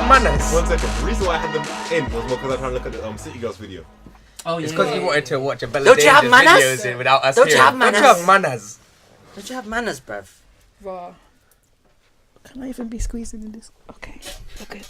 Manners. 1 second. The reason why I had them in was because I was trying to look at the City Girls video. Oh, yeah. It's because you wanted to watch a Bella Don't you have Dangerous manners? videos in without us Don't you hearing. have manners? Don't you have manners? Don't you have manners, bruv? Raw. Can I even be squeezing in this? Okay, we're good.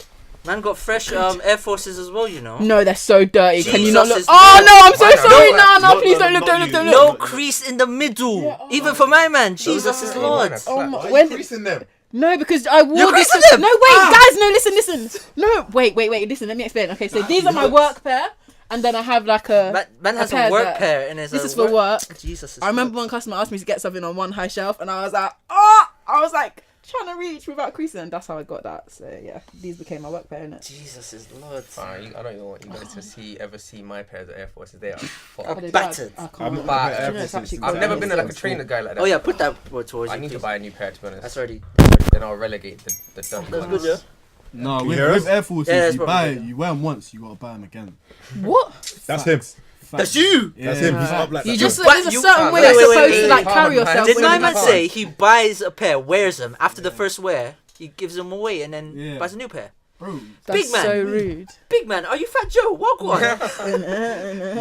Man got fresh Air Forces as well, you know. No, they're so dirty. Can you not look? Jesus. Oh no, I'm so Why not? sorry. No, No, please don't look, don't look, don't No look. crease in the middle. Yeah, Even for my man. Jesus is Lord. Oh my, Why are when? you creasing them? No, because I wore You're this. creasing them? No, wait, guys, no, listen. No, wait, listen. Let me explain. Okay, so these are my work pair, and then I have like a. Man has pair a work that- pair in his. This is for work. Jesus is I remember Lord. one customer asked me to get something on one high shelf, and I was like, oh, I was like trying to reach without creasing, and that's how I got that. So yeah, these became my work pair, innit? Jesus is Lord. I don't even want you guys to ever see my pairs of Air Forces. They are fucked. Are they battered. bad? I I'm can't. not But gonna Air you know, it's Forces actually since I've I never was been in like a school. trainer guy like that. Oh yeah, put that towards I you, need to please. buy a new pair, to be honest. That's already. Then I'll relegate the done That's ones. good, yeah. No, You with hear us? Air Forces, Yeah, that's you probably buy good. you wear them once, you gotta buy them again. What? That's him. That's you. That's him. He's up like You that. just But there's a you- certain way wait, you're wait, supposed wait, to wait, like wait. carry yourself. Did when my you man can't. say he buys a pair, wears them after the first wear, he gives them away, and then Yeah. buys a new pair? Bro, That's Big man. so rude. Big man, are you Fat Joe? Walk on.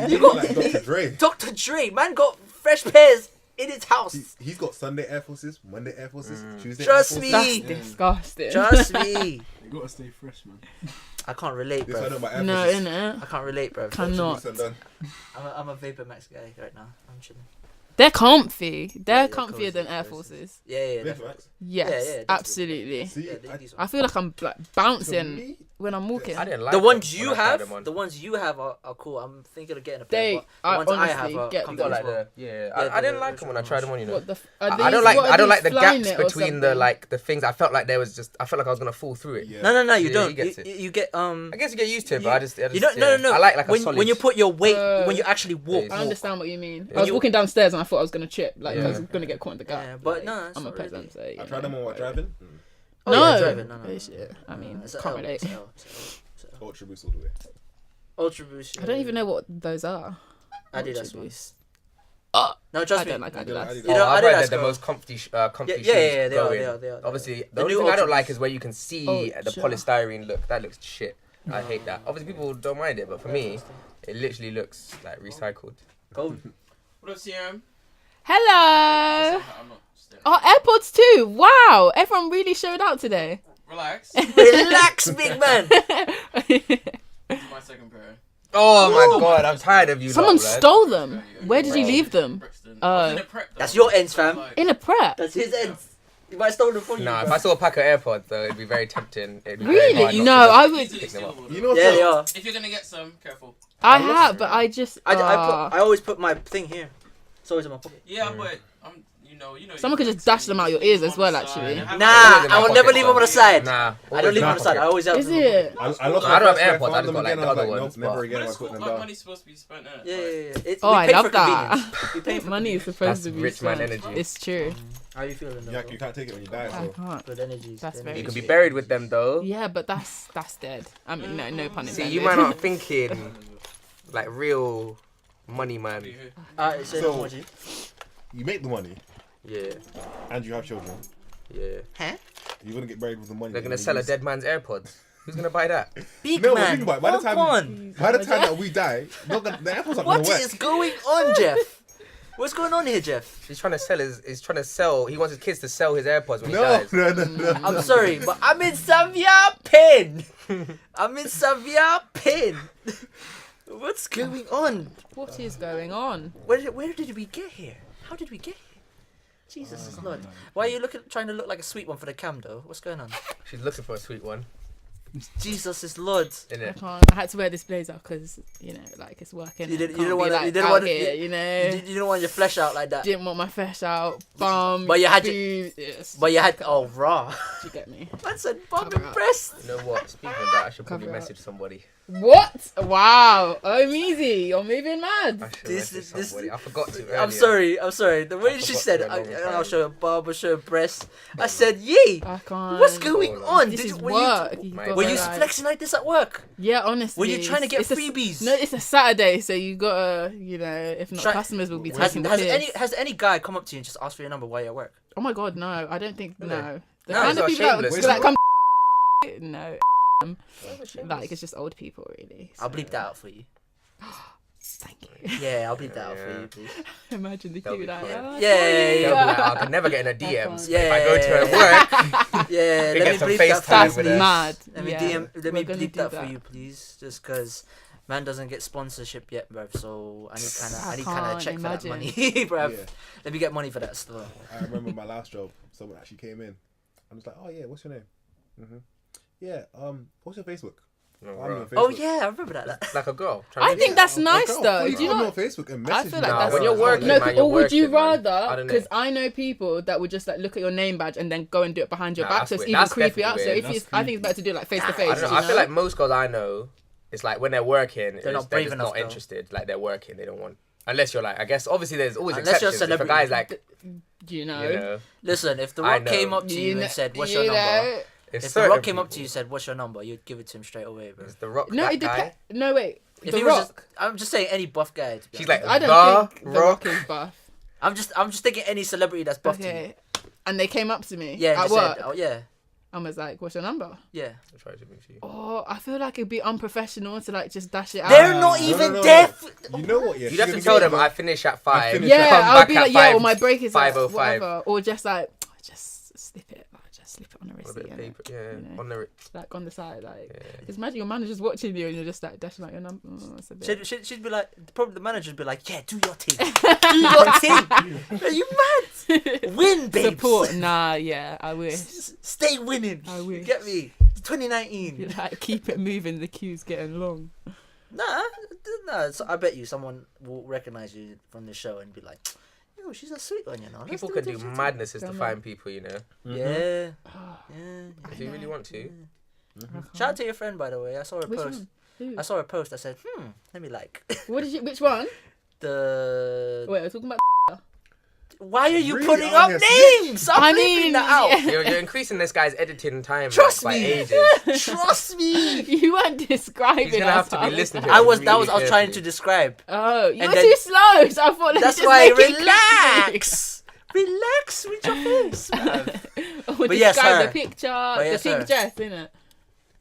You got like Dr. Dre. Dr. Dre, man got fresh pairs in his house. He's got Sunday Air Forces, Monday Air Forces, Tuesday Trust Air me. Forces. That's disgusting. Trust me. you gotta stay fresh, man. I can't relate, This I know bro. about Air No, Forces. innit? I can't relate, bro. Cannot. I'm a Vapor Max guy right now. I'm chilling. They're comfy. They're Yeah, comfier cozy, than Air cozy. Forces. Yeah, Vapor definitely. Max. Yes, Yeah, definitely. absolutely. See, Yeah, they're decent. I feel like I'm like to bouncing me, when I'm walking. I didn't like The them ones when you I tried have, them on. the ones you have are cool. I'm thinking of getting a They- pair. But the I ones I honestly have are get You comfy got as like well. the Yeah, I didn't the- like them when I tried them on. You know. What the? I don't like the gaps between the like the things. I felt like there was just. I felt like I was gonna fall through it. Yeah. No, you Yeah, don't. he gets it. You get I guess you get used to it, but I just You don't. yeah. No. I like a when, solid. when you put your weight, when you actually walk. Yeah. I understand what you mean. Yeah. I was You- walking downstairs and I thought I was gonna trip, like Yeah. I was gonna get caught in the gap. Yeah, but like, no, it's I'm a not really. peasant, so I tried them on what driving? Oh, No, yeah, driving. No. Oh, shit. I mean, It's a can't L, relate. it's a L, it's a L. Ultra boost all the way. Ultra Boost. I don't even know what those are. Adidas Ultra ones. Boost. No, trust I me. don't like Adidas. You know, I've read Adidas they're the go- most comfy Yeah, shoes they are. going. They are. Obviously, The the only new thing I don't Ultra like Boost. is where you can see Oh, the sure. polystyrene look. That looks shit. I hate that. Obviously, people don't mind it, but for me, it literally looks like recycled. Gold. What up, CRM? Hello. I'm not staring. Oh, AirPods too. Wow, everyone really showed out today. Relax. Relax, big man. This is my second pair. Oh my god, I'm tired of you. Someone lot, lad. stole them. Where did you Bro. leave them? Brixton. Oh. I was in a prep, though. That's your ends, So I was fam. like- In a prep. That's his ends. You might have stolen from you. Nah, if bro. I saw a pack of AirPods, though, it'd be very tempting. It'd be very hard Really? not No, to I just would. Easily pick them up. stealable. You know what's Yeah, up? they are. If you're gonna get some, careful. I have, but I just. I always put my thing here. It's always in my pocket. Yeah, but you know. Someone could just dash them out your ears as well, actually. Nah, in my I will never pocket, leave them on the so- side. Nah, I don't leave them on the side. I always have Is them in my it? pocket. I lost I my don't have first pair, AirPods, I found just them got, like, again, the I was other like, ones, nope, never but- again am I It's cool. putting Like, them down. money's supposed to be spent, innit? Yeah. Oh, I We pay love for that. convenience. We pay for Money is convenience. supposed That's to be rich man spent. energy. It's true. How you feeling? Yeah, you can't take it when you die, I so. can't. Good energy. That's very You can be true. buried with them, though. Yeah, but that's dead. I mean, no pun See, intended. you might not thinking like real money, man. Alright, so So- emoji. You make the money, Yeah, and you have children. yeah. You're gonna get buried with the money. They're that gonna you sell a use. dead man's AirPods. Who's gonna buy that? Big No, but man. think about it. By the time- Walk on. By the time that we die, the AirPods aren't What gonna work. is going on, Jeff? What's going on here, Jeff? He's trying to sell he wants his kids to sell his AirPods when he No, dies. no. I'm sorry, but I'm in Savia Pen. I'm in Savia Pen. What's going on? What is going on? Where did we get here? How did we get here? Jesus is Lord. Why are you trying to look like a sweet one for the cam though? What's going on? She's looking for a sweet one. Jesus is Lord. I Innit? can't. I had to wear this blazer because like it's working. You didn't- Can't you didn't be, wanna- like, you didn't out wanna- here, you- you know. You didn't want your flesh out like that. Didn't want my flesh out. Bum. But you had your- boobs, yes. But you had raw. You get me. Man said bum Cover and up. breast. You know what? Speaking of that, I should probably Cover up. message somebody. What? Wow. Oh, Meezy, you're moving mad. I should This- message this- somebody. I forgot to earlier. I'm sorry. The way she forgot said, to a long I'll time. show a bum, I'll show a breast. I said, yay. I can't. What's going on? This is were work. you, My were you God. flexing like this at work? Yeah, honestly. Were you trying to get it's a- freebies? No, it's a Saturday, so you gotta, if not, Try- customers will be Has, taking the has piss. any guy come up to you and just ask for your number while you're at work? Oh my god, no! I don't think Really? no. The No, kind it's of not people shameless. that come. No, like it's just old people, really. I'll so- bleep that out for you. Thank you. Yeah, I'll bleep that out for Yeah. you, please. Imagine the That'll cute be like, fine. oh, Yeah, sorry. They'll be like, I can never get in a DMs. Yeah. If I go to her work, Yeah, We let get me some bleep that FaceTime for you, That's with please. us. mad. Let me Yeah. let me We're gonna bleep do that for you, please. Just because man doesn't get sponsorship yet, bruv. So I need kind of can't check imagine. for that money, bruv. Yeah. Let me get money for that stuff. I remember my last job. Someone actually came in. I was like, "Oh yeah, what's your name?" Yeah. What's your Facebook? No, I'm bro. on Facebook. Oh yeah, I remember that. Like a girl. I think that's I'm nice like, though. please, Do you I'm know? on Facebook and I message feel me. like that's when you're working, No, man, or would you working, man. I rather? don't know. Because I know people that would just like look at your name badge and then go and do it behind your Nah, back, that's so it's weird. even That's creepy out. So definitely if weird. it's, I think it's better to do it like face to I face. don't know. I feel like most girls I know, it's like when they're working, They're not they're brave just enough, not though. interested. Like they're working, they don't want. Unless you're like, I guess obviously there's always Unless you're a exceptions. If a celebrity. guy's like, Do you know? you know, Listen, if The I Rock know. came up to you and said, "What's your you number?" know? it's If The certain Rock came up to people. you and said, "What's your number?" You'd give it to him straight away, bro. Is The Rock No, that it guy? depends. No, wait. If The he was Rock. I'm just saying any buff guy. To be She's honest. like, I don't think The The Rock Rock? is buff. I'm just thinking any celebrity that's buff to you. Okay. And they came up to me Yeah, at just work. said, "Oh yeah, and was like, "What's your number?" yeah." I tried to meet you. Oh, I feel like it'd be unprofessional to like just dash it out. They're not even no. deaf. You know what? Yeah, You'd have to she's tell gonna them be- I finish at 5. finish Yeah, come I'll back be at like, yeah, or 5, my break is like 5:05. whatever, or just like just slip it, like just slip it on the A receipt, bit of innit? paper, yeah, You know? on the. Like on the side, like. Yeah. Because imagine your manager's watching you and you're just like dashing out your number. Oh, it's a bit... She'd be like, probably the manager would be like, "Yeah, do your thing, do your thing." Are you mad? Win, babes. Support? Nah, yeah, I wish. Stay winning. I You wish. get me? It's 2019. Like keep it moving. The queue's getting long. Nah. So I bet you someone will recognize you from the show and be like, "Yo, she's a sweet one, you know." Let's People do could it, do let's madnesses to Come find people, you know. do it. Yeah. Oh, Yeah. If you really want to. Shout out to your friend, by the way. I saw her Which post. one? Who? I saw her post. I said, let me like What did you? Which one? the. Wait, I was talking about. Why are you Really? putting Oh, up yes. names? I'm I leaving mean, that out. yeah. You're increasing this guy's editing time Trust by me. ages. Trust me. You weren't describing. He's gonna have to be us. listening to I it was really trying to carefully. describe. Oh, you And were then- too slow. So I thought. Let me That's just why make it relax. Relax with your face, man. quick. Or But yes, describe her. the picture, But yes, the pink her. dress, innit?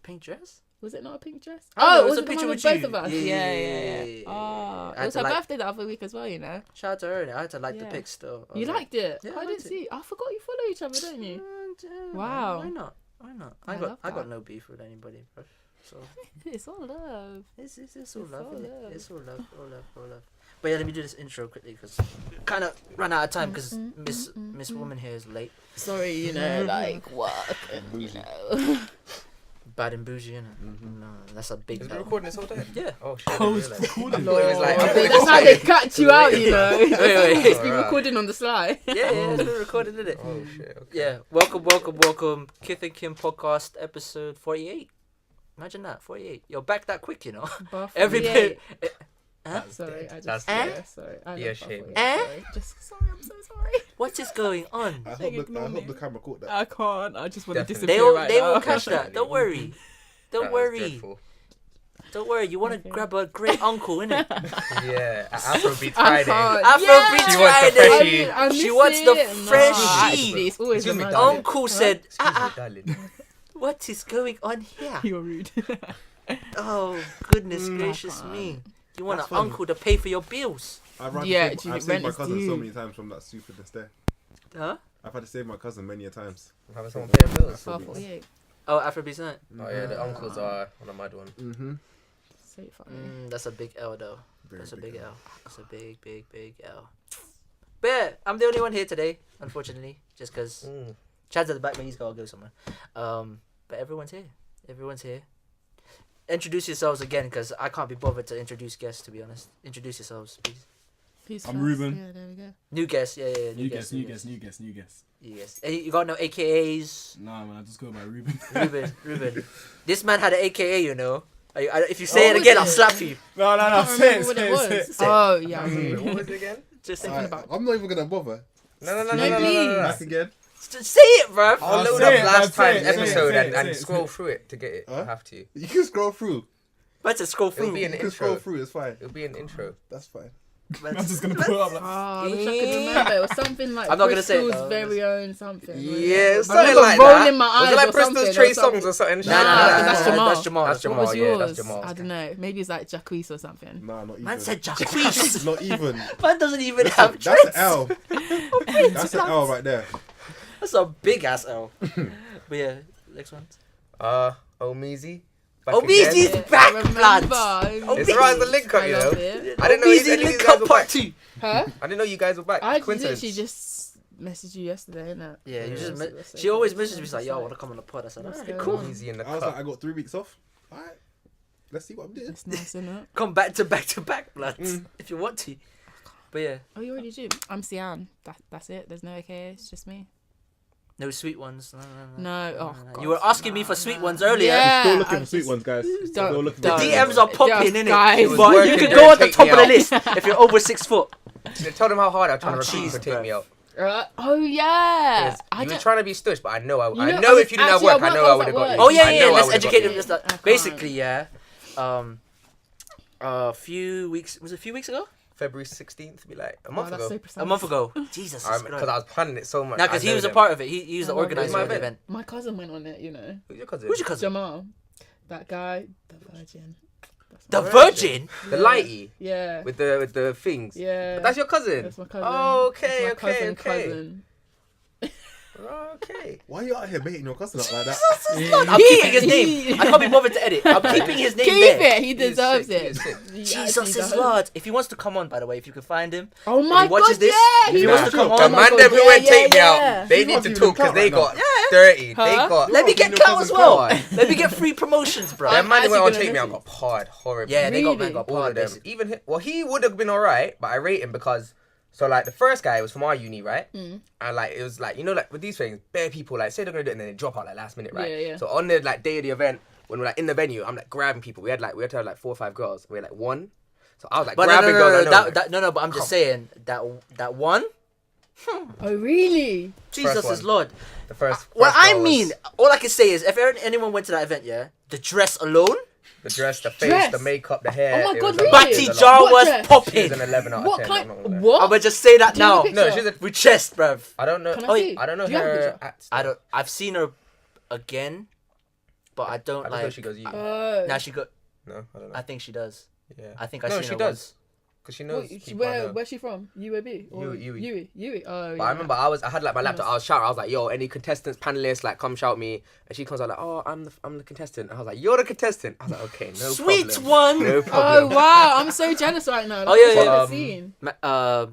Pink dress? Was it not a pink dress? Oh, no, Oh, it was was a it the picture one with with both you. of us? Yeah. Oh, I it had was to her like- birthday the other week as well, you know. Shout out to her. I had to like the Yeah. pic still. I You was like, liked it? Yeah, I I liked didn't it. see. I forgot you follow each other, don't you? Wow. Why not? Why not? I I love got that. no beef with anybody, bro. So It's all love. it's all It's love, all innit? love. It's all love. But yeah, let me do this intro quickly because kind of ran out of time because Miss Woman here is late. Sorry, you know, like work and you know. Bad and bougie, innit? No, that's a big Is it L. recording this whole time? Yeah. Oh shit! I didn't realise. I thought it Lord. was like. I thought it That's was how they like- cut you out, you know. wait. It's been Alright. recording on the sly. Yeah, it's been recorded, isn't it? Oh shit! Okay. Yeah. Welcome. Kith and Kim podcast episode 48. Imagine that, 48. You're back that quick, you know. Buff Every 48. bit. Huh? Sorry, I just That's yeah, sorry. I Be love Buff ashamed. 48, sorry. Just sorry, I'm so sorry. What is going on? I Saying hope ignore me. the camera caught that. I can't. I just want to Definitely. disappear They right will now. catch that. Don't worry. Don't That was worry. dreadful. Don't worry. You want to Okay. grab a great uncle, innit? Yeah, Afrobeat I Friday. can't. Afrobeat She wants the Friday. freshie. I She miss wants the it. No, freshie. actually, it's always Excuse me, the darling. Uncle said, Excuse me, darling. what is going on here? You're rude. Oh, goodness I gracious can't. me. You want That's an funny. uncle to pay for your bills? I've had Yeah, to do save, you I've think saved rent my is cousin so due? many times from that stupidness there. Huh? I've had to save my cousin many a times. Having someone paying bills. Buff 48. Oh, Afrobeats night. Oh yeah, the uncles are on a mad one. Mm-hmm. So funny. That's a big L though. That's a big L. That's a big L. But yeah, I'm the only one here today, unfortunately, just because Mm. Chad's at the back, but he's gotta go somewhere. But everyone's here. Everyone's here. Introduce yourselves again, because I can't be bothered to introduce guests, to be honest. Introduce yourselves, please. Who's I'm first? Ruben. Yeah, there we go. New guest, yeah. New guest. Yes. And you got no AKAs? Nah, man, I just go by Ruben. Ruben. This man had an AKA, you know. If you say it again, I'll slap you. No, I can't remember what it was. Say it. Oh, yeah. What was it again? Just Thinking about. I'm not even gonna bother. No. please. Back again. say it, bruv. I'll load say up it, last say time's it, say it, episode say it, and say it. scroll through it to get it. Huh? I have to. You can scroll through. Let's scroll It'll through. be an You can scroll intro. through. It's fine. It'll be an intro. That's fine. I'm just gonna put it up like. Oh, I wish I could remember. It was something like I'm not gonna say it, Bristol's though. very own something. Yeah, I something remember like rolling that. my eyes. Was it like or Bristol's something, Trey or something. Songs or something? Nah, that's Jamal. That's Jamal. That's What was Jamal, yeah, yours? that's Jamal. I don't know. Maybe it's like Jacquees or something. Nah, not even. Man said Jacquees. Not even. Man doesn't even have That's an traits. L. That's an L right there. That's a big ass L. But yeah, next one. Omeezy. Omeezy's Yeah, back, I remember. lads. It's right, the link up, I you love know. it. I didn't know Omeezy any of link you guys up were part back. 2. Huh? I didn't know you guys were back. I Coincidence. literally just messaged you yesterday, innit? Yeah, you just That's she it. always messages me like, yo, I want to come on the pod. I said, Let's alright, go. cool. Omeezy in the I was like, cup. I got 3 weeks off. Alright. Let's see what I'm doing. It's nice, innit? Come back to back, bloods, if you want to. But yeah, Oh, you already do. I'm Sian. That's it. There's no AKA. It's just me. no sweet ones. No. No. Oh, God. You were asking me for sweet ones earlier. Yeah. Still looking I'm for sweet just- ones, guys. Don't- Still looking The for don't. sweet DMs ones. are popping, Just innit? guys. But you working can there, go at the take top me of the out. list if you're over 6 foot. Tell them how hard I'm trying to Oh, recruit jeez, to take me bruv. out. Oh yeah. You were trying to be stush, but I know You I know, know I if you didn't have actually, work, I I know was I at would have got work. you. Oh yeah, I yeah. know I Let's would've got educate you. them. Just I like, can't. basically, yeah. A few weeks. Was it a few weeks ago? February 16th, to be like a Oh, month that's ago. so precise. A month ago. Jesus. Because I was planning it so much. Now, I because he know was a them. part of it. He was the I love organizer it. of the event. My cousin went on it, you know. Who's your cousin? Who's your cousin? Jamal. That guy, the virgin. That's The my- Virgin. The lighty Yeah. with the things. Yeah. But that's your cousin. That's my cousin. Oh, okay, That's my okay. cousin. Okay. Why are you out here making your cousin up like that? I'm keeping his name. I can't be bothered to edit. I'm keeping his name Keep there. it. He deserves sick, he it. is sick. He Jesus actually is does. Lord. If he wants to come on, by the way, if you can find him. Oh my he watches God, this, yeah. if he he wants was- to come The on, my man God, them who yeah, went yeah, take me yeah. out. They He's need not to even talk because in they clout got right dirty. Huh? They got. let me You're get your clout as cousin's well. card. Let me get free promotions, bro. That man actually went on gonna take me out miss got pawed horribly. Yeah, they got Really? got all of part them. Even well, he would have been alright, but I rate him because so like the first guy was from our uni, right? Mm. And like it was like you know like with these things, bare people like say they're gonna do it and then they drop out like last minute, right? Yeah, yeah. So on the like day of the event, when we're like in the venue, I'm like grabbing people. We had to have like 4 or 5 girls. We had like one. So I was like But grabbing girls. I know, no, but I'm just saying that one. Oh really? Jesus one. is Lord. the first. What first I girl mean, was all I can say is, if anyone went to that event, yeah, the dress alone, the dress, the face, Dress? the makeup, the hair. Oh my it God, was a really? lot. Batty It was a Jar lot. What was dress? She popping. was an 11 out What of 10. kind? I'm not gonna lie. What? I'm gonna just say that Do you have now. a picture? No, she's a. With chest, bruv. I don't know. Can Oh, I see? I don't know Do you have a her. picture? At I don't. I've seen her again, but I don't I don't know like. she goes you. Oh. Now she got. No, I don't know. I think she does. Yeah. I think I No, seen she her does. once. Because she knows What, people I know. where's she from? UAB? Or Yui. Yui. Oh, But yeah. I remember I had like my laptop. I was shouting. I was like, "Yo, any contestants, panelists, like come shout me." And she comes out like, "Oh, I'm the contestant." I was like, "You're the contestant." I was like, "Okay, no Sweet problem." one. No Oh problem. wow! I'm so jealous right now. Oh, yeah, That's yeah. what I've seen.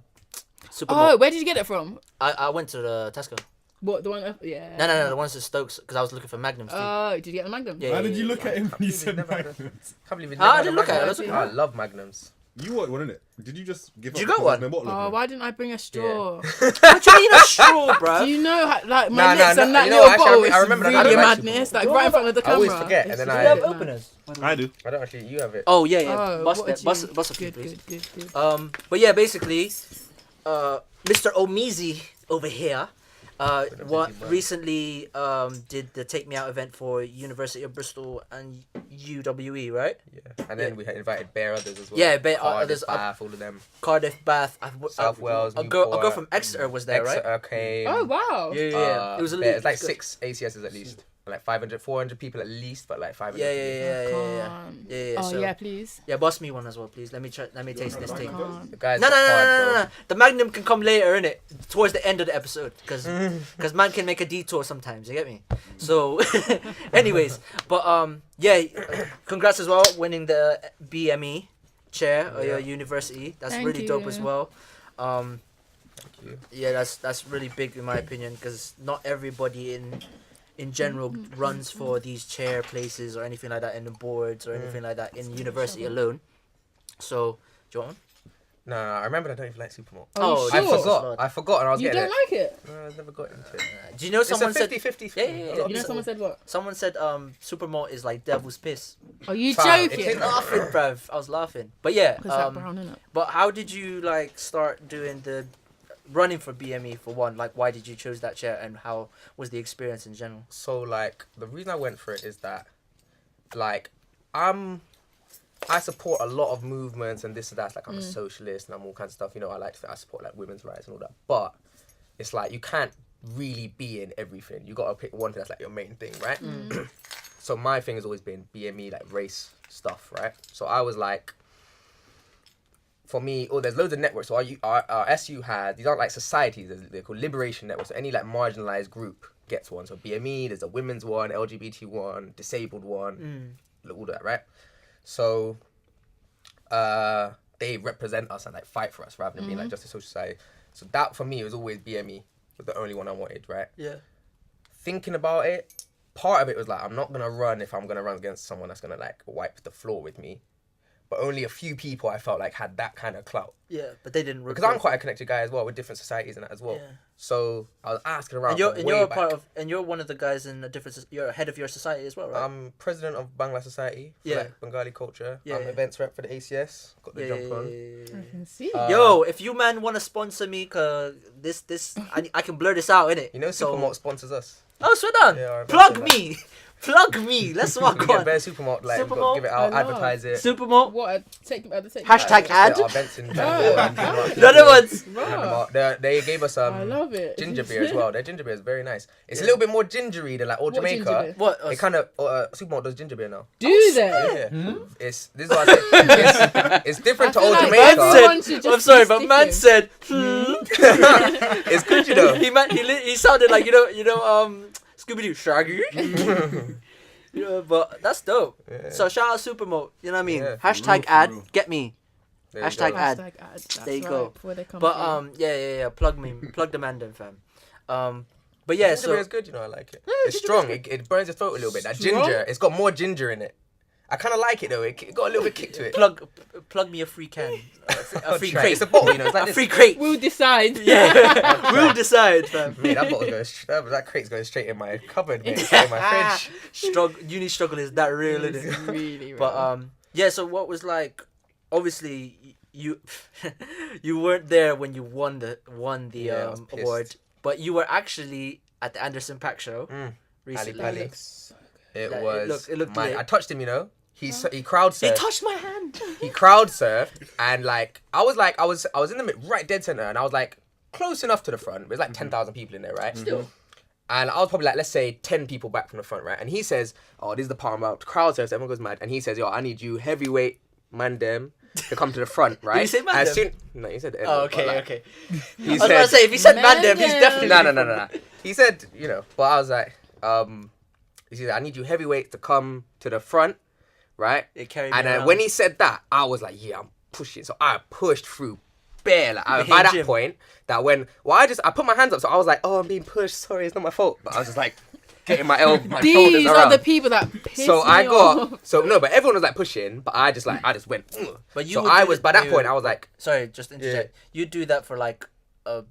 Super Oh, Bowl. where did you get it from? I went to the Tesco. What the one? Yeah. No, the ones in Stokes because I was looking for Magnums too. Oh, did you get the Magnum? Yeah. Why did you look at him when you Can't said believe never had a- Magnums? Can't believe it. Ah, I didn't look at it, I was I looking at it. love Magnums. You want one, innit? Did you just give Did up? you got because one? there's no bottle of Oh, them? why didn't I bring a straw? What do you mean a straw, bro? Do you know how, like Nah, my lips nah, and nah, that you know, little actually, bottle I is remember that. really I actually- madness. Like right in front of the I camera. always forget, and It's then just I- Do you have mad. openers? I do. I don't actually. You have it. Oh yeah. Oh, Bust what it. did Bust you- a few, Good, please. good. But yeah, basically, Mr. Omeezy over here, what busy man. recently did the Take Me Out event for University of Bristol and UWE, right? Yeah. And then we had invited bare others as well. Yeah, bare Cardiff, others. Bath, all of them. Cardiff, Bath, South Wales. a girl Newport, from Exeter was there, right? Exeter came. Oh wow. Yeah. It was a bare- it's like good. 6 ACSs at least. Like 500, 400 people at least, but like 500. Yeah. Can't. Yeah. Oh So, yeah, please. yeah, boss me one as well, please. Let me try. Let me taste this thing. Can't. The guys No. got hard, bro. The Magnum can come later, innit? Towards the end of the episode, because man can make a detour sometimes. You get me? So, anyways, but yeah, congrats as well winning the BME chair or your university. That's Thank really dope as you. well. Thank you. Yeah, that's really big in my opinion because not everybody in general runs for these chair places or anything like that in the boards or anything like that in university alone. So, do you want one? No, I remember I don't even like Supermalt. Oh, Oh, you sure? I forgot, and I was You getting don't it. like it? No, I never got into it. Do you know someone It's a said 50-50 Yeah, thing. yeah, A yeah. lot of You know, people- someone said what? Someone said Supermalt is like devil's piss. Are you Fam, it joking? tastes Laughing, bruv. I was laughing. But yeah, Because that brown, innit? but how did you like start doing the running for BME for one? Like, why did you choose that chair, and how was the experience in general? So like the reason I went for it is that like I support a lot of movements and this and that. Like I'm a socialist and I'm all kinds of stuff. You know, I support like women's rights and all that. But it's like you can't really be in everything. You gotta pick one thing that's like your main thing, right? So my thing has always been BME, like race stuff, right? So I was like, for me, there's loads of networks. So our SU had, these aren't like societies, they're called liberation networks. So any like marginalized group gets one. So BME, there's a women's one, LGBT one, disabled one, all that, right? So they represent us and like fight for us rather than being like just a social society. So that for me was always BME, was the only one I wanted, right? Yeah. Thinking about it, part of it was like, I'm not gonna run if I'm gonna run against someone that's gonna like wipe the floor with me. But only a few people I felt like had that kind of clout. Yeah, but they didn't. Because I'm quite a connected guy as well with different societies and that as well. Yeah. So I was asking around. And you're, from and way you're a back. part of, and you're one of the guys in a different. You're head of your society as well, right? I'm president of Bangla Society for like Bengali culture. Yeah, I'm yeah. events rep for the ACS. Got the jump on. I can see. Yo, if you man want to sponsor me, cause this I can blur this out, innit? You know, Supermalt sponsors us. Oh, swear down. Yeah, I Plug remember me. Plug me. Let's We walk get on. bare Supermalt, like we've got Supermalt, to give it out, I know. advertise it. Supermalt. What? Take Hashtag Yeah, ad. our events in Oh, The other ones. Wow. They gave us I love it. ginger beer as well. Their ginger beer is very nice. It's a little bit more gingery than like old What ginger Jamaica. beer? What? It kind of Supermalt does ginger beer now. Do they? Yeah, this is what I say. It's different to I feel old like Jamaica. everyone should just I'm sorry, be but man sticking. said. It's good, you know. He sounded like you know Scooby Doo Shaggy. Yeah, but that's dope. Yeah. So shout out Supermalt. You know what I mean? Yeah. Hashtag For ad. real. Get me. There you Hashtag go. ad. Hashtag ad. That's There you right, go. before they come But through. yeah. Plug me. Plug the man then, fam. But yeah. Ginger beer So is good, you know. I like it. It's strong. It burns your throat a little bit. That Strong? ginger, it's got more ginger in it. I kind of like it though. It got a little bit kick to it. plug me a free can. A free Try it. crate. It's a bottle, you know. It's like A this. free crate. We'll decide. Yeah. We'll decide, fam. Mate, that bottle's going. That crate's going straight in my cupboard, mate. Straight in my fridge. Uni struggle is that real, It's isn't it? really But yeah. So what was like? Obviously, you you weren't there when you won the Yeah, I was pissed. award, but you were actually at the Anderson Paak show Mm. recently. Ali Pali. It Like, was. it looked man, lit. I touched him, you know. He crowd He surfed. touched my hand. He crowd surfed, and like I was in the right dead center, and I was like close enough to the front. There's like 10,000 people in there, right? Still. And I was probably like, let's say 10 people back from the front, right? And he says, oh, this is the part about crowd surf, so everyone goes mad. And he says, yo, I need you heavyweight man them to come to the front, right? Did he say man And them? No, he said the Oh, N-word, but, okay, like, okay. He I was about to said, say if he said man them, he's Man definitely no. He said, you know, but I was like, he said, I need you heavyweight to come to the front, right? It carried me And around. when he said that, I was like, yeah, I'm pushing. So I pushed through bare. Like, You by hit that Jim. point, that when, I put my hands up, so I was like, oh, I'm being pushed. Sorry, it's not my fault. But I was just like, getting my shoulders These are around. the people that piss So me I got, off. so no, but everyone was like pushing, but I just went. Ugh. But you so would I do was, it- by that you- point, I was like, Sorry, just interject. You do that for like that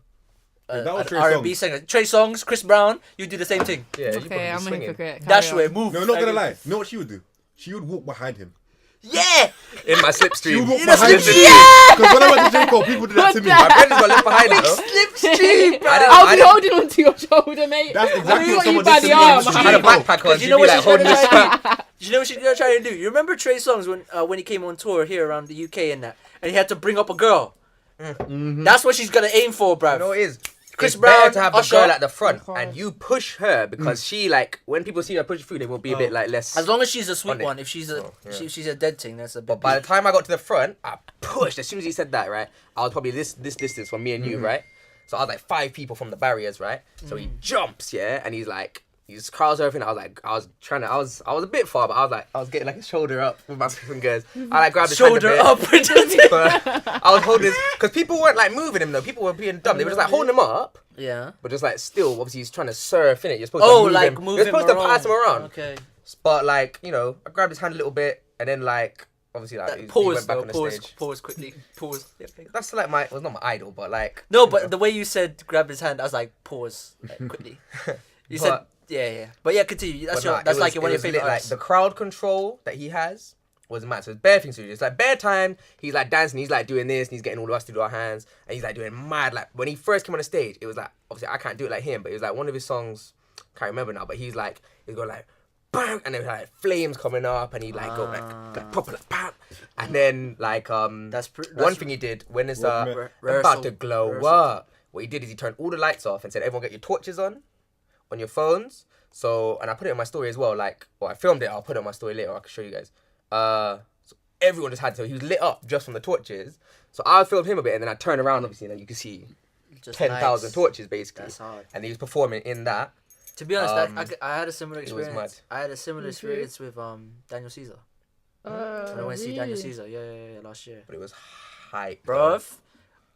was an Trey R&B Songz. singer. Trey Songs, Chris Brown. You do the same thing. yeah, you Okay, probably I'm a swinging. hypocrite. Dash Carry way, on. move. No, not gonna lie. You know what she would do? She would walk behind him. Yeah. In my She would slipstream. walk You know, behind him. slip- Because when I went to J-Cole, people did that to me. My friends got left behind, you know. Slipstream, bro. I'll be holding onto your shoulder, mate. That's exactly I what got you someone by did to the me on arm. the I had a street. backpack on. You She'd know be what like she's gonna holding this try strap. to do? You know what she's gonna try and do? You remember Trey Songz when he came on tour here around the UK and that, and he had to bring up a girl. That's what she's gonna aim for, bruv. You know what it is? Chris It's better Brown, to have the Usher. girl at the front Okay. and you push her because she like when people see her push through they will be a bit like less. As long as she's a sweet On it. one. If she's a Oh, yeah. she's a dead thing, that's a bit. But by the time I got to the front, I pushed. As soon as he said that, right, I was probably this distance from me and you, right? So I was like 5 people from the barriers, right? So he jumps, yeah, and he's crowd surfing. I was a bit far, but I was getting like his shoulder up with my fingers. I like grabbed his hand a shoulder bit. up. But I was holding his, because people weren't like moving him though. People were being dumb. They were just like holding him up. Yeah. but just like still, obviously he's trying to surf in it. You're supposed Oh, to move like him. move You're him supposed to around. pass him around. Okay. But like, you know, I grabbed his hand a little bit, and then like, obviously like, he Pause went back though. on the Pause. stage. Pause quickly. Pause. Yeah, thanks. That's like well, not my idol, but like. No, you but know. the way you said grab his hand, I was like pause like, quickly. You said But- yeah. But yeah, continue. That's but nah, that's it like was- one it of your was lit, favorite like artists. the crowd control that he has was mad. So it's bare things to do. It's like bare time. He's like dancing. He's like doing this, and he's getting all of us to do our hands, and he's like doing mad. Like when he first came on the stage, it was like obviously I can't do it like him, but it was like one of his songs. Can't remember now, but he's going like bang, and then like flames coming up, and he like go like proper like bam, and then like That's one thing he did when it's about to rehearsal. glow Rehearsal. up. What he did is he turned all the lights off and said, "Everyone get your torches on your phones." So, and I put it in my story as well. Like, well, I filmed it. I'll put it on my story later. I can show you guys. So everyone just had to. He was lit up just from the torches. So I filmed him a bit, and then I turned around. Obviously, and you can see Just 10,000 nice. torches basically. That's hard. And he was performing in that. To be honest, Um, I had a similar it was experience. I had a similar experience with Daniel Caesar. When I went to see Daniel Caesar, yeah, last year. But it was hype, Bruv,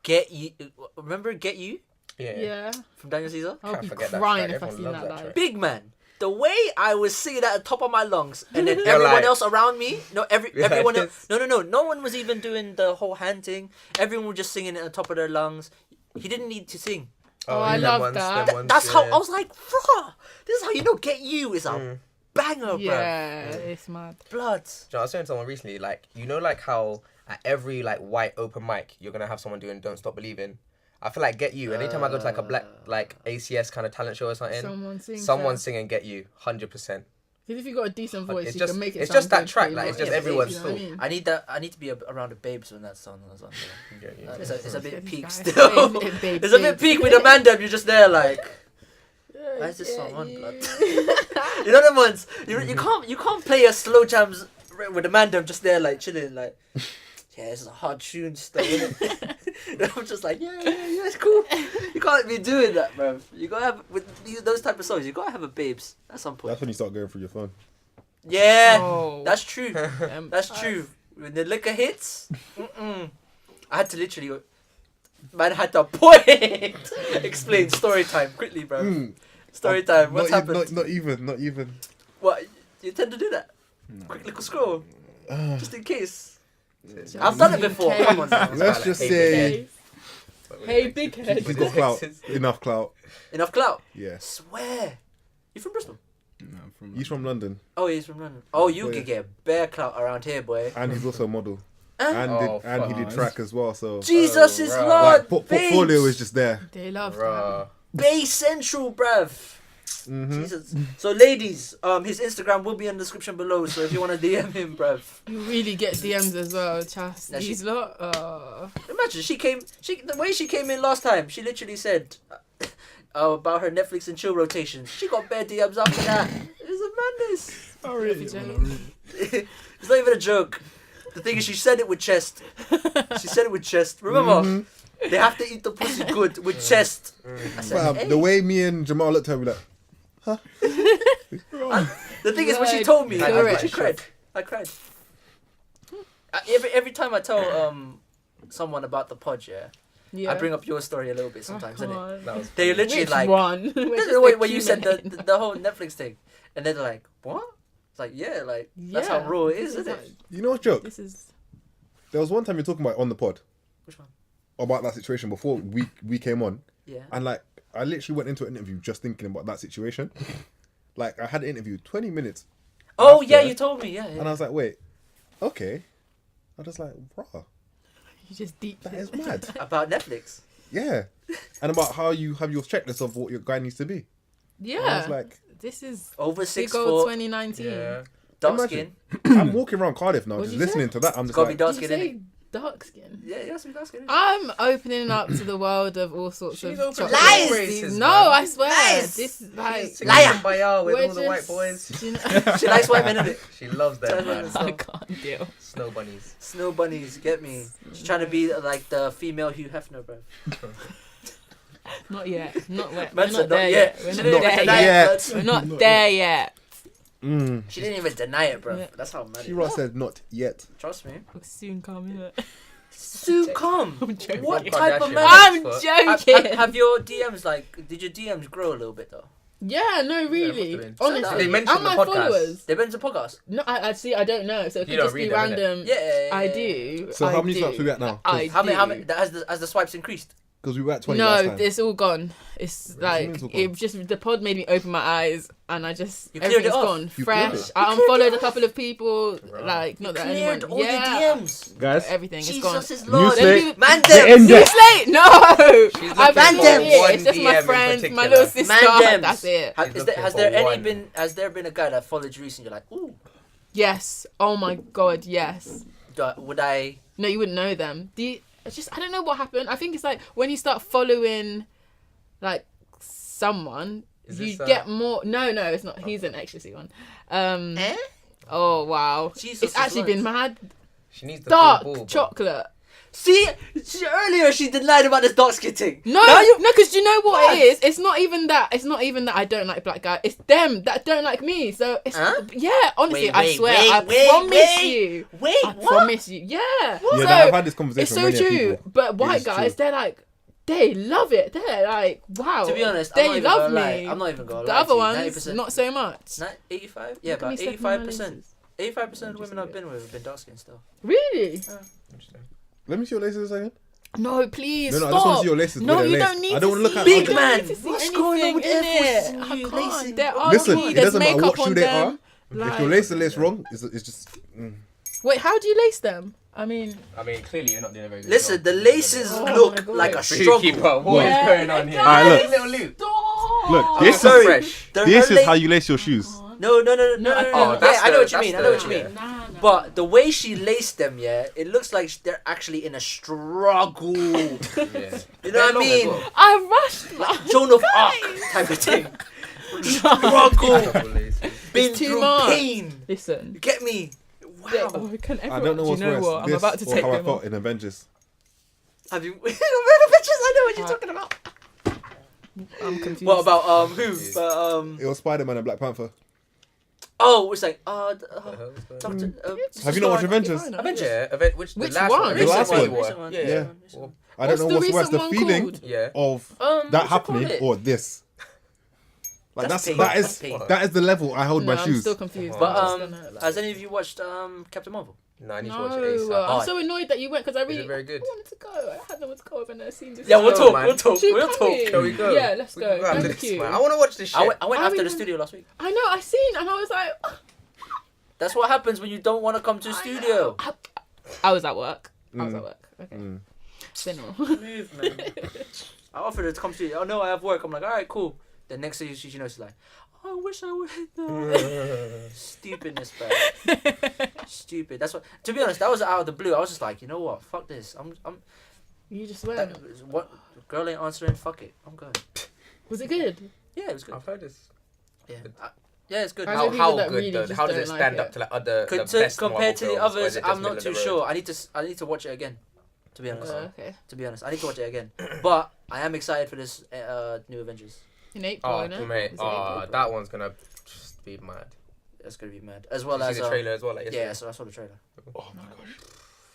Get You. Remember Get You Yeah. Yeah. from Daniel Caesar? I'll Can't be forget that crying track. if I Everyone seen loves that that live. track. Big man. The way I was singing at the top of my lungs, and then You're everyone like- else around me, You're everyone like else, no one was even doing the whole hand thing. Everyone was just singing at the top of their lungs. He didn't need to sing. Oh, I them love ones, that. them ones, That's how yeah. I was like, bruh, this is how you know Get You is a banger, bro. Yeah, it's mad. Blood. So I was saying to someone recently, like, you know, like how at every like white open mic, you're gonna have someone doing "Don't Stop Believing." I feel like "Get You." Anytime I go to like a black like ACS kind of talent show or something, Someone singing "Get You," 100%. Because if you got a decent voice, It's you just- can make it. it's sound just that good track, pretty like, it's much. just everyone's You know what I thought. mean? I need that. I need to be around the babes when that song is on. Get You. It's a bit peak Guys, still. babes, It's a bit babes. peak with Amanda. You're just there like, why is this song on, blood? You know them ones. You can't play a slow jams with Amanda just there like chilling like. Yeah, this is a hard tune still. Innit? I'm just like, yeah, it's cool. You can't be doing that, bro. You gotta have with those type of songs. You gotta have a babes at some point. That's when you start going through your phone. Yeah, Oh. that's true. That's true. When the liquor hits, I had to literally, man, had to point. Explain story time quickly, bro. Story time. What's happened? Not even. What you tend to do that? Quick little scroll, just in case. I've done it before. case. Come on now. Let's just say Hey, big head. he's got clout. Enough clout. Enough clout. Yeah. Swear. You from Bristol? No, I'm from He's from London, Oh, he's from London. Oh, you Boy. could get bare clout around here, boy. and he's also a model, Huh? and Oh, he did fuck. track as well. So Jesus is right. Lord. like portfolio babes. is just there. They love Bruh. Bay Central, bruv. Mm-hmm. Jesus. So, ladies, his Instagram will be in the description below. So if you want to DM him, bruv. that. You really get DMs as well, Chas. Yeah, These lot. Imagine the way she came in last time. She literally said about her Netflix and chill rotation. She got bare DMs after that. It's a madness. Oh, really? Jane. Well, really. It's not even a joke. The thing is, she said it with chest. She said it with chest. Remember, they have to eat the pussy good with chest. I said, Fam, hey. the way me and Jamal looked at me like, The thing is, when she Right. told me, Correct. I cried. I cried. Every time I tell someone about the pod, Yeah. I bring up your story a little bit Oh, sometimes, come innit? on. That was They literally Which like one? when you said the whole Netflix thing, and they're like, what? It's like, yeah, like that's how raw it is, isn't it? you know what's joke? This is. There was one time you're talking about on the pod Which one? about that situation before we came on, Yeah. and like I literally went into an interview just thinking about that situation. Like I had an interview 20 minutes, Oh after, yeah, you told me. Yeah. and I was like, wait, okay. I was like, bruh, You just deep. that is mad. About Netflix. Yeah, and about how you have your checklist of what your guy needs to be. I Yeah. was like, This is Over 6 big old foot, 2019. Yeah. dark Imagine. skin. I'm walking around Cardiff now, What'd just you listening to that. I'm just Gotta be like, dark Did you skin, say innit? dark skin? Yeah, you have to be dark skin. innit? I'm opening up to the world of all sorts She's of open to chocolate Lies! races. races, No, man. I swear. Lies! This is like Liar! Liar! With we're all the white just- boys. do you know- She likes white men, innit? She loves them, Tell man. her. I can't deal. Snow bunnies. Snow bunnies, get me. She's trying to be like the female Hugh Hefner, bro. Not yet. Not yet. Man We're said not there yet. She We're didn't not even there deny yet. it, blood. We're not there yet. She didn't even deny it, bro. Yeah. That's how mad she it rather is. said not yet. Trust me. We'll soon come in. Sue, come. I'm joking. What type of Kardashian. man? I'm Have- joking. Have your DMs did your DMs grow a little bit though? Yeah, no, must really. have been. Honestly, They mentioned and the my podcast. followers. They've been to podcast. No, I see. I don't know. So it You could don't just be read them, innit? random. Yeah. I do. So I how many do. swipes we at now? I How many? do. Has the swipes increased? Because we were at 20 last No, time. it's all gone. It's What do you mean like it's all gone? it just the pod made me open my eyes, and I just You cleared it everything's off? gone. You cleared Fresh. it? I unfollowed a couple of people. Right. Like not that Cleared anyone. all Yeah, your DMs. Guys, everything is gone. Jesus is Lord. slate. Man, The end them. there. Slate? No. She's I've looking been for here. one It's just my DM in friends, my particular. little sister. Man, them. That's it. She's looking for one. Has there been a guy that followed you recently? You're like, ooh, Yes. Oh my god. Yes. would I? No, you wouldn't know them. I don't know what happened. I think it's like when you start following, like someone, Is you this, get more. No, it's not. He's an ecstasy one. Eh? Oh wow. Jesus It's actually is been Lord. mad. She needs the Dark full ball, bro. chocolate. See, earlier she denied about this dark skin thing. No, Now you. because you know what What? it is. It's not even that. It's not even that I don't like black guys. It's them that don't like me. So it's Huh? yeah. Honestly, Wait, I wait, swear. wait, I wait, promise wait. you. Wait, I what? promise you. Yeah. yeah, So, I've had this conversation it's so with many true. people. But white is guys, true. they're like, they love it. They're like, wow. To be honest, they I'm not even love gonna lie. me. I'm not even gonna The lie. other to you. ones, 90%. not so much. 85? Yeah, Look at me about stepping on my 85%. laces. 85% of the women I've been with have been dark skinned still. Really? Interesting. Let me see your laces a second. No, please. No, stop. I just want to see your laces. No, with you their don't lace. need I don't to want to look see at Big other- man. need to see What's going on with anything Air in Forces it. and I you can't. lacing? They're Oh, ugly. Listen, it There's doesn't matter makeup what shoe on they are. them. If your lace are laced wrong, it's just. Wait, how do you lace them? I mean, Clearly you're not doing a very good Listen, job. the laces Oh my look God. like a Keeper, struggle. what is Yeah, going on here? Alright, look. Little loop. stop. Look, this So is fresh. this is how you lace your shoes. No. I Yeah, think- I know what you mean. I know what you yeah. mean. Nah. But the way she laced them, yeah, it looks like they're actually in a struggle. You Yeah. know what I They're long mean? as well. I rushed. Like Joan of Arc type of thing. Struggle. Been too through much. pain. Listen. You get me? Yeah, Wow. oh, can I everyone, don't know do what's you know worse. what? I'm This about to or take how I them felt off. in Avengers. Have you? Bitches, I know what you're talking about. I'm confused. What about who? But, It was Spider-Man and Black Panther. oh, it's like Have Have you not watched Avengers? Avengers? Yeah, which Which last one? The last one. Recent one. Yeah. Yeah. Well, I don't know what's worse, recent the one feeling called? yeah. of What that you happening call it? or this. Like That's pain, that that's is pain. that is the level I hold No, my I'm shoes. still confused. But, I'm just gonna, like- Has any of you watched Captain Marvel? No, I need to No, watch it ASAP. I'm so annoyed that you went because I Is really it very good? I wanted to go. I had no one to go over and I seen this. Yeah, we'll go, talk. man. We'll talk. Should We'll come talk. in? Can we go? Yeah, let's We go. can go after Thank this, you. man. I want to watch this shit. I went I after the even- studio last week. I know. I seen and I was like, That's what happens when you don't want to come to the studio. I was at work. I was Mm. at work. Okay. Mm. Say no. Move, man. I offered her to come to you. Oh no, I have work. I'm like, all right, cool. The next thing she knows, she's like, I wish I would. Stupidness, bro. Stupid. That's what. To be honest, that was out of the blue. I was just like, you know what? Fuck this. I'm. You just went. What? Girl ain't answering. Fuck it. I'm going. Was it good? Yeah, it was good. I've heard this. Yeah, yeah, it's good. I know How people that good really though? just How does don't it like stand it. up to like other the best Compared to the Marvel films, or others, is it just I'm not middle too of the road? sure. I need to watch it again. To be honest. Okay. To be honest, I need to watch it again. But I am excited for this new Avengers. In April, Oh, no? mate, Was it April? that one's gonna just be mad. It's gonna be mad. As well Did you as see the trailer as well, like yeah, yesterday? so I saw the trailer. Oh my gosh.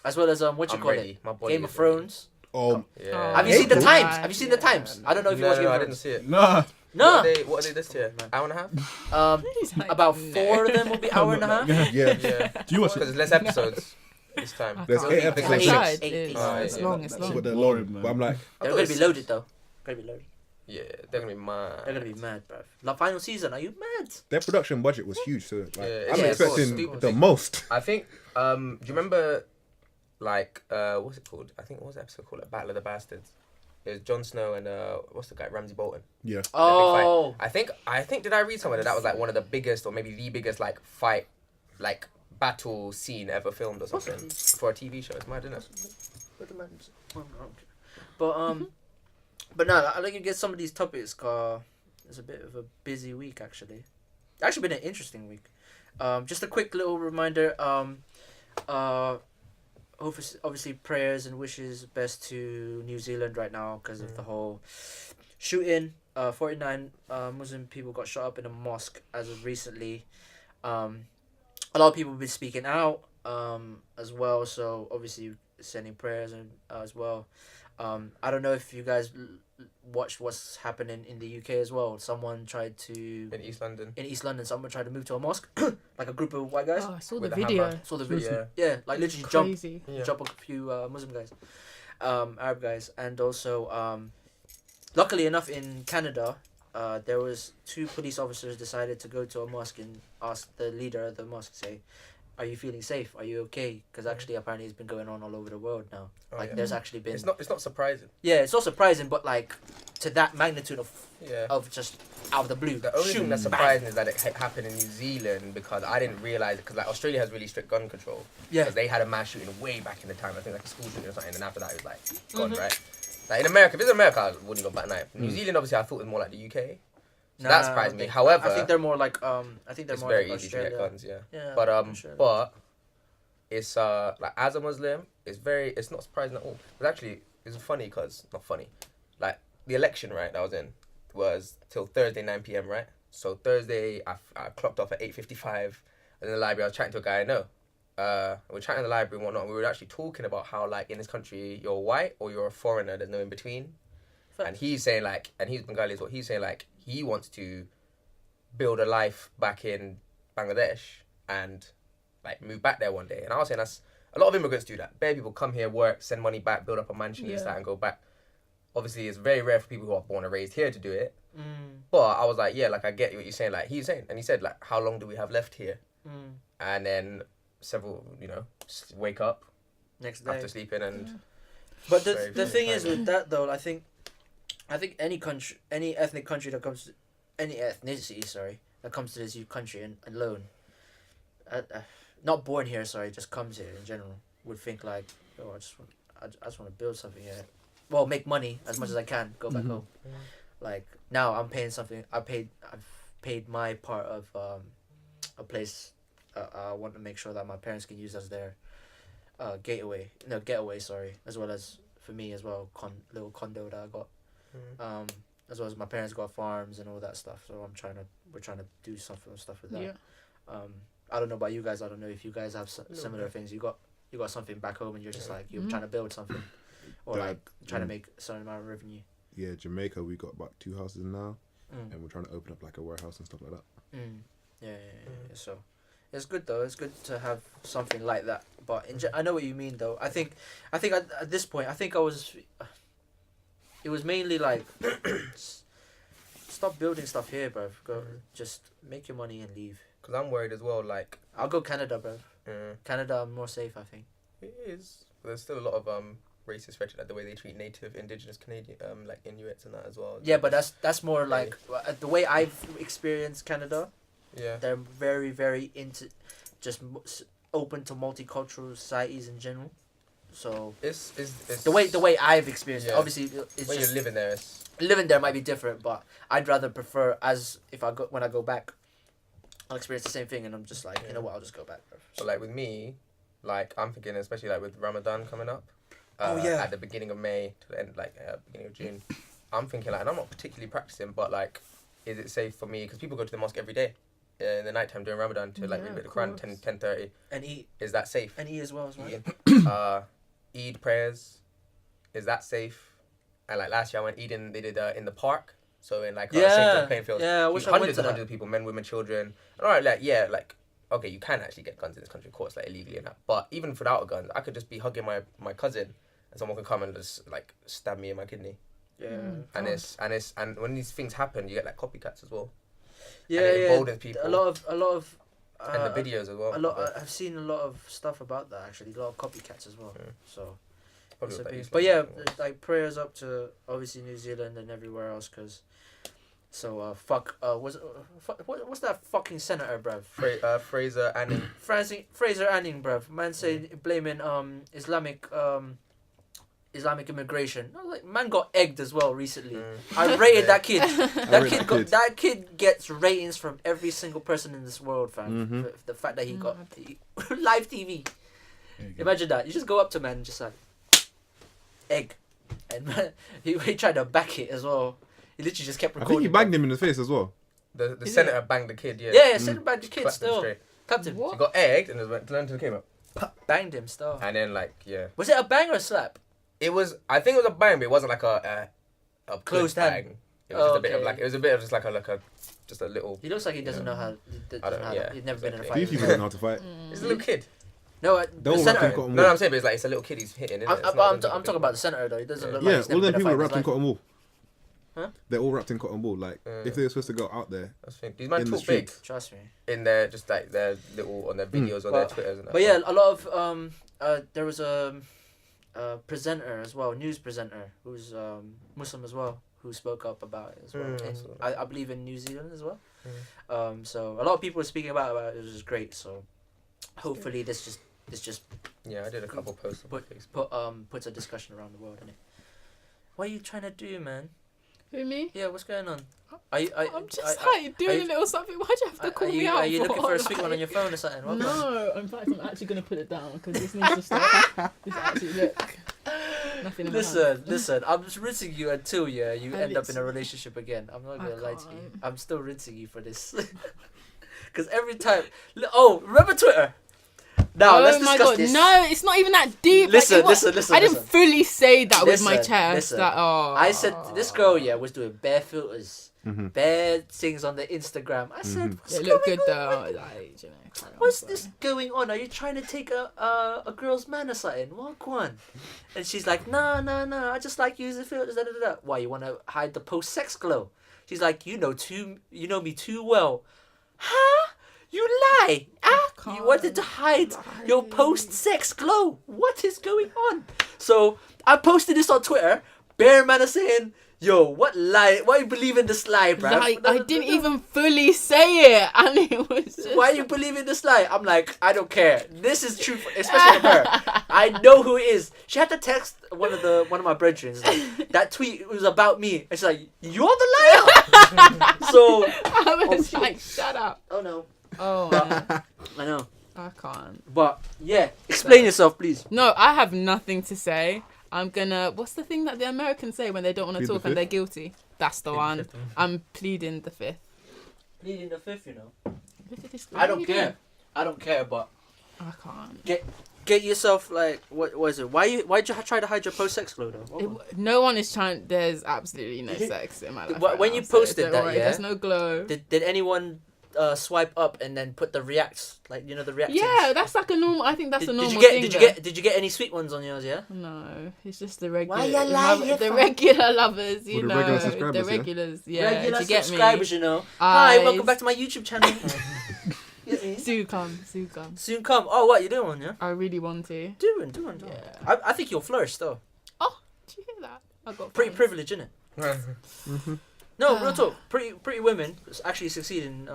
As well as what you I'm call ready. it? My body Game is of Thrones. Oh, Yeah. Have you seen the April? Times? Have you seen the Times? I don't know if you watched Game No, of I didn't Thrones. see it. Nah. No. What are they this year? Man. Hour and a half? Um, Like, about no. 4 of them will be hour and a half. yeah. Yeah. Do you watch Because it? there's less episodes this time. There's can't. 8 It's episodes. like Eight. eight. Eight. It's, Oh, it's yeah. long. It's That long. shit But they're boring, long. man. But I'm like, They're gonna be loaded though. Gonna be loaded. Yeah, they're gonna be mad. They're gonna be mad, bro. La final season. Are you mad? their production budget was huge, so like, Yeah, I'm yeah, of course, expecting stupid the thing. most. I think. Do you remember, like, what's it called? I think what was the episode called? Like, Battle of the Bastards. It was Jon Snow and what's the guy? Ramsay Bolton. Yeah. Oh, I think did I read somewhere that was like one of the biggest or maybe the biggest like fight like battle scene ever filmed or something for a TV show. It's mad, isn't it? But no, I'd like to get some of these topics. It's a bit of a busy week actually. Actually, been an interesting week. Just a quick little reminder. Obviously, prayers and wishes best to New Zealand right now because of the whole shooting. 49 Muslim people got shot up in a mosque as of recently. A lot of people have been speaking out as well. So obviously, sending prayers and as well. I don't know if you guys watched what's happening in the UK as well. Someone tried to In East London. someone tried to move to a mosque, like a group of white guys. Oh, I saw the With the video. hammer. Saw the video. Yeah. Yeah, like literally jump Crazy. Yeah. a few Muslim guys, Arab guys, and also luckily enough in Canada, there was 2 police officers decided to go to a mosque and ask the leader of the mosque, say, "Are you feeling safe? Are you okay?" Because actually, apparently, it's been going on all over the world now. Oh, Like, yeah. there's actually been. It's not surprising. Yeah, it's not surprising, but like to that magnitude Yeah. of just out of the blue. The only thing shoot, that's bang. surprising is that it happened in New Zealand because I didn't realize it because like Australia has really strict gun control. Yeah. Because they had a mass shooting way back in the time. I think like a school shooting or something, and after that it was like gone, Mhm. right? Like in America, if it's America, I wouldn't go back night. New Zealand, obviously, I thought it was more like the UK. So Nah, that I surprised don't me. think- However, I think they're more like it's more very like easy to Australia. get guns, yeah. Yeah. But Australia. but it's like as a Muslim, it's not surprising at all. It's actually funny because not funny, like the election right that I was in was till Thursday 9 p.m. right. So Thursday I clocked off at 8:55 in the library. I was chatting to a guy I know. We were chatting in the library and whatnot. And we were actually talking about how like in this country you're white or you're a foreigner. There's no in between. And he's saying like, and he's Bengali as well. He's saying like he wants to build a life back in Bangladesh and like move back there one day. And I was saying that's a lot of immigrants do that. Bare people come here, work, send money back, build up a mansion and that, and go back. Obviously, it's very rare for people who are born and raised here to do it. But I was like, yeah, like I get what you're saying. Like he's saying, and he said like, how long do we have left here? And then several, wake up Next day. after sleeping and. But Very, the very thing is tiny. with that though, I think any country, any ethnic country that comes, any ethnicity, sorry, that comes to this country and alone, not born here, sorry, just comes here in general, would think like, oh, I just want to build something here. Well, make money as much as I can, go back home. Like now, I'm paying something. I've paid my part of a place. I want to make sure that my parents can use as their getaway. Sorry, as well as for me as well. Little condo that I got. As well as my parents got farms and all that stuff. So we're trying to do stuff with that. Yeah. I don't know about you guys. I don't know if you guys have similar things. You got something back home and you're just like you're trying to build something, or That, like trying to make a certain amount of revenue. Yeah, Jamaica, we got about 2 houses now, and we're trying to open up like a warehouse and stuff like that. Yeah. So it's good though. It's good to have something like that. But I know what you mean though. I think at this point, it was mainly like stop building stuff here, bro. Go just make your money and leave. Because I'm worried as well, like. I'll go Canada, bro. Canada, I'm more safe, I think. It is. But there's still a lot of racist rhetoric, like the way they treat native indigenous Canadian, like Inuits and that as well. Yeah, but that's more like the way I've experienced Canada. Yeah. They're very, very into just open to multicultural societies in general. So It's the way I've experienced it, Yeah. obviously it's when just you're living there. living there might be different, but I'd rather prefer when I go back, I'll experience the same thing, and I'm just like, you know what, I'll just go back. Bro. But like with me, like I'm thinking, especially like with Ramadan coming up. Oh, yeah. At the beginning of May to the end, like beginning of June, I'm thinking like, and I'm not particularly practicing, but like, is it safe for me? Because people go to the mosque every day in the nighttime during Ramadan to like Yeah, read the of Quran course. 10:30. And eat Is that safe? as well. Eating. Eid prayers, is that safe? And like last year I went eating, they did in the park, so in like St. John's playing field. Yeah, I wish I went hundreds to and hundreds of people, men, women, children. And all right, like yeah, like okay, you can actually get guns in this country, of course, like illegally and that. But even without a gun, I could just be hugging my cousin, and someone could come and just like stab me in my kidney. Yeah. And when these things happen, you get like copycats as well. Yeah, and it yeah. emboldens people. A lot of. And the videos as well. I've seen a lot of stuff about that actually. A lot of copycats as well. Yeah. So. Probably It's a with, like, beast. East But yeah, London. like prayers up to obviously New Zealand and everywhere else, cause. So what's that fucking senator, bruv? Fraser Anning. Fraser Anning, bruv. Man say blaming Islamic immigration. I was like, man got egged as well recently. I rated that kid. That kid gets ratings from every single person in this world, fam. For the fact that he got live TV. Imagine that. You just go up to man and just like egg, and man, he tried to back it as well. He literally just kept I recording. think he banged him in the face as well. The senator banged the kid, yeah. Yeah, send him back the kid Clapped him still. straight. Clapped him. What? He got egged and just went to the camera. Banged him still. And then like Was it a bang or a slap? it was. I think it was a bang, but it wasn't like a Closed good hand. bang. It was just a bit of Okay. like it was a bit of just like a just a little. He looks like he doesn't know how. I don't know, yeah. He's never been in a Okay. fight. These people don't know how to fight. It's a little kid. No, They're the all center. wrapped in cotton No, wool. I'm saying, but it's like it's a little kid he's hitting. Isn't it? It's I'm not a talking about the senator though. He doesn't look like Yeah, he's all never them been in a people fight. are wrapped in He's like, cotton wool. Huh? They're all wrapped in cotton wool. Like if they were supposed to go out there, That's the thing. These men in the talk big streets. trust me. in their just like their little on their videos on their Twitters and that. But yeah, a lot of there was a presenter as well, news presenter who's Muslim as well, who spoke up about it as well. I saw that. I believe in New Zealand as well. So a lot of people were speaking about it, which is great. So hopefully this just Yeah, I did a couple posts on Facebook. puts a discussion around the world, innit? What are you trying to do, man? Who, me? Yeah, what's going on? I'm just like doing a little something. Why'd you have to call me out? Are you looking for a sweet Like- one on your phone or something? What No, in fact, I'm actually gonna put it down because this needs to stop. This actually look. Nothing in my hand. Listen. I'm just rinsing you until you I end up in a literally- relationship again. I'm not I gonna lie to you. can't. I'm still rinsing you for this. Because every time, remember Twitter? Now let's discuss this. No, it's not even that deep. Listen, Like, it was- listen. I didn't fully say that with my Listen, chest. listen. That, oh. I said this girl, was doing bare filters, Mhm. bare things on the Instagram. I said, what's It going looked good on? though. Like, you know, carry on, What's sorry. this going on? Are you trying to take a girl's man or something? What one? And she's like, no. I just like using filters. Da, da, da, da. Why you want to hide the post-sex glow? She's like, you know me too well. Huh? You lie. You wanted to hide your post-sex glow. What is going on? So I posted this on Twitter. Bear man is saying, yo, what lie? Why you believe in this lie, bro? Like, I didn't even fully say it, and it was just... Why you believe in this lie? I'm like, I don't care. This is true, especially from her. I know who it is. She had to text one of my brethren. Like, that tweet was about me. And she's like, you're the liar. So I was like, shut up. oh no, Oh, I know. I can't. But yeah, explain yourself, please. No, I have nothing to say. I'm gonna... What's the thing that the Americans say when they don't want to Plead the talk and fifth? they're guilty? That's the one. I'm pleading the fifth. Pleading the fifth, you know. Look at this. I don't care. I don't care, but I can't. get yourself like what was it? Why'd you try to hide your post-sex glow though? No one is trying. There's absolutely no sex in my life. When right you now, so posted don't that, worry, yeah? there's no glow. Did anyone swipe up and then put the reacts, like the reacts? Yeah, that's like a normal. I think that's a normal did you get thing. did you get any sweet ones on yours? Yeah. No, it's just the regular. Why you lying, the fam? regular lovers, you Or the know, regular subscribers, the yeah? regulars. Yeah, Regular do you get subscribers, me? you know. Hi, Eyes. welcome back to my YouTube channel. Get me? Soon come. Soon come. Oh, what you doing one? Yeah. I really want to. Doing. Yeah. I think you'll flourish though. Oh, did you hear that? I got Pretty fans. privilege, isn't it? No, real talk. Pretty women actually succeed in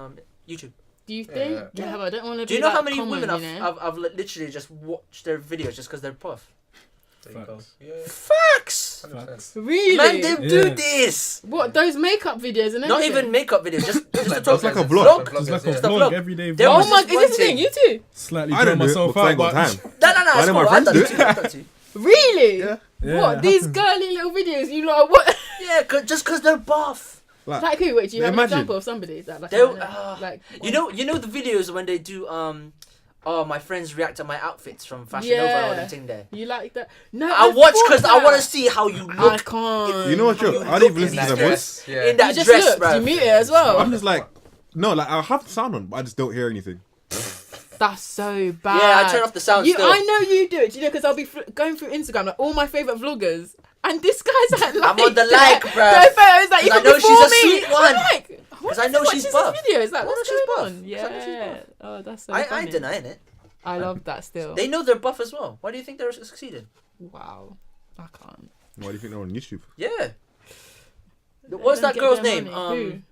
YouTube. Do you think? Yeah. Yeah, but I don't want to. Do you know how many women I've literally just watched their videos just because they're puff? There you go. Facts. Yeah. Facts. 100%. Really? Man, they do Yeah. this. What, those makeup videos and everything? Not even makeup videos, just to It's talk like a Vlog. vlog. It's like a Yeah. the vlog, vlog. everyday There vlog. was Oh my! this Is one this the thing? thing. You too? Slightly I draw don't do it myself because I out, ain't got but time. No, Why it's do cool. my I've friends done do it it? too. I've done it too. Really? Yeah. yeah, What? it These happens. girly little videos? You know what? Yeah, just because they're buff. Like who? Wait, do you have an Imagine. example of somebody that like? They'll- like You know the videos when they do my friends react to my outfits from Fashion Nova or Yeah. the thing there. You like that? No, I watch because I want to see how you I look can't. You know what, Joe? I don't even listen to their voice. Yeah. in that You just dress, look. bro. You mute it as well. I'm just like, no, like I'll have the sound on, but I just don't hear anything. That's so bad. Yeah, I turn off the sound still. I know you do it. Do you know? Because I'll be going through Instagram, like all my favorite vloggers, and this guy's like, I'm on the like, bruv. Their photos, like 'Cause I even know before she's a me. sweet one. I'm like, 'Cause I know she's buff. Videos. Like, I know what's she's going buff. on? 'Cause I know she's Yeah. buff. Oh, that's so I funny. ain't denying it. I love that still. They know they're buff as well. Why do you think they're succeeding? Wow. I can't. Why do you think they're on YouTube? Yeah. They What's don't that get girl's their name? money.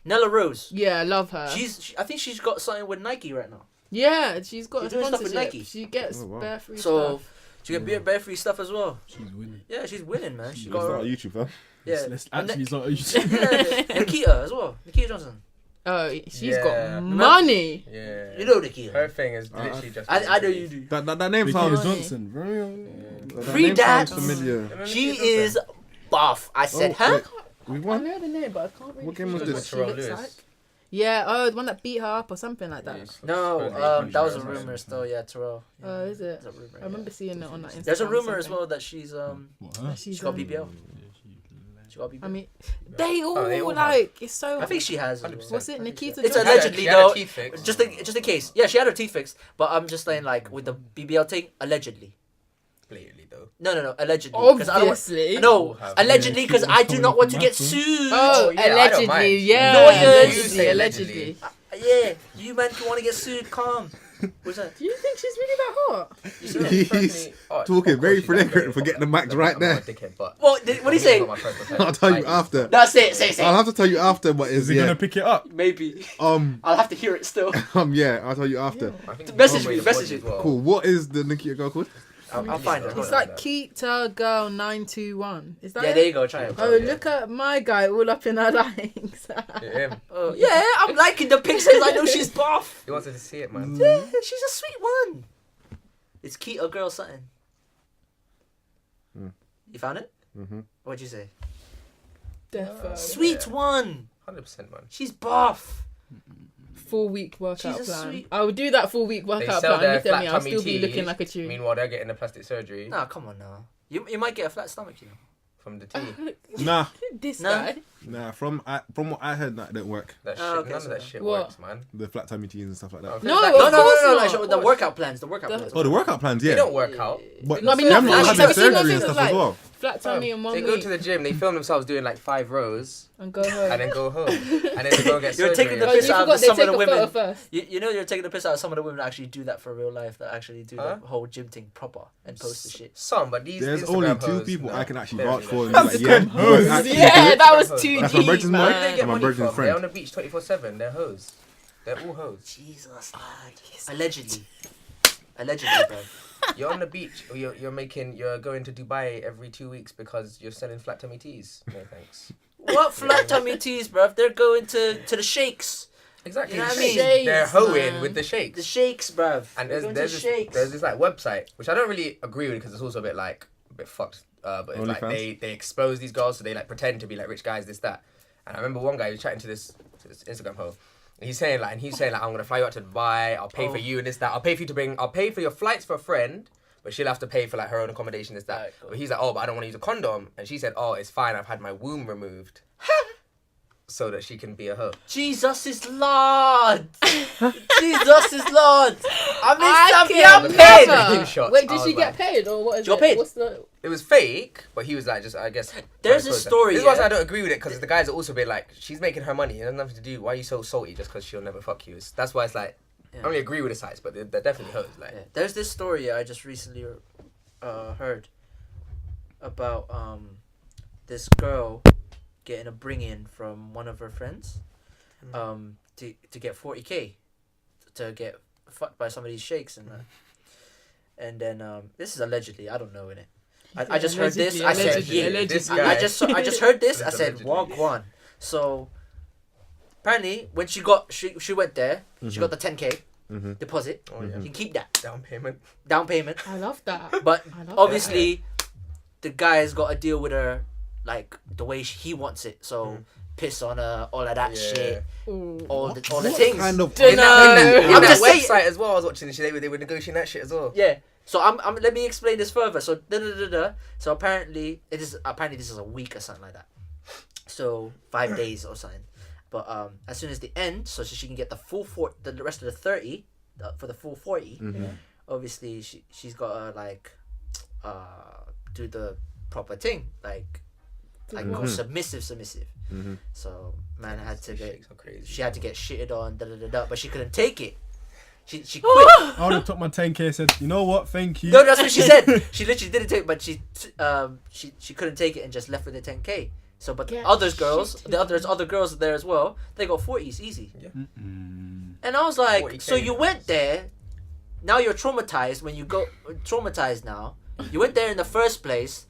Nella Rose. Who? Yeah, I love her. I think she's got something with Nike right now. Yeah, she's got She's a doing stuff with sponsorship. Nike. She gets Oh, wow. bare free So stuff. she get bare free stuff as well. She's winning. Yeah, she's winning, man. She It's got not on YouTube, fam. yeah. Let's And actually then- start YouTube. yeah, Nikita as well. Nikita Johnson. Oh, she's Yeah. got money. Yeah. You know Nikita. Her thing is literally just. I know you do. That name Nikita sounds. Johnson, bro. That Free name sounds dance. familiar. She is buff. I said, Oh, huh? wait, we I won. know the name, but I can't really. What game was think this? what she looks Lewis. like. Yeah, oh, the one that beat her up or something like that. No, that was a rumor still. Yeah, Terrell. Oh, is it? It's a rumor, I remember seeing it on that Instagram. There's a or rumor as something. well that she's What, her? she got BBL. She got BBL. I mean, they all, they all like, it's so... I think she has. 100%. What's it, Nikita? It's Johnson? allegedly She had her though. teeth fixed. Just in case. Yeah, she had her teeth fixed. But I'm just saying, like, with the BBL thing, allegedly. Blatantly though. No, allegedly. 'Cause I don't want- Obviously. No, allegedly, because I do not want to get Massive. sued. Oh, yeah, I don't allegedly, mind. yeah. Lawyers. You say Allegedly. Yeah, you man want to get sued, calm. What's that? Do you think she's really that hot? He's talking very flagrant and forgetting the mics right there. What did he say? I'll tell you after. No, say it. I'll have to tell you after what Is is he gonna yeah. pick it up? Maybe. I'll have to hear it still. yeah, I'll tell you after. Message me. Cool. What is the Nikita girl called? I'll find it. It's like Kita Girl 921. Is that Yeah, it? there you go. Try it. Oh, look at my guy all up in her likes. Oh, yeah, I'm liking the pictures. I know she's buff. He wanted to see it, man. Yeah, she's a sweet one. It's Keto Girl something. You found it? Mm-hmm. What'd you say? Defo. Sweet one. 100%, man. She's buff. 4-week workout She's a plan. sweet- I would do that 4-week They workout sell plan. their Look at flat me, I'll tummy still be teas. looking like a tune. Meanwhile, they're getting the plastic surgery Nah, come on now. You might get a flat stomach, you know. from the tea. Nah, This No. guy. nah. From what I heard, that didn't work. That shit, okay, none so of that shit what? works, man. The flat tummy teas and stuff like that. I feel No, like- of course No. not. Like, the workout plans. The workout The- plans. Oh, the workout plans, They yeah. don't work out. But No, I mean, them not lot flat. had Have you seen those surgery and things stuff as like- well. Flat tummy in 1 They week. go to the gym, they film themselves doing like 5 rows, and go home. and then go home. And then they go and get You're surgery. taking the Oh, you piss out of forgot they some of take the a photo women. first. You know you're taking the piss out of some of the women that actually do that for real life, that actually do Huh? the whole gym thing proper and post the shit. Some, but these There's Instagram only 2 hoes, people no, I can actually they're vouch for. really And be like, yeah, Instagram hoes. you actually Yeah, do it. that was too That's my deep, virgin's Where do mine. they man. get my money virgin from? friend. They're on the beach 24/7. They're hoes. They're all hoes. Jesus, lad. Allegedly, bro. You're on the beach, or you're going to Dubai every 2 weeks because you're selling flat tummy teas. No thanks. What flat tummy teas, bruv? They're going to the shakes. Exactly. You know the what I mean? shakes. They're Shakes, hoeing man. with the The shakes. shakes, bruv. And They're there's going there's to this, shakes. there's this like website which I don't really agree with because it's also a bit fucked. But it's like OnlyFans? they expose these girls, so they like pretend to be like rich guys, this that. And I remember one guy who was chatting to this Instagram hoe. And he's saying like I'm gonna fly you out to Dubai. I'll pay for you and this that. I'll pay for your flights for a friend, but she'll have to pay for like her own accommodation, this that. Alright, cool. But he's like, oh, but I don't want to use a condom. And she said, oh, it's fine. I've had my womb removed. So that she can be a hoe. Jesus is Lord. Jesus is Lord. I I mean, can I'm never. Game shots. Wait, I did was she get like- paid or what is She got it? paid. What's the... It was fake, but he was like, just I guess. There's this story, This is why yeah. I don't agree with it because the guys are also a bit like, she's making her money. It has nothing to do. Why are you so salty just because she'll never fuck you? That's why it's like, Yeah. I don't really agree with the sites, but they're definitely hoes. Like, Yeah. There's this story I just recently heard about this girl getting a bring in from one of her friends to get 40k to get fucked by some of these sheikhs and that. And then this is allegedly, I don't know innit. I just heard this. I said Allegedly, yeah. allegedly. This I guy. just heard this. I This is said allegedly. wagwan. So apparently when she went there, she got the 10k deposit. oh yeah, You can keep that down payment. down payment. I love that. But I love obviously, the guy's got to deal with her like the way he wants it. So piss on her, all of that shit, Ooh. all the What things. kind of Dunno. In that I'm just saying- website as well, I was watching. They were negotiating that shit as well. Yeah. So I'm let me explain this further. So So apparently this is a week or something like that. So 5 days or something. But as soon as the end, so she can get the rest of the 30 for the full 40. Obviously she's got to do the proper thing, like go submissive. So man had to get Shit's so crazy. she had to get shitted on, but she couldn't take it. She quit. I would have took my 10k and said, you know what, thank you. No, that's what she said. She literally didn't take it, but she couldn't take it and just left with the 10k. So, but Get other girls there as well. They got 40s easy. And I was like, 40K so you went there. Now you're traumatized. When you go traumatized now, you went there in the first place.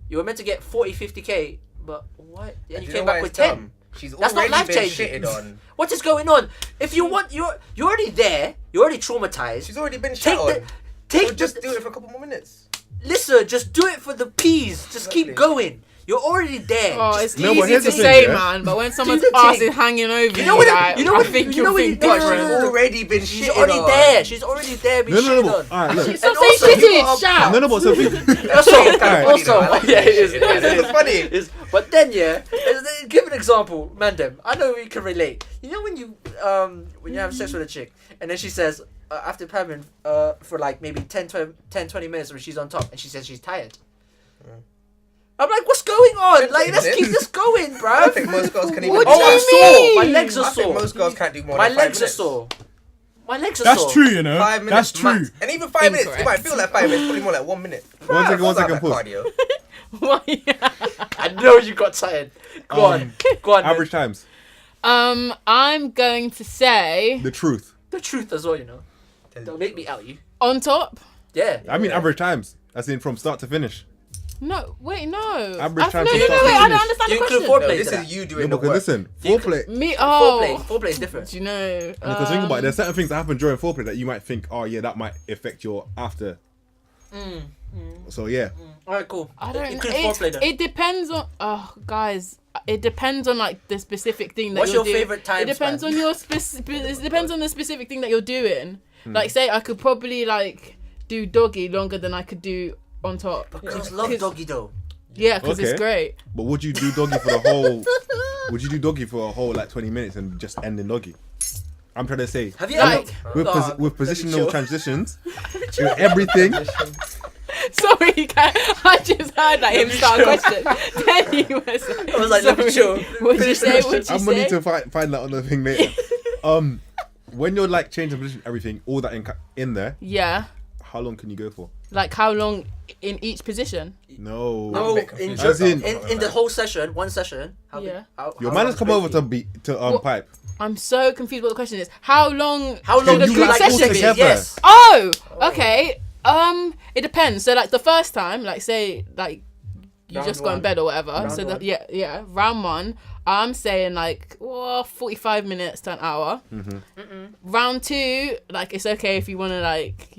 You were meant to get 40, 50k, but what? And you Do came know why back with it's 10. dumb? She's That's not already been life-changing. shitted on. What is going on? If you want, you're already there. You're already traumatized. She's already been Take shit the on. take So just the, do it for a couple more minutes. Listen, just do it for the peas. Just keep Exactly. going. You're already there. Oh, it's No, but easy here's to the thing, say, yeah? man. But when someone's the ass thing. is hanging over you, know what it- like, you know I what- think you you'll know what think it does? different. She's already been She's shitting already on. there. She's already there. Being No, no, shitted no. on. All right, look. Stop And saying also, shitty. Shout. No, no, but so Also, Alright. yeah, it is. It's funny. But then, give an example, Mandem. I know we can relate. You know when you have sex with a chick, and then she says after pamming for like maybe 10, 20 minutes when she's on top, and she says she's tired. I'm like, what's going on? Like, let's keep this going, bro. I think most girls can even. What do do that. you I'm mean? sore. My legs are I think sore. most girls can't do more My than 5 legs are minutes. sore. My legs are That's sore. true, you know. 5 minutes. That's true. max. And even 5 minutes, it Incorrect. might feel like 5 minutes, probably more like 1 minute. One second, How's that pause. cardio? I know you got tired. Go on. Go on. Average times. I'm going to say The truth. The truth as well, you know. Don't make me out you. on top. Yeah. I mean average times. As in from start to finish. No, wait, no. Average time no, to no, start wait. to I don't finish. understand You the include question. foreplay. No, this to is that. you No, doing the because work. listen, foreplay. Me, oh, Foreplay is different. do you know? Because think about it, there's certain things that happen during foreplay that you might think, oh yeah, that might affect your after. So yeah. Alright, cool. I don't. Include foreplay then. It depends on. Oh, guys, it depends on like the specific thing that What's you're your doing. favourite time It depends span? on your it depends on the specific thing that you're doing. Like, say I could probably like do doggy longer than I could do on top. Because love doggy though. Yeah, because Okay. it's great. But would you do doggy for the whole? Would you do doggy for a whole like 20 minutes and just end in doggy? I'm trying to say Have you Like- ever? with Oh, with let me positional chill. transitions, in everything. Sorry, guys. I just heard like him start a question. Then he was. I was like, let me chill. What'd you Finish the say? question. What'd you I'm gonna need say? to find that on the thing later. When you're like changing position, everything, all that in there, Yeah. how long can you go for? Like how long in each position? No. I'm a No, bit in, confused. As in- in the whole session, one session. Yeah. Your how man long has come is over to break What? pipe. I'm so confused what the question is. How long? How long should a do you group like session sex be? together? Yes. Oh, okay. It depends. So like the first time, like say like you Round just got in one. bed or whatever. Round So one. yeah, round one. I'm saying like 45 minutes to an hour. Round two, like it's okay if you want to like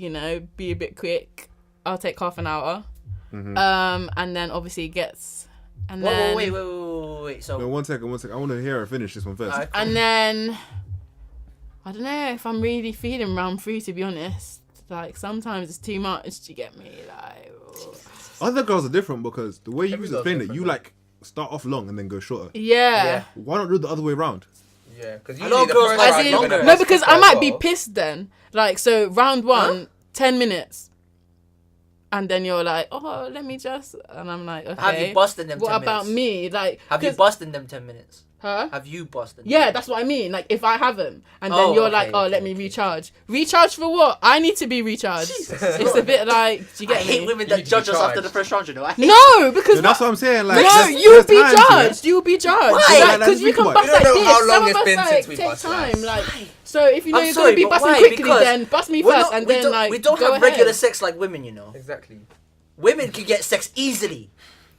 be a bit quick. I'll take half an hour. And then obviously it gets and then Wait. So No, one second. I want to hear her finish this one first. Alright, and then I don't know if I'm really feeling round three, to be honest. Like sometimes it's too much. Do you get me? Like Other girls are different because the way you Every use girl's explain it, different, you though. like start off long and then go shorter. yeah. Why not do it the other way around? Yeah, because A lot usually of the girls first like As round in, you're gonna longer. no, bust because quicker I as might be well. pissed then. Like so, round one, 10 minutes, and then you're like, oh, let me just, and I'm like, okay. have you busted them? What 10 about minutes? me? Like, Have you 'cause- busted them 10 minutes? Huh? Have you busted? Yeah, that's what I mean. Like, if I haven't, and then Oh, you're okay, like, oh, okay, let me okay. recharge. Recharge for what? I need to be recharged. It's a bit like, do you I get hate me? women You that need to judge be us after charged. the first round. You know, I hate. No, because So that's what I'm saying. Like, no, there's you'll be times, yeah. judged. You'll be judged. Why? Like, Like, because you think can about bust it. We don't like know how this. long Some of it's us been like since we take bust time. last. Like, so if you know I'm you're sorry, gonna be but busting why? quickly, Because then bust me We're first, not- and then like we don't go have regular ahead. sex like women. You know, Exactly. women can get sex easily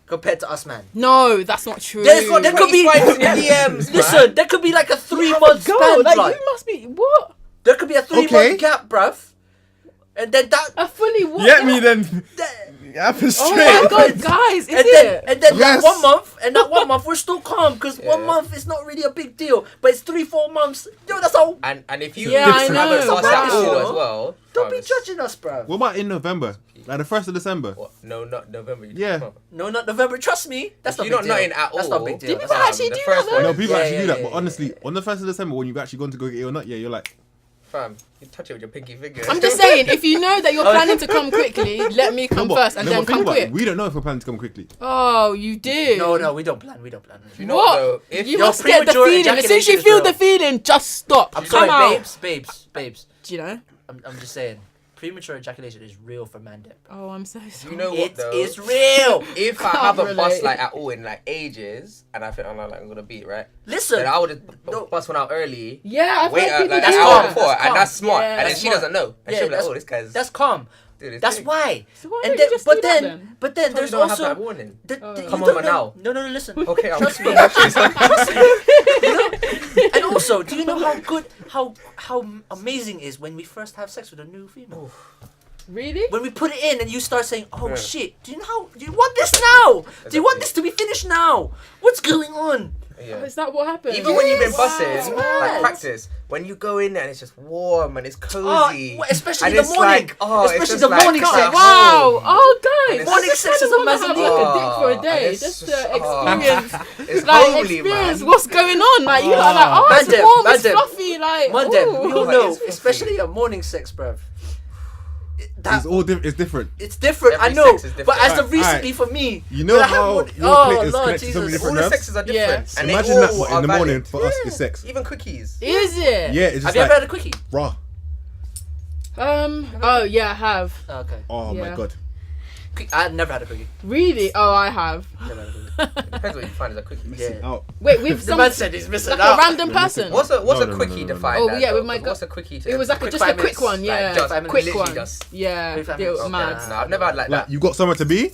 compared to us, man. No, that's not true. There could be. Swipes in your DMs, Listen, there could be like a 3-month Go, span, like blood. you must be what? There could be a 3-month Okay. gap, bruv. And then that. A fully what? Get me then. that- Happen Oh straight. my god, guys, is and it? then Yes. that 1 month, and that 1 month we're still calm because 1 Yeah. month is not really a big deal, but it's 3-4 months. Yo, that's all. And if you Yeah, I haven't know, bust that wow. all as well, Don't be promise. judging us, bruv. What about in November? Like the 1st of December? What? No, not November. Yeah. No, not November. Trust me, that's not You're a big not deal. nutting at That's all. not a big deal. Did That's people not- actually the do first that, one. No, people Yeah, actually yeah, do that. yeah, But yeah, honestly, yeah. on the 1st of December, when you've actually gone to go get it or not, yeah, you're like, Fam, you touch it with your pinky finger. I'm just saying, if you know that you're planning to come quickly, let me come no, but- first and no, then but think come about it. quick. We don't know if we're planning to come quickly. Oh, you do. No, we don't plan. We don't plan. You know What? though, if you your must get the premature feeling. As soon as you ejaculation is feel real. the feeling, just stop. I'm Come sorry, out. babes. Do you know? I'm just saying, premature ejaculation is real for man. Oh, I'm so sorry. you know what It though, is real. if I Can't haven't bust relate. like at all in like ages, and I think I'm gonna beat right, Listen, then I would No. have bust one out early. Yeah, I've Wait heard people like do an That's hour calm, before, that's and calm. that's smart. Yeah, and then that's she smart. doesn't know, and Yeah, she'll be like, that's- "Oh, this guy's that's calm. doing his That's thing." why. So why And don't then, you just but do that then, Tell you there's don't have that also. warning. Come on, now. No, listen. Okay, I'm Trust me. And also, do you know how good, how amazing it is when we first have sex with a new female? Really? When we put it in and you start saying, "Oh shit, do you want this now? Do you want this to be finished now? What's going on?" Oh, is that what happened? Even when you've been Yes. bussing, Wow. like practice, when you go in there and it's just warm and it's cozy. Especially and in the it's morning. Like, oh, Especially it's just the like, morning it's sex. like Wow! home. Oh, guys, And morning I just sex kinda is wanna amazing. have like a dick for a Oh, day, and just it's to just- experience, It's like holy, experience man. what's going on. Like you lot are like, oh, it's Mandem, warm, it's mandem. fluffy, like. Monday, ooh. we all Like, know, it's fluffy. especially a morning sex, bruv. It's all it's different. It's different, Every I know. sex is different. But as the Alright, recipe for me, You know when I have how morning- your oh, plate is Lord connected to so many Jesus. All different the nerves? sexes are different. Yeah. And Imagine they that, all but are in the valid. morning for us, it's sex. Even quickies. Is it? Yeah, it's just Have you ever like had a quickie? raw. Oh yeah, I have. Oh, okay. Oh my Yeah. god. I've never had a quickie. Really? Oh, I have. Never had a quickie. Depends what you find as a quickie. Yeah. Out. Wait, with The some man said he's missing like out. a random person. What's a No. quickie defined? Oh, as, yeah, with though? my What's a quickie? It was like Quick just a 5 quick minutes. one, yeah, just quick literally one. just- Yeah, Quick 5 they were minutes. mad. No, I've never had like Like that. you got somewhere to be?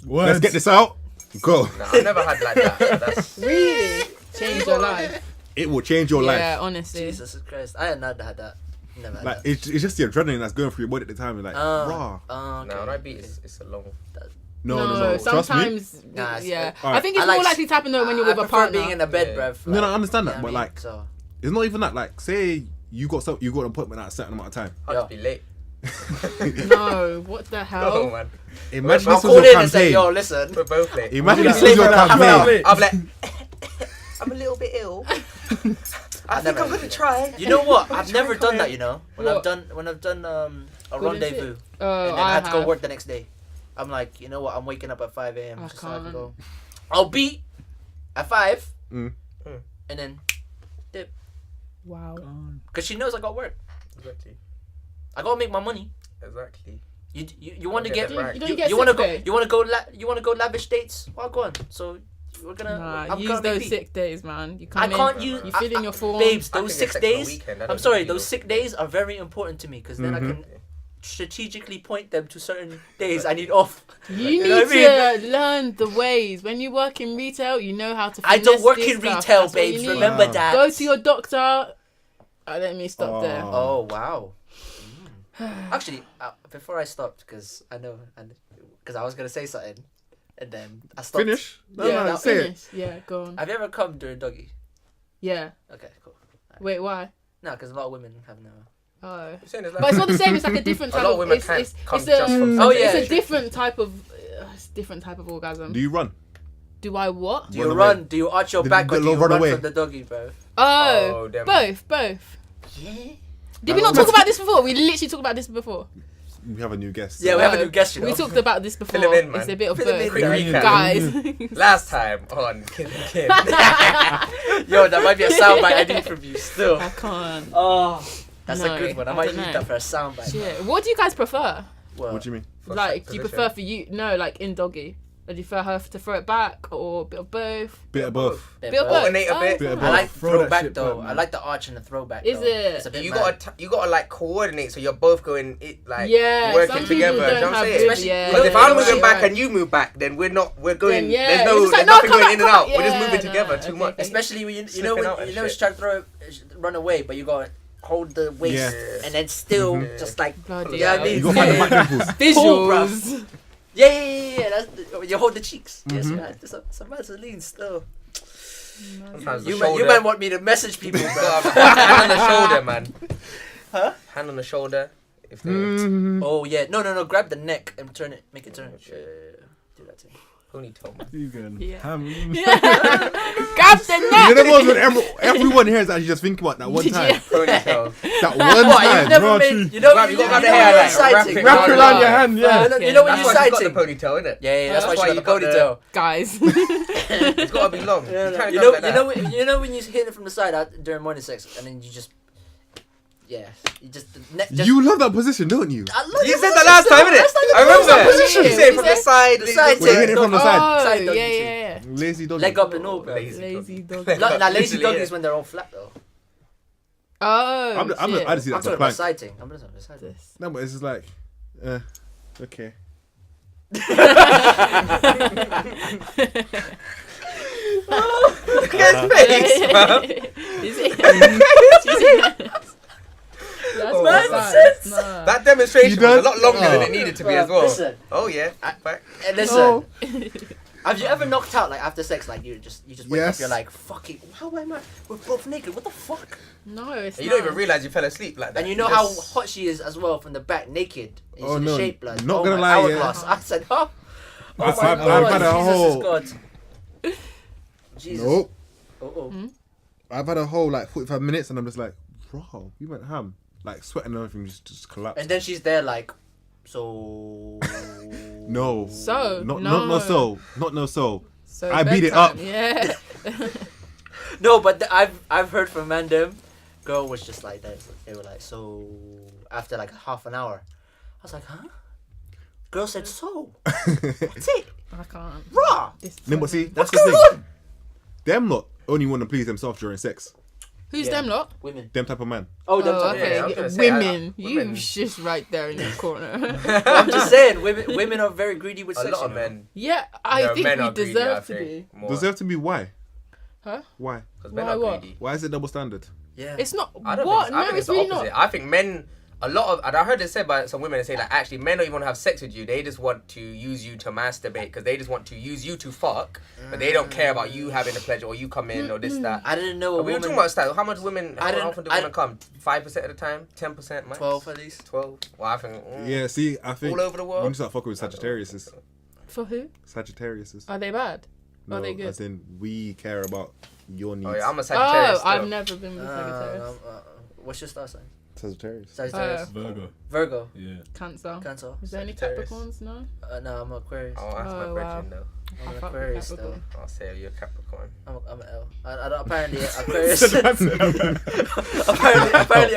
Words. Let's get this out. Go. No, I've never had like that. That's Really changed your life. It will change your Yeah, life. honestly. Jesus Christ. I had not had that. Never had Like that. it's just the adrenaline that's going through your body at the time. You're like raw. Okay. no, when I beat it's a long. No. Trust me. Sometimes, Nah, it's yeah. like- I Alright. think it's I like more likely to happen though when you're I with a prefer partner. being in a bed, Yeah. bruv. No, I like, understand you that, know but what I mean? like So, it's not even that. Like say you got an appointment at a certain amount of time. I'll just be late. No, what the Oh hell? man, Imagine I'll this call was your in and say, campaign. yo, listen. we're both late. Imagine I'll this be was your late for half an hour. campaign. I'm like, I'm a little bit ill. I think never I'm had gonna it. try. You know what? I've never come done here. that, you know? When What? I've done a What is it? rendezvous. Oh, And then I had to go have. work the next day. I'm like, you know what? I'm waking up at 5 a.m. I just so I can can't. go. I'll be at 5 Mm. and then Wow. because she knows I got work. Exactly. I gotta make my money. Exactly. You want to Okay, get that's right. You don't get you want to sick go pay. you want to go lavish dates? Well, go on. So we're gonna Nah, I'm use gonna those be. sick days, man. You I come can't in, use you fill in your form. babes. I Those can get 6 sex on a days. weekend, that I'm doesn't sorry. feel- Those 6 days are very important to me because then I can strategically point them to certain days I need off. You know need what I to learn the ways. When you work in retail, you know how to. I don't finesse work this in stuff. retail, That's what you babes. need. Remember Wow. that. Go to your doctor. Let me stop there. Oh wow. Actually, before I stopped, because I know, because I was gonna say something, and then I stopped. Finish. No, Yeah, no, say it. finish. Yeah, go on. Have you ever come during doggy? Yeah. Okay, cool. Wait, why? No, because a lot of women have no. Oh. You're saying it's But it's not the same. It's like a different A type lot of. of women It's, can't it's, come it's just from. Oh, yeah. It's a different type of. It's different type of orgasm. Do you run? Do I what? Do you Run run? away. Do you arch your The- back the or do you run run away. from the doggy, bro? Oh, them. both. Yeah. Did we not talk about this before? We literally talked about this before. We have a new guest. Yeah, we have a new guest, you know. We talked about this before. Fill him in, man. It's a bit of Fill him both. in, Quick recap. Guys. Last time on Kith and Kin. Yo, that might be a soundbite I need from you still. I can't. Oh, that's No, a good one. I I might don't use know. that for a soundbite. Shit. What do you guys prefer? Well, What do you mean? Like, do you prefer for you? No, like in doggy. Or do you prefer her to throw it back or a bit of both? Bit of both. they're Bit of both. both. Alternate a bit. Bit of I both. like Throw that throwback shit though. back, I man. like the arch and the throwback. Is though. it? It's a bit You mad. gotta like coordinate so you're both going like Yeah, working some people together. don't You know what I'm have saying? good- Especially yeah, because if yeah, I'm yeah, moving back right. and you move back, then we're going. Then, yeah, there's it's no, just like, there's no, nothing come going back, in and come out. back. We're just Yeah, moving no, together okay, too much. okay. Especially when you know Slipping out when and you know shit. try to throw run away, but you gotta hold the waist Yeah. and then still just like Bloody yeah, I hell. mean, You gotta find the back nipples. Visuals. yeah. That's you hold the cheeks. Yes, man. Some Vaseline still. Sometimes the You shoulder. might want me to message people, bro. Hand on the shoulder, man. Huh? Hand on the shoulder. If they Oh yeah, no. Grab the neck and turn it. Make it turn. Oh, shit. Do that thing. ponytail, man. You can Yeah. ham. Grab the You neck. know the ones when everyone here is actually just thinking about that one time. Yeah. Ponytail. That one What? time. You've never Raw made. tree. You know. Grab- you gotta grab the know hair, when like, you're wrap sighting. it Wrap it around around your your hand, yeah. You know when That's you're why you got the sighting. ponytail, innit? Yeah, that's why why you you got the got the- ponytail. Guys. It's gotta be long. Yeah, You can't you go know, like that. you know when you hit it from the side during morning sex, and then you just, yeah, you just the neck. Just, You love that position, don't you? I love You your said position that last time, still. innit? That's like I the remember. position. You said from the side. The side, When you hit it from the side. Oh, Side doggy yeah, too. yeah, Lazy dog. Leg up and all, bro. Lazy dog. Leg Nah, lazy Literally, doggies yeah. when they're all flat though. Oh, I just see I'm that talking as a about plank. sighting. I'm talking about sighting. No, but it's just like, okay. Look at his face, man. Is it? Oh man That's said. nah. That demonstration He was a does? lot longer than Oh. it needed to be as well. Listen. Oh yeah. Back. And listen, Oh. have you ever knocked out like after sex? Like you just wake up, Yes. you're like, fuck it, how am I? We're both naked. What the fuck? No, it's And you don't not. even realize you fell asleep like that. And you know how hot she is as well from the back, naked. You Oh, see no. the shape, blood. Not oh, gonna my lie, yeah. hourglass. I said, huh? Oh I've- my I've God, had a Jesus whole- is God. Jesus. Nope. Oh. I've had a whole like 45 minutes and I'm just like, bro, you went ham. Like sweating and everything just collapsed. And then she's there like, so. No. So, Not no. no so. Not no so. So I beat it bedtime, up. Yeah. No, but I've heard from Mandem, girl was just like that. They were like, so after like half an hour, I was like, huh? Girl said, so that's it, I can't. raw. This is No, but so see, bad. that's What's the going thing. Them lot only want to please themselves during sex. Who's Yeah. them lot? Women. Them type of man. Oh, them Oh, type of okay. Yeah, I was gonna say, women. women- You just right there in the corner. I'm just saying, women are very greedy with A sex. lot of you know? men. Yeah, I No, think men we are greedy, deserve I to be. think, more. Deserve to be why? Huh? Why? 'Cause men Why are what? greedy. Why is it double standard? Yeah. It's not. I don't What? think I No, think it's the really opposite. not. I think men, a lot of, and I heard it said by some women, they say like actually men don't even want to have sex with you. They just want to use you to masturbate because they just want to use you to fuck, but they don't care about you having the pleasure or you come in or this that. I didn't know a We were woman. talking about that. How much women? I How didn't- often do I- women come? 5% of the time, 10% max. 12 at least. 12. Well, I think Yeah, see, I think all over the world. you need to start fucking with Sagittariuses. For who? Sagittariuses. Are they bad? No, Are they good? as in we care about your needs. Oh yeah, I'm a Sagittarius. Oh, I've still. never been with Sagittarius. What's your star sign? Sagittarius. Sagittarius. Virgo. Virgo. Yeah. Cancer. Cancer. Is there any Sagittarius. Capricorns? No. No, I'm Aquarius. Oh, that's my Oh, brethren wow. though. I'm I an fuck with Aquarius though. Capricorn. I'll say you're a Capricorn. I'm an L. I don't, apparently Aquarius. apparently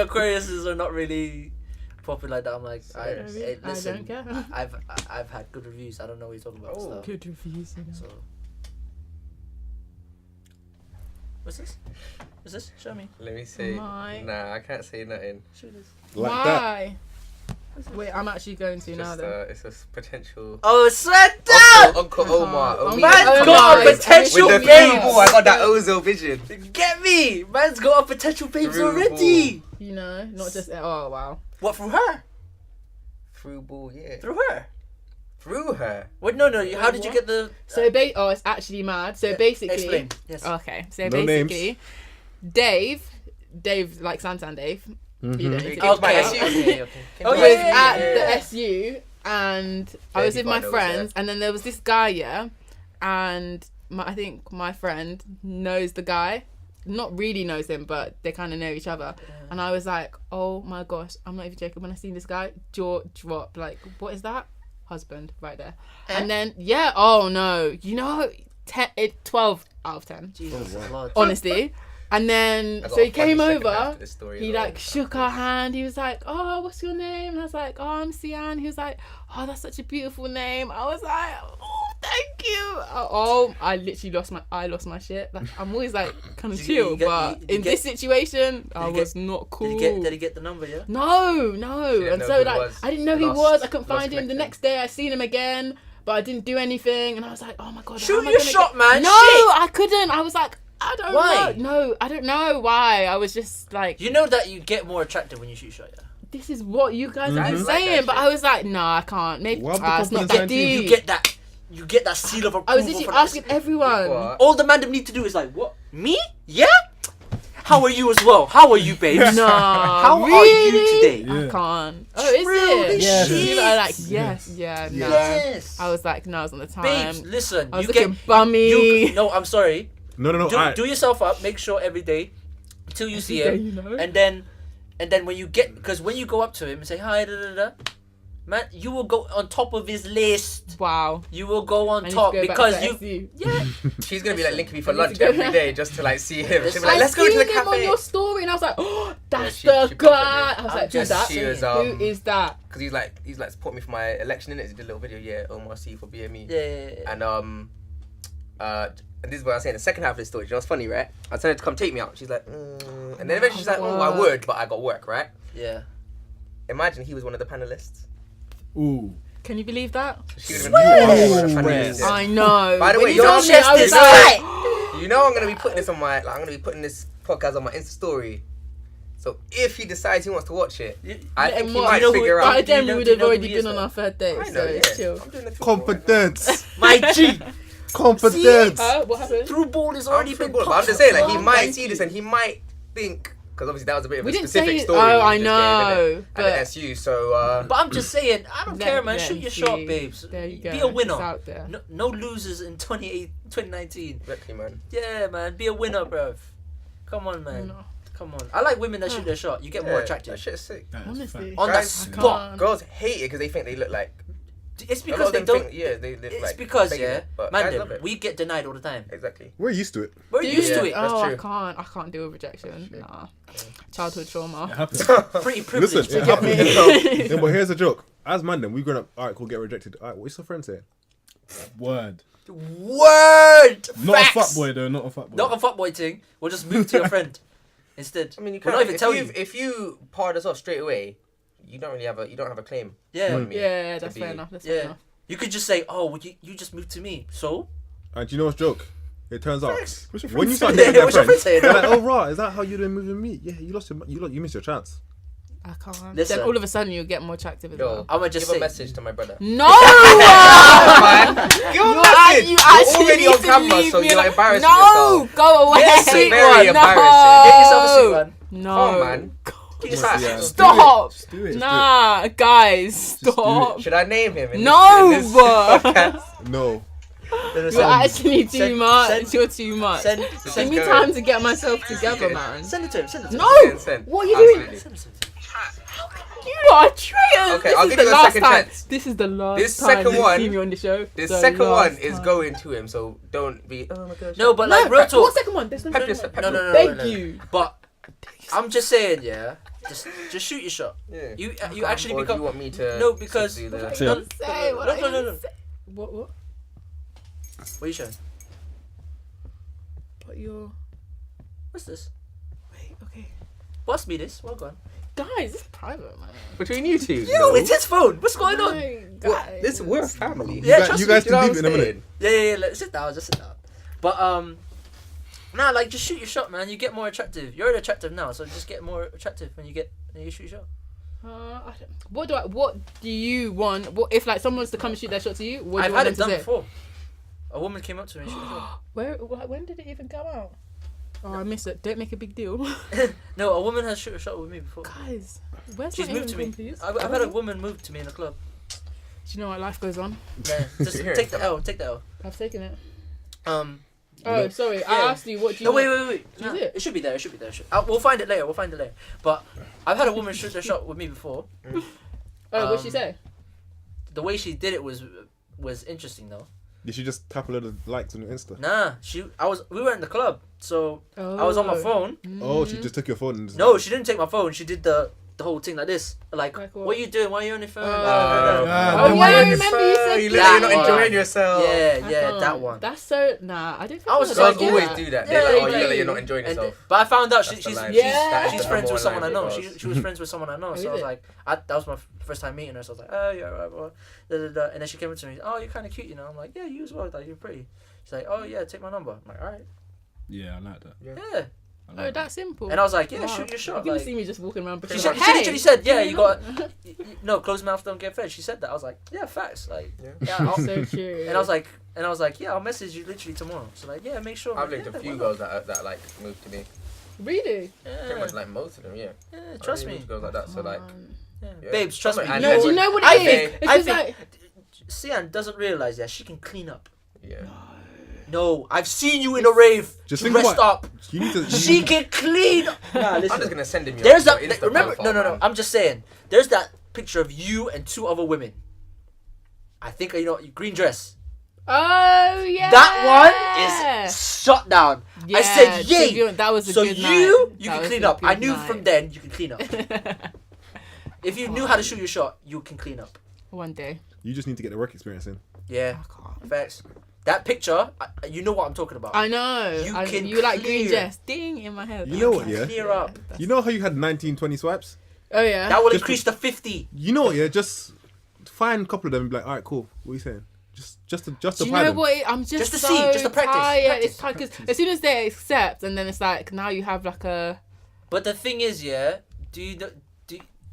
Aquariuses are not really popular like that. I'm like, Serious? hey, I listen, don't care. I've had good reviews. I don't know what you're talking about. Oh. So. Good reviews. You know. So. What's this? What's this? Show me. Let me see. My- Nah, I can't say nothing. Show this. Like that. Why? Wait, I'm actually going to now Just, then. it's a potential. Oh, sweat down! Uncle Omar. Uh-huh. Omi- Man's Oh, got a nice. potential With the babe. people, I got that Ozo vision. Get me! Man's got a potential babes Through already. You know, not just. Oh wow. What, through her? Through ball, yeah. Through her? Through her. Wait, no. How did you what? get the? So it's actually mad. So basically, Explain. Yes. okay. So No basically, Dave like Santan Dave. You don't need to Okay. give Okay. SU. Okay. Oh, was yeah, at yeah. the SU and I was Yeah, with my he was friends and then there was this guy, yeah, and I think my friend knows the guy, not really knows him, but they kind of know each other. And I was like, oh my gosh, I'm not even joking, when I seen this guy, jaw drop, like, what is that? Husband right there. And then oh no, you know, 12 out of 10, Jesus Lord. honestly. And then, I got so a he came funny second over, half to this story he as well. like shook our hand, he was like, oh, what's your name? And I was like, oh, I'm Sian. He was like, oh, that's such a beautiful name. I was like, oh, thank you. I literally lost my shit. Like, I'm always like kind of Did chill, you get- but did you in get- this situation, I you get- was not cool. Did he get the number? Yeah. No. didn't And know so who it like, was. I didn't know who he Lost- was. I couldn't lost find him. The connection. next day I seen him again, but I didn't do anything. And I was like, oh my God. how Shoot am I your gonna shot, get- man. No, Shit. I couldn't. I was like, I don't Why? know. No, I don't know why. I was just like, You know that you get more attractive when you shoot shot. Yeah. this is what you guys have Mhm. been Like saying, that but shit. I was like, no, I can't. Maybe What about the it's not confidence that and deep. You get that seal of approval. I was literally from- asking everyone. What? All the man them need to do is like, what? Me? Yeah. How are you as well? How are you, babes? No, How really? are you today? I Yeah. can't. Oh, is Truly it? Yes. You shit. are like, yes, yeah, no. Yes. I was like, no, I was on the time. Babes, listen. I was you looking get bummy. No, I'm sorry. No. Do yourself up. Make sure every day till you see Every him, day, you know? and then when you get, because when you go up to him and say hi, man, you will go on top of his list. Wow. You will go on I need to top go back because to you. SU. Yeah. She's gonna be like linking me for I need lunch to go every back. day just to like see him. She'll be I like, let's go to the seen him on cafe. your story, and I was like, oh, that's she the popped it guy. in. I was I'm like, who's just that? She was, Who is that? Because he's like support me for my election, innit? He did a little video, yeah, Omar C for BME. Yeah. And and this is what I was saying. The second half of the story, you know what's funny, right? I told her to come take me out. She's like, and then eventually she's like, oh, I would, but I got work, right? Yeah. Imagine he was one of the panelists. Ooh. Can you believe that? She would have been one of the panelists. Yeah. I know. By the When way, you your told me, I chest was is like, tight. You know I'm gonna be putting this on my, like, I'm gonna be putting this podcast on my Insta story. So if he decides he wants to watch it, I Let think him he watch. might figure By out. then we would have know who already he is, been on though? our third date, I so know, it's yeah. chill. I'm doing the football, Confidence. My G. Confidence. What happened? Through ball has I'm already been football, but I'm popped. just saying, like, he Oh, might thank see you. this and he might think, because obviously that was a bit of We a didn't specific say- story. oh, we I just know, gave, innit? but- At the SU, so But I'm just saying, I don't Let- care, man. let Shoot him your see. shot, babes. There you go. Be a winner. It's out there. No losers in 2019. Exactly, man. Yeah, man. Be a winner, bruv. Come on, man. No. Come on. I like women that shoot their shot. You get more Yeah, attractive. That shit's sick. That is Honestly. fact. On that Guys, spot. Girls hate it because they think they look like. It's A lot because of they them don't. think, yeah, they look It's like. because, faking yeah, it, but man, guys them, love it. we get denied all the time. Exactly. We're used to it. We're Do used you? to it. That's Oh, true. I can't deal with rejection. Nah. Childhood It trauma. happens. Pretty privileged. Listen, it to get me. happens. Yeah, but here's a joke. As man, then we're gonna. All right, cool. Get rejected. All right, what's your friend say? Word. Word. Not Facts. a fuckboy though. Not a fuckboy. Not a fuckboy thing. We'll just move to your friend instead. I mean, you We'll can't. not even If tell you you. if you part us off straight away, you don't really have a claim. Yeah. on me. Yeah, that's to fair be- enough. That's fair Yeah. enough. You could just say, "Oh, well, you just moved to me." So And do you know what's joke? It turns out Facts. What's your when friend you start saying? dating their What's your friends, friend saying? they're like, "Oh, right, is that how you're doing moving me? Yeah, you missed your chance." I can't. Listen. Then all of a sudden you'll get more attractive as Yo, well. I'ma just give say- a message to my brother. No! Man, give a message. You You're actually already need on to camera, leave so me you're alone. embarrassing No! yourself. Go away! Get a sweet Very one. embarrassing. Get yourself a sweet one. No. Come on, man. Yes, Fast. yeah. Stop! Just do it. Nah, guys, do it. stop. Should I name him? No! In this podcast? No. You're actually too Send- much. send- You're too much. Send Give me go. time to get myself together, Yeah. man. Send it to him. Send it to him. No! Send. What are you doing? Absolutely. Send it to him. You are traitors. Okay, This I'll is give the you a last second time. chance. This is the last This time second you one- see me on the show. The The second one last is time. going to him, so don't be. Oh my gosh. No, but No, like real talk. what second one? There's no Pep second yourself, one. pep No, yourself. Beg no. you. But I'm just saying, yeah. Just shoot your shot. Yeah. You actually Or do you become. want me to? No, because- to do the- Say No, it. Say what no, I no, no, even no. say. What? What are you showing? But you're. What's this? Wait, okay. Bust me this. Well gone. Guys, it's private, man. Between you two. Yo, no. it's his phone. What's going on? Guys. We're a family. Yeah, you trust guys You know can what leave I'm it in a minute. saying? Yeah. Let's sit down. Just sit down. But nah, like just shoot your shot, man. You get more attractive. You're attractive now, so just get more attractive when you shoot your shot. What do you want? What if like someone wants to come and shoot their shot to you? What do I've you had want it them done to say? before. A woman came up to me and shoot her shot. When did it even come out? Oh, I missed it. Don't make a big deal. No, a woman has shoot a shot with me before. Guys, where's She's my moved to me. England, please? I've had a woman move to me in the club. Do you know what? Life goes on. Yeah, just Here. take the L. Take the L. I've taken it. Um. Oh, sorry. I Yeah. asked you what do you No, want? wait. Is No, it? it should be there. It should be there. We'll find it later. But I've had a woman shoot their shot with me before. Oh, what'd she say? The way she did it was interesting though. Did she just tap a load of likes on your Insta? Nah, we were in the club, so I was on my phone. Oh, she just took your phone and just No, she didn't take my phone. She did the whole thing like this. Like, Like what what? are you doing? Why are you on your phone? Oh, Ah, yeah, the I one- remember you said You that. look like you're not one. enjoying yourself. Yeah, I that can't. one. That's so nah. I don't think I was I just Girls like, always yeah. do that. Yeah, They're like, oh, you like- look like you're not enjoying And yourself. but I found out That's the she's line. Yeah. she's friends with someone I know. Girls. She was friends with someone I know. Oh, So I was is it? like, that was my first time meeting her. So I was like, oh yeah, right, blah, blah, blah. And then she came up to me. Oh, you're kind of cute, you know. I'm like, yeah, you as well. Like, you're pretty. She's like, oh yeah, take my number. I'm like, all right, Yeah, I like that. yeah. I Oh, like that. that's simple. And I was like, yeah, Wow. shoot your You're shot. gonna Like, see me just walking around. she pretending said, like, she literally said, yeah, do you know? got no closed mouth don't get fed. She said that. I was like, yeah, facts. Like, Yeah. yeah. I'll, So true. and I was like, yeah, I'll message you literally tomorrow. So like, yeah, make sure. I've like, linked a yeah, few why girls that like moved to me. Really? Pretty not? much like most of them, yeah. Yeah, I trust really me. moved girls like that. So like, Yeah. yeah. Babes, trust me. And No, then do you when- know what I it is? think- It's I just think- like Sian doesn't realize that she can clean up. yeah. No, I've seen you in a rave. Just Dressed think about- up. You need to. She can clean. Nah, I'm just listen. gonna send him your, There's your that. Insta Remember? profile, No. man. I'm just saying. There's that picture of you and two other women. I think you know green dress. oh yeah. That one is shut down. Yeah, I said, so yay. you- that was a So good you night. That can was clean a up. I good knew night. from then you can clean up. If you knew how to shoot your shot, you can clean up. One day. You just need to get the work experience in. Yeah, I can't. facts. That picture, you know what I'm talking about. I know. You I, can you like green clear. dress. Ding in my head. You know what, yeah? Clear up. You know how you had 19, 20 swipes? Oh yeah. That will Just- increase to 50. You know what, yeah? Just find a couple of them and be like, all right, cool. What are you saying? Just Do apply you know them. what? I'm just Just to so see, just to practice, tired. practice. It's tired because as soon as they accept, and then it's like now you have like a But the thing is, yeah, do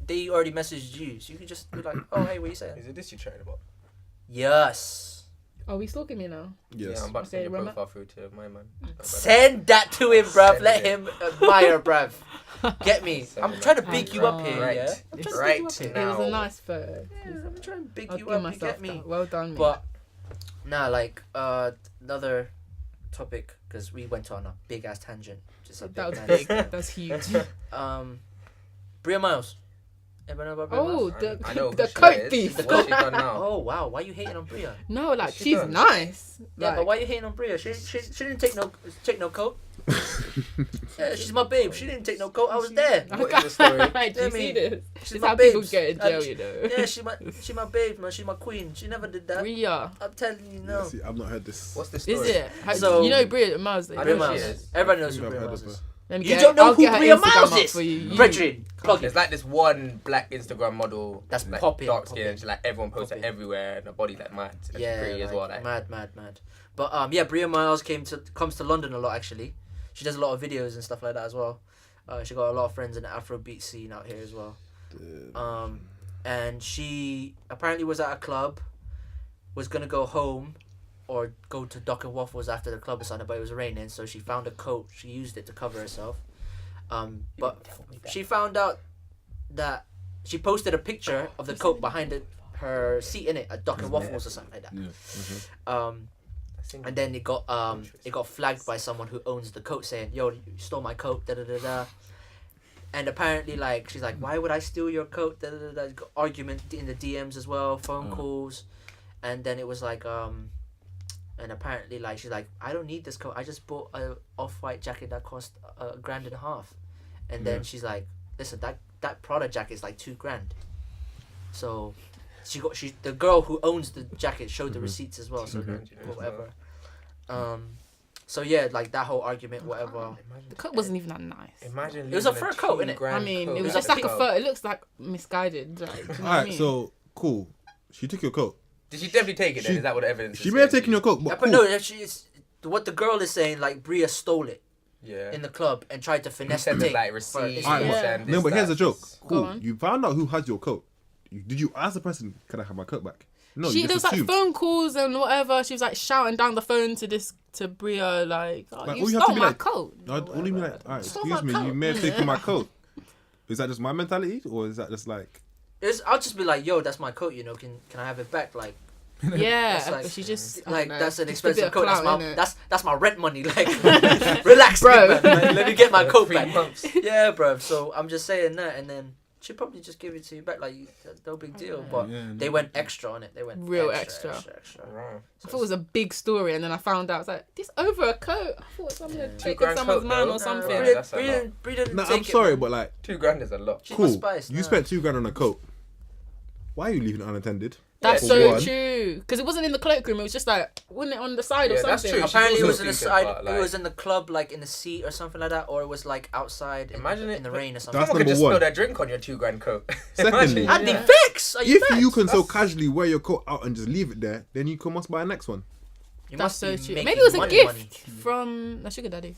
they already messaged you, so you can just be like, oh hey, what you saying? Is it this you chatting about? Yes. Are we stalking me now? Yes. Yeah, I'm about to send Okay, your Roma. profile through to my man. Send that to him, bruv. Send Let it. him admire, bruv. Get me? Send I'm it. trying to big you up Right. here, yeah. I'm trying to Right. big you up It here. was a Now. nice photo. Yeah, I'm trying to big I'll you give up. You myself get me? that. Well done, me. But nah, like another topic, because we went on a big ass tangent. Just a that was big big. man. That's huge. Bria Myles. Everyone know about Bria Myles? Oh, I know the who she coke is. thief. What's she done now? Oh wow, why you hating on Bria? No, like she she's done? nice. Yeah, Like, but why you hating on Bria? She didn't take no coat. Yeah, she's my babe. She didn't take no coat. I was there. What is the story? Do you Yeah, see me. this? She's It's my how people babes. get in jail, And you know. Yeah, she my babe, man. She my queen. She never did that. Bria. I'm telling you, Yeah, no. see, I've not heard this. What's the story? Is it? So- You know Bria Myles? I Bria know she Myles. is. Everybody I knows think who I've Bria heard Myles of is. her. Let me You get- don't know I'll who get her Bria Instagram Myles up is? for you. Brethren, plug it. There's like this one black Instagram model That's like popping, dark skin, popping. and she, like everyone posts her Popping. everywhere, and her body's like mad. And she's Yeah, pretty as well. Like, mad. But yeah, Bria Myles comes to London a lot actually. She does a lot of videos and stuff like that as well. She got a lot of friends in the Afrobeat scene out here as well. And she apparently was at a club, was gonna go home, or go to Dock and Waffles after the club or something, but it was raining, so she found a coat. She used it to cover herself. But she found out that she posted a picture of the coat behind her seat in it at Dock and Waffles or something like that. Yeah. And then it got flagged by someone who owns the coat saying, "Yo, you stole my coat." Da da da da. And apparently, like, she's like, "Why would I steal your coat?" Da da da. Got argument in the DMs as well, phone calls, and then it was like and apparently, like, she's like, "I don't need this coat. I just bought a off-white jacket that cost $1,500,000." And then she's like, "Listen, that Prada jacket is like $2,000." So the girl who owns the jacket showed the receipts as well. So whatever. So yeah, like that whole argument, whatever. The coat wasn't even that nice. Imagine It was a leaving fur coat, innit? $2,000 I mean, coat it was at just the like a club. photo. It looks like misguided. Like, do you know what I Alright, mean? so cool. She took your coat. Did she definitely take it? Then? Is that what the evidence? She is may have saying? taken your coat, Yeah, but but cool. no, what the girl is saying, like Bria stole it Yeah. in the club and tried to He finesse said the there's thing. like for receipts. Instagram. Yeah. and No, this, but here's that. the joke. Go Cool. on. You found out who has your coat. Did you ask the person, "Can I have my coat back?" No, She you there was just like assumed. phone calls and whatever. She was like shouting down the phone to Bria like, oh, Like, you all you have stole to be my like- coat. All you mean like, alright, Stole excuse my me, you coat. may have taken my coat. Is that just my mentality, or is that just like? I'll just be like, "Yo, that's my coat. You know, can I have it back?" Like, Yeah, That's like- but she just I like don't know, that's an just a bit expensive of coat. clout, innit? That's my rent money. Like, relax, Bro. big man. Let me get my coat 3 back. months. Yeah, bro. So I'm just saying that, and then she'll probably just give it to you back. Like, no big deal. But Yeah, no. they went extra on it. They went Real extra. Right. I thought it was a big story, and then I found out I was like, this over a coat. I thought someone had taken $2,000 someone's coat, man though. or something. Right, that's a lot. Bria didn't No, take I'm it, sorry, man. but like, $2,000 is a lot. She's my cool. spice, You nah. spent $2,000 on a coat. Why are you leaving it unattended? That's For so one. true. Because it wasn't in the cloakroom. It was just like, wasn't it on the side or Yeah, that's something? true. Apparently, it She was in the stupid, side. but, like- It was in the club, like in the seat or something like that, or it was like outside. Imagine in it- the rain or something. That's Someone could number just one. spill their drink on your $2,000 coat. Secondly- Imagine. I'd be Yeah. vexed. Are you If you vexed? can so That's- casually wear your coat out and just leave it there, then you must buy a next one. You That's must so be true. making Maybe it was a money, gift money. from a sugar daddy.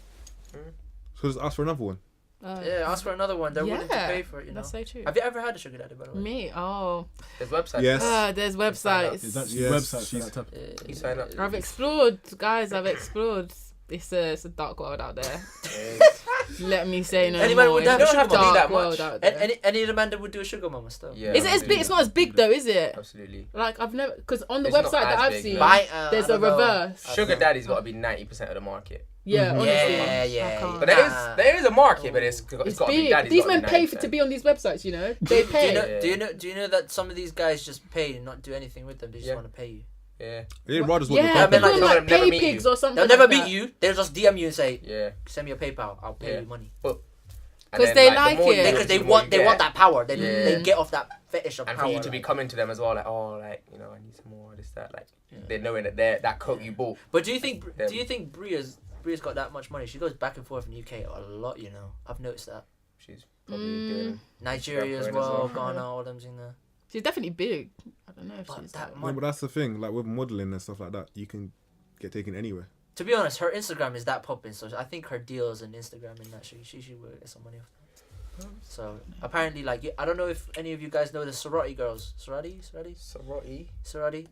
So just ask for another one. Yeah, ask for another one. They're willing to pay for it. You know. That's so true. Have you ever had a sugar daddy, by the way? Me? Oh. There's websites. Yes. There's There's websites. actually Yes, websites for she's- that type of... You sign up. I've explored, guys. I've explored. It's a dark world out there. Let me say no Any man more. would have It's a a sugar dark mama. That world much. out there. Any other man that would do a sugar mama stuff. Yeah, Is it as big? It's not as big though, is it? Absolutely. Like I've never, because on the It's not website that as I've big, seen, no. there's I a don't know. reverse. Sugar daddy's got to be 90% of the market. Yeah, honestly. Yeah, I yeah. can't. But Nah. there is a market, but it's It's got to be big. daddy's These gotta men be pay 90%. to be on these websites. You know, they Do pay. you know? Yeah. Do you know that some of these guys just pay and not do anything with them? They just Yeah. want to pay you. Yeah. They'd rather just want Yeah, the I they're mean, company. like, doing some of like them never pay meet pigs you. or something. They'll never like beat that. you. They'll just DM you and say, Yeah. "Send me your PayPal. I'll pay Yeah. you money." And 'Cause then, they the like more it. you- Because they the more want you they get, want that power. They Yeah. get off that fetish of and power. for you to be like. coming to them as well, like, oh, like, you know, I need some more, this, that, like, they're knowing that that coat you bought. But do you think Them. Bria's got that much money? She goes back and forth in the UK a lot. You know, I've noticed that. She's probably doing. Nigeria as Scrapper well, as well. Ghana, all them's in there. She's definitely big. I don't know if But she's that like- No, but that's the thing. Like with modeling and stuff like that, you can get taken anywhere. To be honest, her Instagram is that popping, so I think her deals and Instagram and that she should get some money off. So apparently, like, I don't know if any of you guys know the sorority girls. Sorority.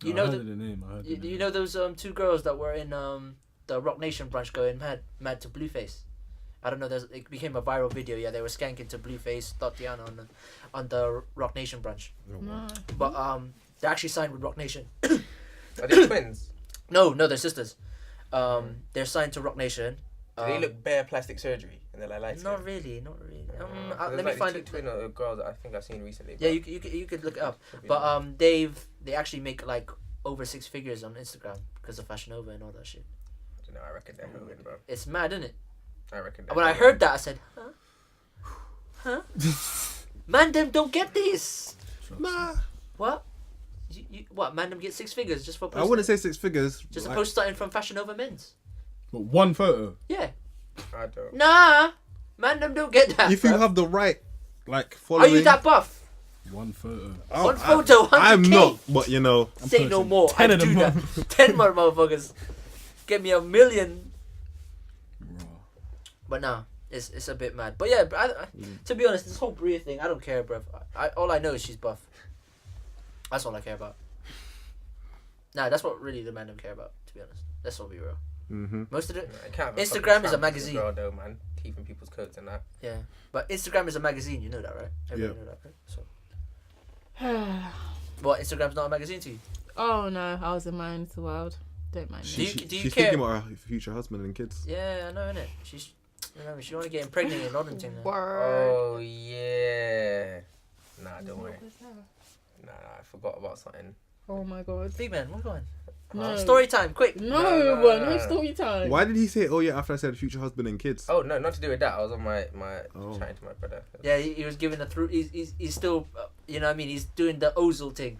You know I heard the name. I heard the you name. know those two girls that were in the Rock Nation brunch going mad to Blueface. I don't know. It became a viral video. Yeah, they were skanking to Blueface, Tatiana on the Rock Nation brunch. No. But they're actually signed with Rock Nation. Are they twins? No, they're sisters. They're signed to Rock Nation. Do they look bare plastic surgery and they're like lights? Not really. Let me like find two it. twin girls that I think I've seen recently. Yeah, but you could look it up. should be But nice. they actually make like over 6 figures on Instagram because of Fashion Nova and all that shit. I don't know. I reckon they're hoeing, bro. It's mad, isn't it? I reckon. They're When I hoeing. heard that, I said, huh? Man, them don't get these. Nah, What? What? Man, them get 6 figures just for I posting? wouldn't say 6 figures. Just a like, post starting from Fashion Nova Men's. But one photo. Yeah. I don't. Nah. Man, them don't get that. if you bruv. have the right, like, Are following. you that buff? One photo. Oh, One photo, 100K. I'm not, but you know. Say no posting more. 10 I of do them. that. 10 more motherfuckers. Get me 1 million. Bro. But nah, it's a bit mad. But yeah, to be honest, this whole Bria thing, I don't care, bruv. All I know is she's buff. That's all I care about. Nah, that's what really the man don't care about, to be honest. Let's all be real. Mm-hmm. Most of it, I can't have a Instagram fucking is a tramp magazine. Girl, though, man. Keeping people's coats and that. yeah. But Instagram is a magazine, you know that, right? Everybody know that, right? So, what, Instagram's not a magazine to you? Oh no, I was in mine. It's wild. Don't mind Do me. you She's care? thinking about her future husband and kids. Yeah, I know, innit? She's, she want to get impregnated and all them things. Word. Oh yeah. Nah, don't worry. Nah, I forgot about something. Oh my god. Big man, what's going No. on? Story time, quick. No story time. Why did he say, oh yeah, after I said future husband and kids? Oh no, not to do with that. I was on my Oh. chatting to my brother. Yeah, he was giving the through. He's still, you know what I mean? He's doing the Ozil thing.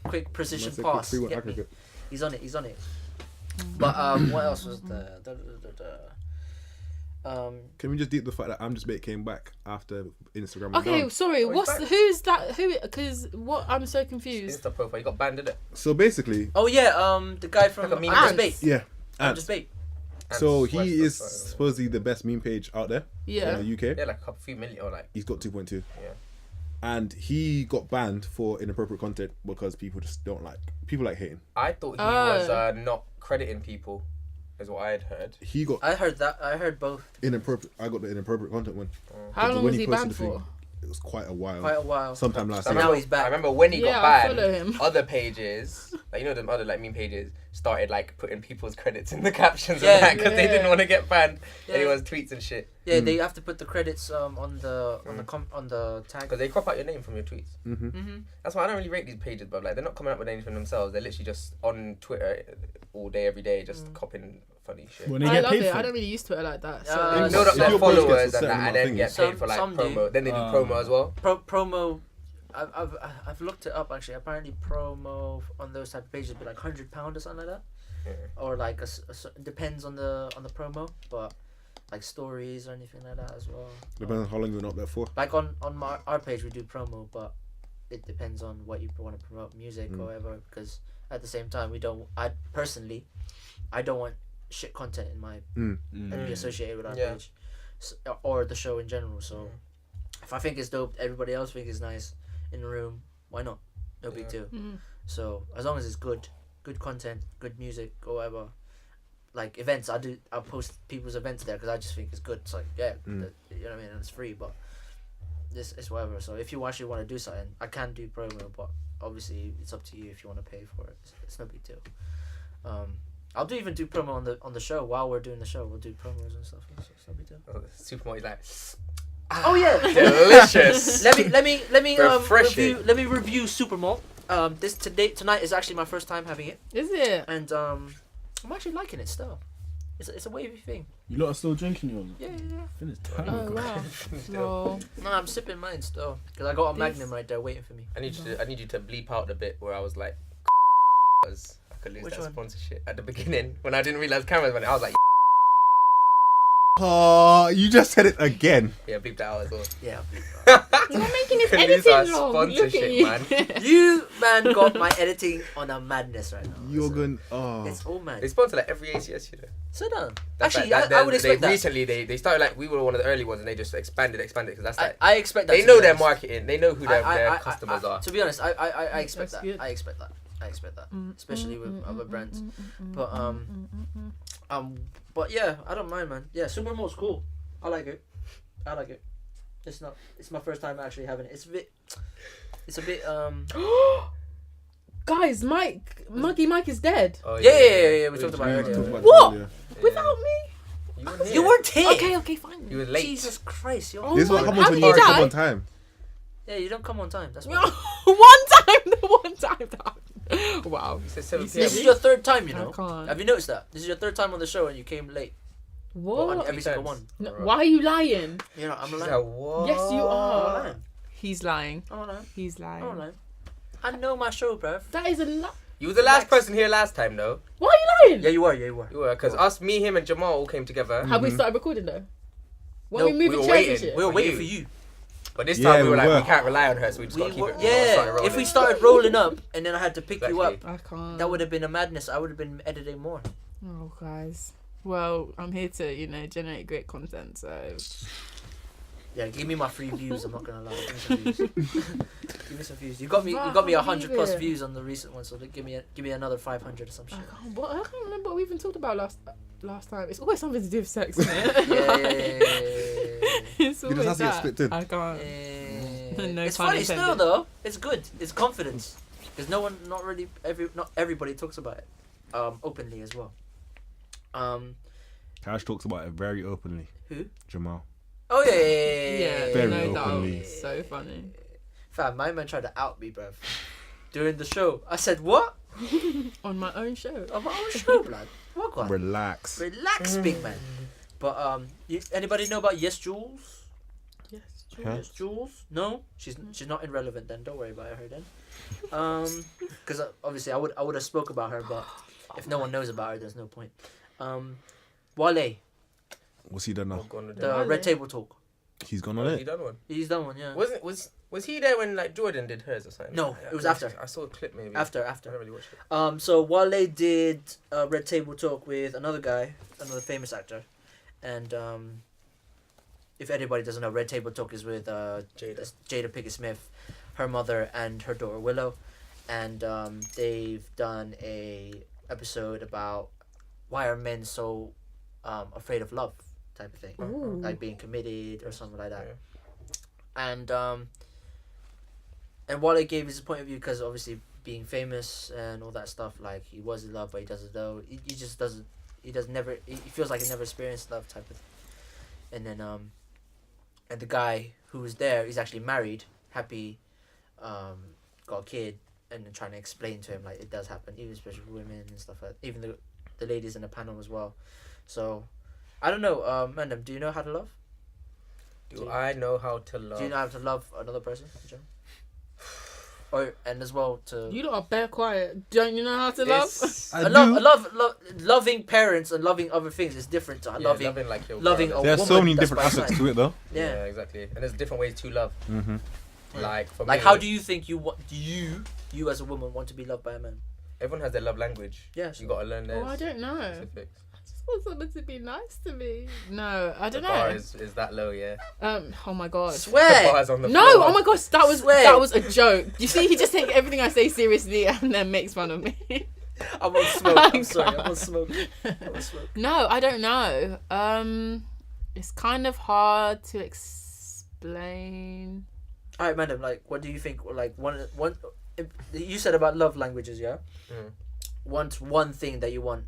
Quick precision That's a pass. quick 3-1 Get me? aggregate. He's on it. But what else was there? Can we just deep the fact that I'm Just Mate came back after Instagram was Okay, down? sorry. Oh, he's What's back. who's that? Who? Because what? I'm so confused. Insta profile. You got banned, did it? So basically, Oh yeah, the guy from Like a I'm meme Just Ants. Bait. yeah. I'm Ants. Just Bait. So And he West is Coast, supposedly the best meme page out there Yeah. in the UK. yeah, like a few million or like He's got 2.2. yeah. And he got banned for inappropriate content because people just don't like. People like hating. I thought he Oh. was not crediting people, is what I had heard. He got I heard that. I heard both. inappropriate. I got the inappropriate content one. How Because long when was he posted banned the thing, for? It was quite a while. Quite a while. Sometime last I year. Now remember, he's back. I remember when he Yeah, got I banned, follow him. other pages, like you know them other like meme pages, started like putting people's credits in the captions Yeah. and that because they Yeah. didn't want to get banned. Yeah. Anyone's tweets and shit Yeah, they have to put the credits on the tag. because they crop out your name from your tweets. Mm-hmm. That's why I don't really rate these pages, but like they're not coming up with anything themselves. They're literally just on Twitter all day, every day, just copying funny shit. When they I get love paid it. for I it. don't really use Twitter like that. So Uh, They build up if their your post gets a followers and certain that, amount and of then get things- paid for like Some do. promo. Then they do promo as well. Promo. I've looked it up actually. Apparently, promo on those type of pages would be like £100 or something like that, Yeah. or like depends on the promo, but like stories or anything like that as well. Depends on how long you've been up there for. Like on our page we do promo, but it depends on what you want to promote, music or whatever. Because at the same time, I personally don't want shit content in my and be associated with our Yeah. page, or the show in general. So if I think it's dope, everybody else thinks it's nice in the room, why not? No big deal. So as long as it's good content, good music or whatever. Like events, I'll post people's events there because I just think it's good. It's like you know what I mean, and it's free, but it's whatever. So if you actually want to do something, I can do promo, but obviously it's up to you if you want to pay for it. It's no big deal. I'll even do promo on the show while we're doing the show. We'll do promos and stuff. It's no big deal. Oh, Supermarket is like Oh yeah, delicious. let me Refreshing. review Supermalt. Tonight is actually my first time having it, is it? and I'm actually liking it still. It's a wavy thing. You lot are still drinking yours? Yeah. Finished time Oh ago. wow. Still. Well, No, I'm sipping mine still because I got a This- Magnum right there waiting for me. I need you to bleep out the bit where I was like, because I could lose Which that one? sponsorship at the beginning when I didn't realize cameras went. I was like, Oh, you just said it again. Yeah, bleep that out as well. Yeah. You're making his Can use our editing long. Look at sponsorship, you. man. You, man, got my editing on a madness right now. You're Listen, going. Oh. It's all mad. They sponsor like every ACS, you know. Sit down. That's Actually, like, I would expect that. Recently, they started like, we were one of the early ones and they just expanded because that's like, I expect that. they to know be their honest. marketing, they know who their customers are. To be honest, I expect That's that. good. I expect that. Especially with other brands. But yeah, I don't mind, man. Yeah, Super Remote's cool. I like it. It's my first time actually having it. It's a bit Guys, Muggy Mike is dead. Oh, yeah. We talked about it Talk earlier. about What? it earlier. Without me? You weren't here. Okay, fine. You were late. Jesus Christ, you're. Oh This is what my- happens how when did you he come die? on time. Yeah, you don't come on time. That's why. one time. Wow. It's at 7 This p.m. is your third time, you I know. can't. Have you noticed that? This is your third time on the show and you came late. On What? every single one. No, why are you lying? You know, I'm She's lying. like, what? Yes, you I'm are. lying. He's lying. I'm lying. He's lying. I'm lying. I know my show, bruv. That is a lie. You were the last Relax. person here last time, though. Why are you lying? Yeah, you were. You were, because us, me, him, and Jamal all came together. Have we started recording though? When No, we moving we were chairs waiting. and shit? We were For waiting you. for you. But this Yeah, time we were we like, were. we can't rely on her, so we just We got to keep were, it. yeah, if we started rolling up and then I had to pick you up, Exactly. I can't. that would have been a madness. I would have been editing more. Oh, guys. Well, I'm here to, generate great content, so... Yeah, give me my free views. I'm not gonna lie. Give me some views. Give me some views. You got me. Bro, You got me I can't 100 plus believe it. views on the recent one. So give me another 500 or some shit. I can't remember what we even talked about last time. It's always something to do with sex, isn't Yeah. it? It's You always just have to get that. split in. I can't. No It's pun funny still intended. though. It's good. It's confidence because not everybody talks about it openly as well. Cash talks about it very openly. Who? Jamal. Oh yeah. Yeah, Very no doubt. openly. So funny. Fam, my man tried to out me, bruv. During the show, I said what? On my own show. On my own show, blood. What? God? Relax. Relax, big man. But anybody know about Yes Jules? Yes. Huh? Yes Jules? No, she's not irrelevant then. Don't worry about her then. Because obviously I would have spoke about her, but if no one knows about her, there's no point. Wale, What's he done now? the Wale? Red Table Talk. He's gone on You it. done one? He's done one, yeah. Was he there when like Jordan did hers or something? No, it was after. I saw a clip maybe. After. I don't really watch it. So Wale did Red Table Talk with another guy, another famous actor, and if anybody doesn't know, Red Table Talk is with Jada Pinkett Smith, her mother, and her daughter Willow, and they've done a episode about why are men so afraid of love type of thing, Ooh. like being committed or something like that, Yeah. and Wale gave his point of view because obviously being famous and all that stuff, like he was in love but he doesn't know, he just doesn't, he feels like he never experienced love type of thing. And then and the guy who was there, he's actually married, happy, got a kid, and then trying to explain to him like it does happen, even especially for women and stuff like that. Even the ladies in the panel as well. So I don't know, Mandem, do you know how to love? Do I know how to love? Do you know how to love another person in general? And as well to You lot are bare quiet. Don't you know how to love? loving parents and loving other things is different to loving like your loving brother. a There's so woman many that's different by aspects side. to it, though. Yeah, exactly. And there's different ways to love. Mm-hmm. Like for Like me, how do you think you as a woman want to be loved by a man? everyone has their love language. Yeah, You so- gotta learn theirs. Oh, I don't know. Specifics. I just want someone to be nice to me. No, I The don't bar know. is that low, yeah. Oh my god. The Swear. bar's on the No, floor. oh my gosh, that was Swear. a joke. You see, he just takes everything I say seriously and then makes fun of me. I'm on smoke. I I'm sorry. I'm on can't. smoke. I'm on smoke. No, I don't know. It's kind of hard to explain. All right, madam. Like, what do you think? Like, one. You said about love languages, yeah. Want one thing that you want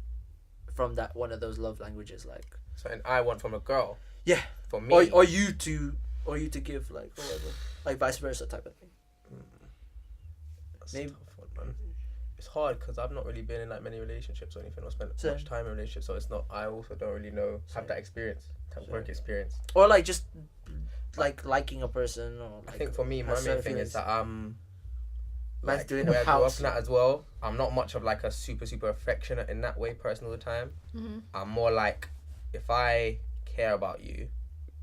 from that one of those love languages, like. Something I want from a girl. Yeah. For me. Or you to give, like, or whatever, like vice versa type of thing. That's Maybe- a tough one, man. It's hard because I've not really been in like many relationships or anything, or spent Same. much time in relationships, so it's not. I also don't really know have that experience, that work experience. Or like just like liking a person, or I like, think for me, my has main certain thing is feelings. that Man's like doing where a I grew up house. in that as well. I'm not much of like a super affectionate in that way person all the time. Mm-hmm. I'm more like if I care about you.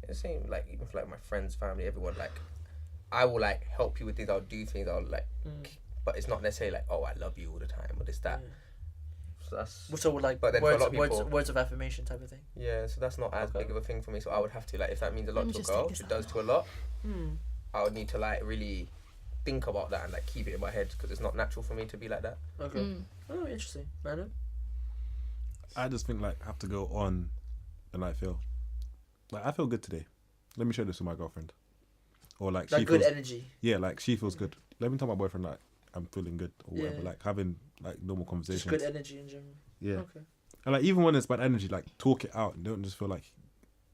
The same, like, even for like my friends, family, everyone, like, I will like help you with things. I'll do things. I'll like, but it's not necessarily like, oh, I love you all the time or this that. So that's. So like, but then for a words, lot of people, words of affirmation type of thing. yeah, so that's not as big of a thing for me. So I would have to like, if that means a lot to a just girl, take which this it does to a lot, I would need to like really think about that and like keep it in my head because it's not natural for me to be like that. Okay. Oh, interesting. Random. I just think like I have to go on and I feel like I feel good today. Let me share this with my girlfriend. Or like That she good feels, energy. yeah, like she feels good. Let me tell my boyfriend like I'm feeling good or whatever. Yeah. Like having like normal conversations. Just good energy in general. Yeah. Okay. And like even when it's bad energy, like talk it out. Don't just feel like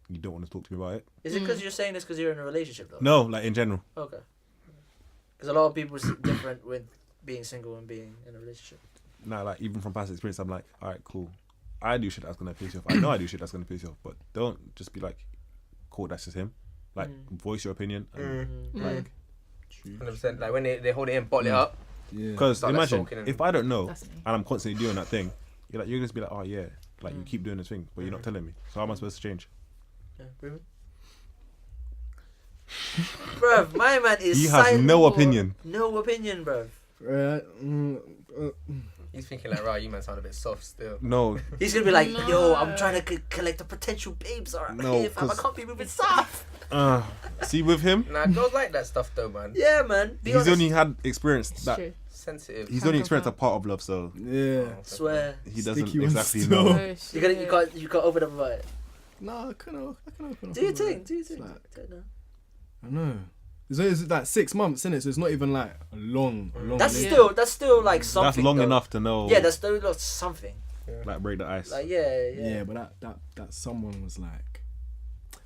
you don't want to talk to me about it. Is it because you're saying this because you're in a relationship though? No, like in general. Okay. Because a lot of people is different with being single and being in a relationship. Nah, like even from past experience, I'm like, all right, cool. I do shit that's gonna piss you off. I know I do shit that's gonna piss you off, but don't just be like, cool, that's just him. Like voice your opinion. And, like, 100%. Like when they hold it in, bottle it up. Yeah. because Start, like, imagine soaking in. if I don't know That's me. and I'm constantly doing that thing, you're just be like, oh yeah, like you keep doing this thing, but you're not telling me. So how am I supposed to change? Yeah. Ruben? Bruv, my man is He has silent no for- opinion. No opinion, bruv. He's thinking like, right, you man sound a bit soft still. No, He's gonna be like, No. yo, I'm trying to collect the potential babes or No, here, fam. I 'cause- can't be moving soft. see with him, Nah, girls like that stuff though, man. Yeah, man. Be he's honest. only had experience It's that. true. Sensitive. He's Can't only experienced a confirm. part of love, so Yeah. Swear. he doesn't Sticky ones exactly still. know. Oh, shit. You got over them about it. No, I can open up. Do you think? Do you think? Like- Don't know. I know. It's like 6 months, innit? So it's not even like a long. That's relationship. still like something. That's long though. enough to know. Yeah, that's still like something. like break the ice. Like yeah. Yeah, but that someone was like,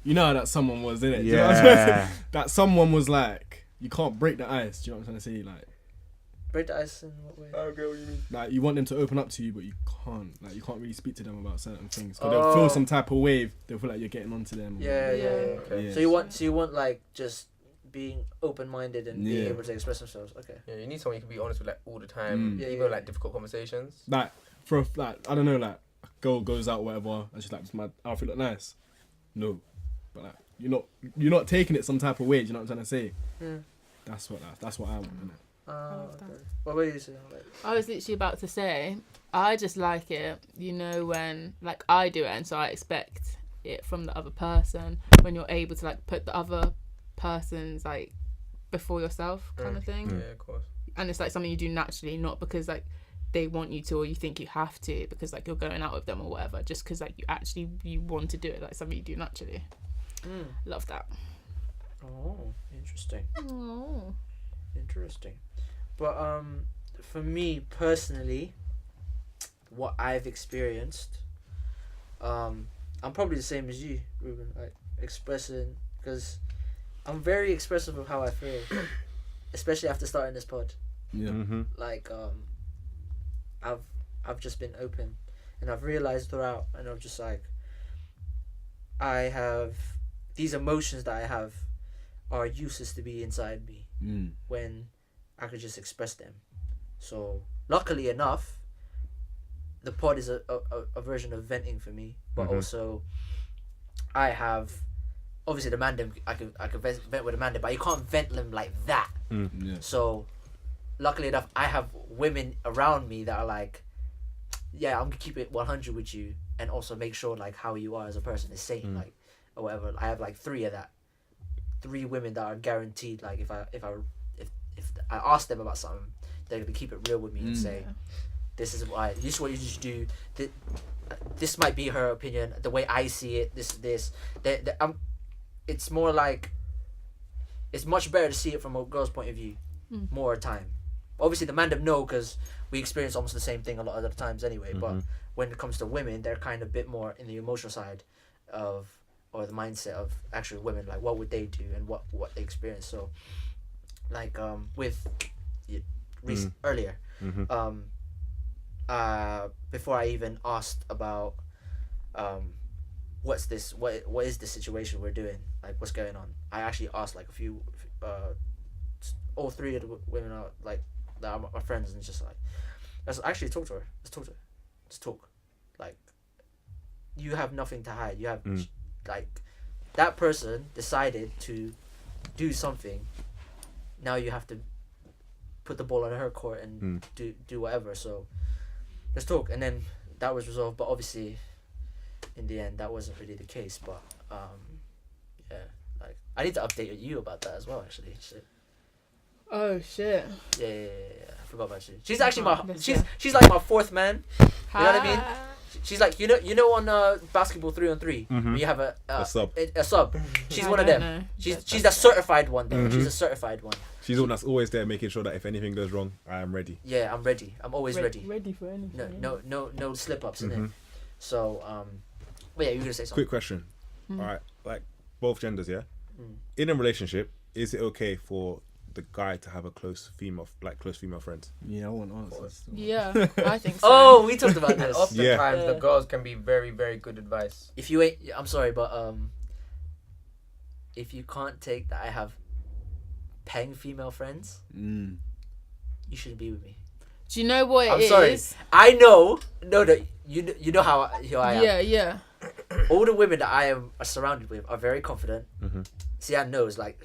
you know how that someone was, innit? Do you know what I'm trying to Yeah. say? That someone was like, you can't break the ice. Do you know what I'm trying to say? Break the ice in what way? Okay, what you mean? Like you want them to open up to you, but you can't. Like you can't really speak to them about certain things. Cause they'll feel some type of wave. They'll feel like you're getting onto them. or Yeah. Okay. Yeah. So you want like just being open-minded and being Yeah. able to express themselves. Okay. Yeah, you need someone you can be honest with like all the time, Yeah, even yeah. like difficult conversations. Like for like I don't know, like a girl goes out whatever and she's like, does my outfit look nice? No, but like you're not taking it some type of way. Do you know what I'm trying to say? Yeah. That's what I want. Innit? love that. Okay. What were you saying? I was literally about to say, I just like it, when like I do it, and so I expect it from the other person when you're able to like put the other person's like before yourself kind of thing. Yeah, of course. And it's like something you do naturally, not because like they want you to or you think you have to because like you're going out with them or whatever, just because like you want to do it, like something you do naturally. Love that. Oh, interesting. Oh. Interesting. But for me personally, what I've experienced, I'm probably the same as you, Ruben. Like expressing, because I'm very expressive of how I feel, especially after starting this pod. Yeah. Mm-hmm. Like I've just been open, and I've realized throughout, and I'm just like, I have these emotions that I have are useless to be inside me when I could just express them. So luckily enough, the pod is a version of venting for me, but also I have obviously the mandem. I could vent with the mandem, but you can't vent them like that. Yeah. So luckily enough, I have women around me that are like, yeah, I'm gonna keep it 100 with you, and also make sure like how you are as a person is same, like or whatever. I have like 3 of that. 3 women that are guaranteed. Like if I ask them about something, they're gonna keep it real with me and say, this is what you should do. This might be her opinion. The way I see it, this. It's more like, it's much better to see it from a girl's point of view more time. Obviously, the man them know because we experience almost the same thing a lot of the times anyway. But when it comes to women, they're kind of a bit more in the emotional side of, or the mindset of actual women, like what would they do and what they experience. So, like with earlier, before I even asked about what is the situation we're doing, like what's going on, I actually asked like a few all 3 of the women are like that are my friends, and it's just like, let's actually talk to her. Let's talk. Like, you have nothing to hide. You have like that person decided to do something. Now you have to put the ball on her court and do whatever. So let's talk. And then that was resolved, but obviously in the end that wasn't really the case. But yeah, like I need to update you about that as well. Actually, shit. Oh shit. Yeah. I forgot about you. She's actually she's like my fourth man. You know what I mean? She's like you know on basketball 3-on-3 when you have a sub. A sub. She's one of don't them. know. She's the certified one though. She's a certified one. She's the one that's always there, making sure that if anything goes wrong, I am ready. Yeah, I'm ready. I'm always ready. Ready for anything. No slip ups in it. So but yeah, you were gonna say something. Quick question. All right, like both genders, yeah. In a relationship, is it okay for the guy to have a close female friends? Yeah, I want answers. Yeah, I think so. Oh, we talked about And this. oftentimes the Yeah. girls can be very, very good advice. If you ain't, I'm sorry, but if you can't take that I have peng female friends, you shouldn't be with me. Do you know what it I'm is? sorry. I know. No, you know how I am. Yeah. All the women that I am surrounded with are very confident. Sian knows, like,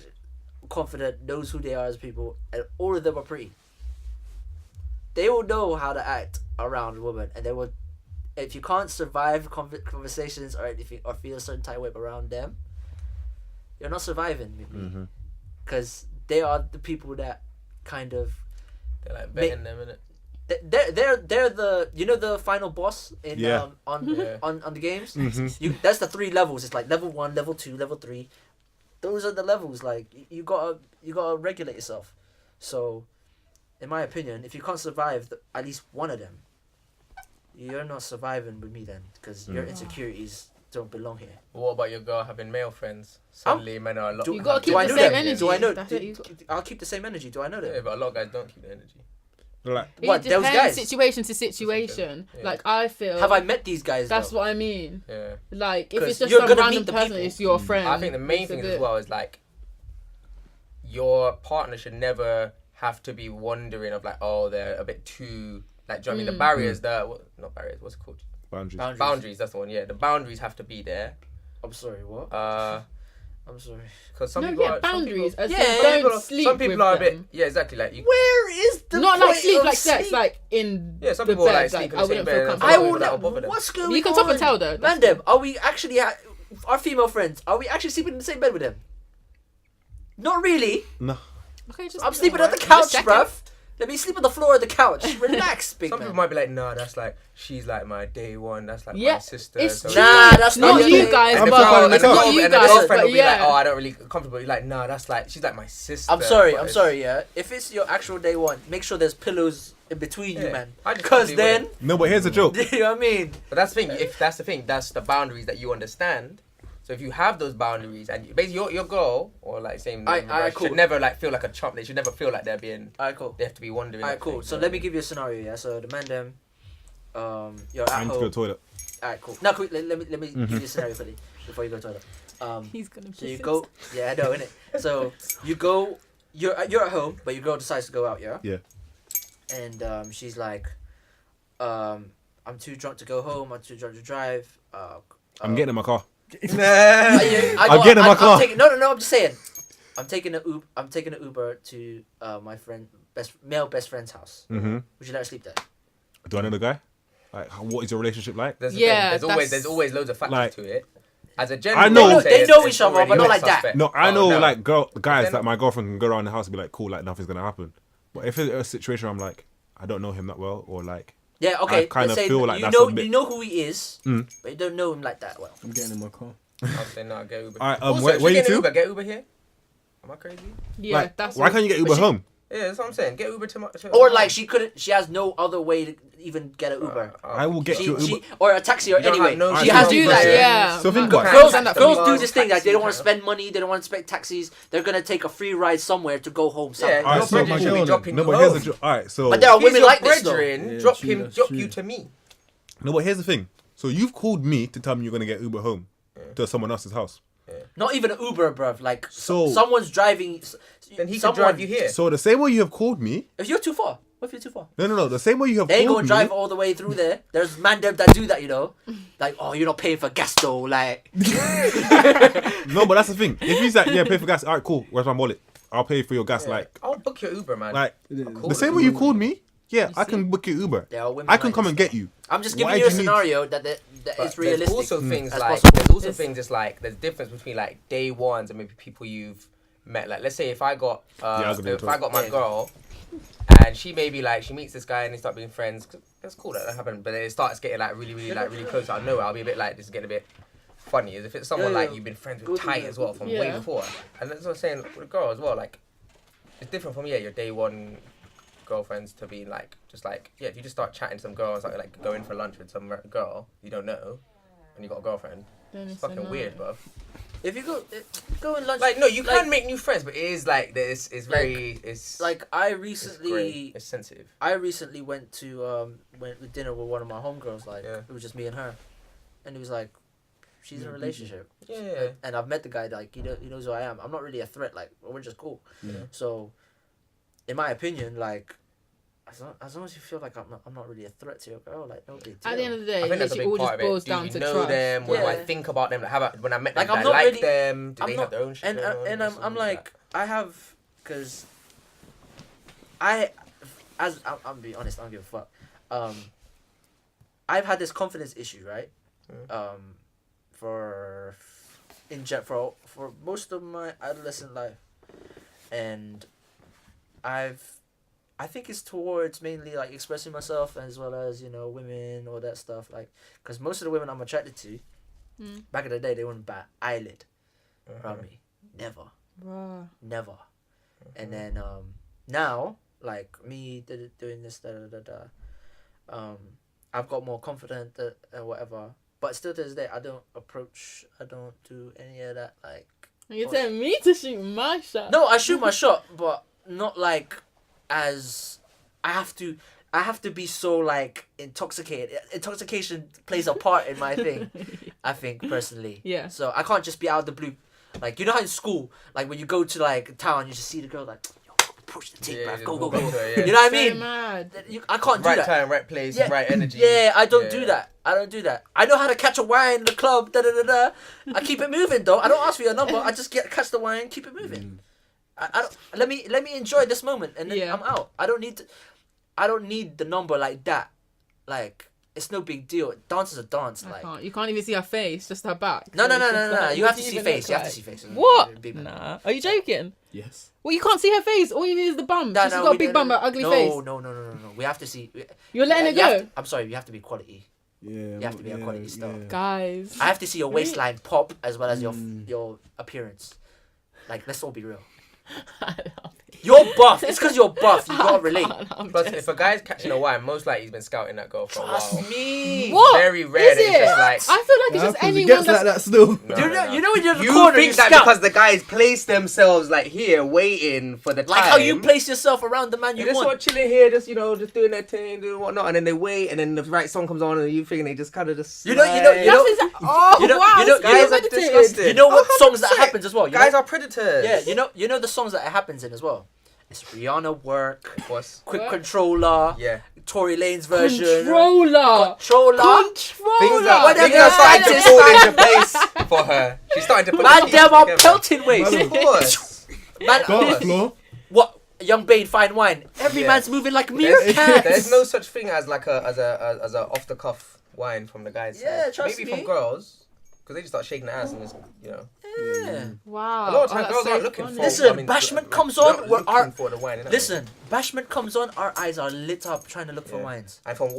confident, knows who they are as people, and all of them are pretty. They will know how to act around a woman, and they will. If you can't survive conversations or anything, or feel a certain type of way around them, you're not surviving with me, because they are the people that kind of. They're like betting them, innit? They're the the final boss in on the games. That's the 3 levels. It's like level 1, level 2, level 3. Those are the levels. Like you gotta regulate yourself. So, in my opinion, if you can't survive at least one of them, you're not surviving with me then, because your insecurities don't belong here. What about your girl having male friends? Suddenly, men are a lot. You gotta keep Do I the know same them? energy. Do I know? That's what you got- I'll keep the same energy. Do I know them? Yeah, but a lot of guys don't keep the energy. Like, What, It those depends guys? situation to situation. Yeah. Like I feel. Have I met these guys? That's though? what I mean. Yeah. Like if 'Cause it's just you're some gonna random meet the person, people. it's your friend. I think the main it's a thing bit- as well is like your partner should never have to be wondering of like, oh, they're a bit too like. Do you know what I mean? The barriers, not barriers. What's it called? boundaries. Boundaries. That's the one. Yeah, the boundaries have to be there. I'm sorry. What? I'm sorry. Because some No, people yeah, are, boundaries. Some As people, in don't sleep some people with are a bit. them. Yeah, exactly. Like you. Where is the Not like point sleep, of like sex, sleep? like in Yeah, some the people bed. like Like, sleep in I the same wouldn't bed. feel and comfortable. I some will people that not. bother them. What's going on? You can top and tell though. Man, them, are we actually our female friends? Are we actually sleeping in the same bed with them? Not really. No. Okay, just I'm sleeping on the Just couch, checking. bruv. Let me sleep on the floor of the couch. Relax, big Some man. people might be like, nah, that's like she's like my day one. That's like Yeah, my sister. it's so true. Nah, that's Not not you your guys, I'm And the about but to girl, and the tell. not girl, you and the guys, girlfriend but will be like, yeah. oh, I don't really comfortable. You're like, nah, that's like she's like my sister. I'm sorry. but I'm it's- sorry. Yeah, if it's your actual day one, make sure there's pillows in between you, Yeah. man. I just Because can't then, do No, but here's the joke. you know what I mean. But that's the thing. If that's the thing, that's the boundaries that you understand. So if you have those boundaries and basically your girl or like same cool. should never like feel like a chump. They should never feel like they're being. Alright, cool. They have to be wondering. Alright, cool. So let me give you a scenario. Yeah. So the man them, you're I at need to go to home. the toilet. Alright, cool. Now, quick. Let me give you a scenario quickly before you go to the toilet. He's gonna. So you piss go, yeah, I know, innit? So you go, you're at home, but your girl decides to go out, yeah? Yeah. And she's like, I'm too drunk to go home. I'm too drunk to drive. I'm getting in my car. I'm getting in my car. No. I'm just saying. I'm taking an Uber to my male best friend's house. Mm-hmm. Would you let her sleep there? Do I know the guy? Like, what is your relationship like? There's the Yeah, thing. There's always loads of factors like- to it. As a general, I know- They know each other, but not like that. No, I know no. like guys then- that my girlfriend can go around the house and be like, cool, like nothing's gonna happen. But if it's a situation where I'm like, I don't know him that well, or like, Yeah, okay. I kinda let's say feel like you that's know a bit- you know who he is, Mm. but you don't know him like that well. I'm getting in my car. I'll say no. Get Uber. Alright, Also, where if you you're getting two? Uber, get Uber here. Am I crazy? Yeah, like, that's. why can't you get Uber home? Yeah, that's what I'm saying. Get Uber to my. Or like she has no other way to even get an Uber. I will get you Uber. Or a taxi or You don't anyway. have no she choice. has do to that? Yeah. Yeah. So think Man, about it. Girls, stand up for girls me. do this thing that they don't want to Taxi, spend money, they don't want to spend taxis. They're gonna take a free ride somewhere to go home. Yeah, Somehow. Alright, your so brethren my should be girl- dropping no, you but here's home. the joke. Alright, so But there are He's women your like this though. brethren, Yeah, drop true, him, that's drop true. you to me. no, but here's the thing. So you've called me to tell me you're gonna get Uber home to someone else's house. Not even an Uber, bruv. Like So- someone's driving. Then he can someone- drive you here. So the same way you have called me, If you're too far, What if you're too far? No. The same way you have They ain't called gonna me. drive all the way through there. There's man them that do that, you know. Like, oh, you're not paying for gas though. Like, No, but that's the thing. If he's like, yeah, pay for gas. All right, cool. Where's my wallet? I'll pay for your gas. Yeah. Like, I'll book your Uber, man. like Cool. the same way you called me. Yeah, I can book your Uber. there are women I can like come this and stuff. get you. I'm just Why giving you a do you need- scenario that But is realistic. There's also things as like possible. there's also It's- things it's like there's difference between like day ones and maybe people you've met. Like let's say if I got I was gonna if talk. I got my Yeah. girl and she maybe like she meets this guy and they start being friends. That's cool that happened, but then it starts getting like really close. I know I'll be a bit like this is getting a bit funny. As if it's someone Yeah, like yeah. you've been friends Go with through tight that. as well from way Yeah. before. And that's what I'm saying with a girl as well. Like it's different from your day one girlfriends to be like just like if you just start chatting to some girls like going for lunch with some girl you don't know and you got a girlfriend. Then It's fucking weird, bro. If you go and lunch, Like no, you like- can make new friends, but it is like this. It's very. It's like I It's grey. recently, It's sensitive. I recently went to went with dinner with one of my homegirls. Like Yeah. it was just me and her, and it was like, she's in a relationship, Yeah. and I've met the guy. Like he knows who I am. I'm not really a threat. Like we're just cool. Yeah. So, in my opinion, like. As long as you feel like I'm not really a threat to your girl, like no big deal. At the end of the day, I think that's a literally big all part just of boils it. Do down you to know trust. them? What do I Yeah. think about them? When I met them, Like, did I'm I not like really- them? Do I'm they not- have their own shit and going on? and Or I'm something like I have because I'm being honest, I don't give a fuck. I've had this confidence issue, right? For most of my adolescent life, and I think it's towards mainly like expressing myself as well as women, all that stuff. Like, because most of the women I'm attracted to, back in the day, they wouldn't bat eyelid around me, never. Bruh. Never. And then now, like me doing this, I've got more confident and whatever. But still to this day, I don't do any of that. Like, You're telling me to shoot my shot? no, I shoot my shot, but not like as I have to be so like intoxicated. Intoxication plays a part in my thing, I think personally. Yeah. So I can't just be out of the blue. Like, you know how in school, like when you go to like town, you just see the girl like, yo, push the tape, bruv, go. Yeah. You know what I So mean? mad. I can't do Right that. time, right place, Yeah. right energy. Yeah, I don't Yeah. do that. I know how to catch a wine in the club. I keep it moving though. I don't ask for your number. I just catch the wine, keep it moving. I don't. Let me enjoy this moment, and then Yeah. I'm out. I don't need the number like that. Like, it's no big deal. Dance is a dance. I Like, can't. You can't even see her face, just her back. no. So it's just like, You what have do to see even face. look You have to like? see face. What? Big man. Nah. Are you joking? Yes. Well, you can't see her face. All you need is the bum. No, She's no, got a we big don't- bum, but ugly no, face. No. We have to see. You're letting you it have go. to- I'm sorry. You have to be quality. Yeah. You have to be a quality star. Guys. I have to see your Really? waistline pop as well as your appearance. Like, let's all be real. I love it. You're buff. It's because you're buff. You can't relate. I'm Plus, just- if a guy's catching a wine, most likely he's been scouting that girl for a while. Trust me. What? Very rare Is that it's it? just like. I feel like it's just It anyone gets that's like that still. No. You know when you're in the You corner, you think that scout. because the guys place themselves like here, waiting for the time. Like how you place yourself around the man They're you just sort want. of chilling here, just just doing their thing, doing whatnot, and then they wait, and then the right song comes on, and you think they just kind of just. You know- slide. That's oh, you know- wow. you know- it's guys are premeditated. disgusting. You know what songs that 100%. happens as well. You Guys know? are predators. Yeah, you know the songs that it happens in as well. It's Rihanna Work, What's Quick What? Controller, yeah. Tory Lane's version. Controller. Controller. Things are Whatever things are starting to that fall into place for her. She's starting to put Man, the them pieces are together. pelting ways. Of course. Man, Dance floor. what? Young Bane, fine wine. Every Yeah. man's moving like There's meerkats. no such thing as like a off the cuff wine from the guys. Yeah, side. trust Maybe me. from girls, because they just start shaking their ass and Yeah. Wow. a lot of Oh, times that's girls so aren't looking funny. for. Listen, bashment comes on, not we're looking for the wine. innit? Listen, bashment comes on, our eyes are lit up trying to look for Yeah. wines. And from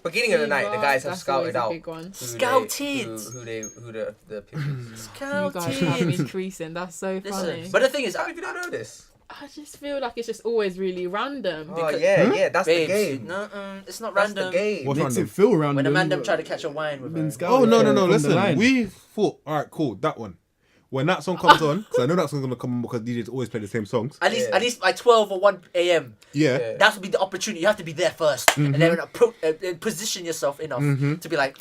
beginning of the night, the guys have That's scouted always a out big one. who they- Scouted. who the people. You guys have me creasing. That's so funny. Listen, but the thing is, How if you don't know this? I just feel like it's just always really random. Oh yeah, that's the babes, game. no, it's not That's random. the game. What's Makes random? it feel random. When a man them try to catch a wine with Been her. scouted Oh no! from the Listen, line. we thought, all right, cool, that one. When that song comes on, because I know that song's gonna come on because DJs always play the same songs. At least, Yeah. at least by 12 or 1 a.m. Yeah. Yeah. That would be the opportunity. You have to be there 1st, and then position yourself enough to be like,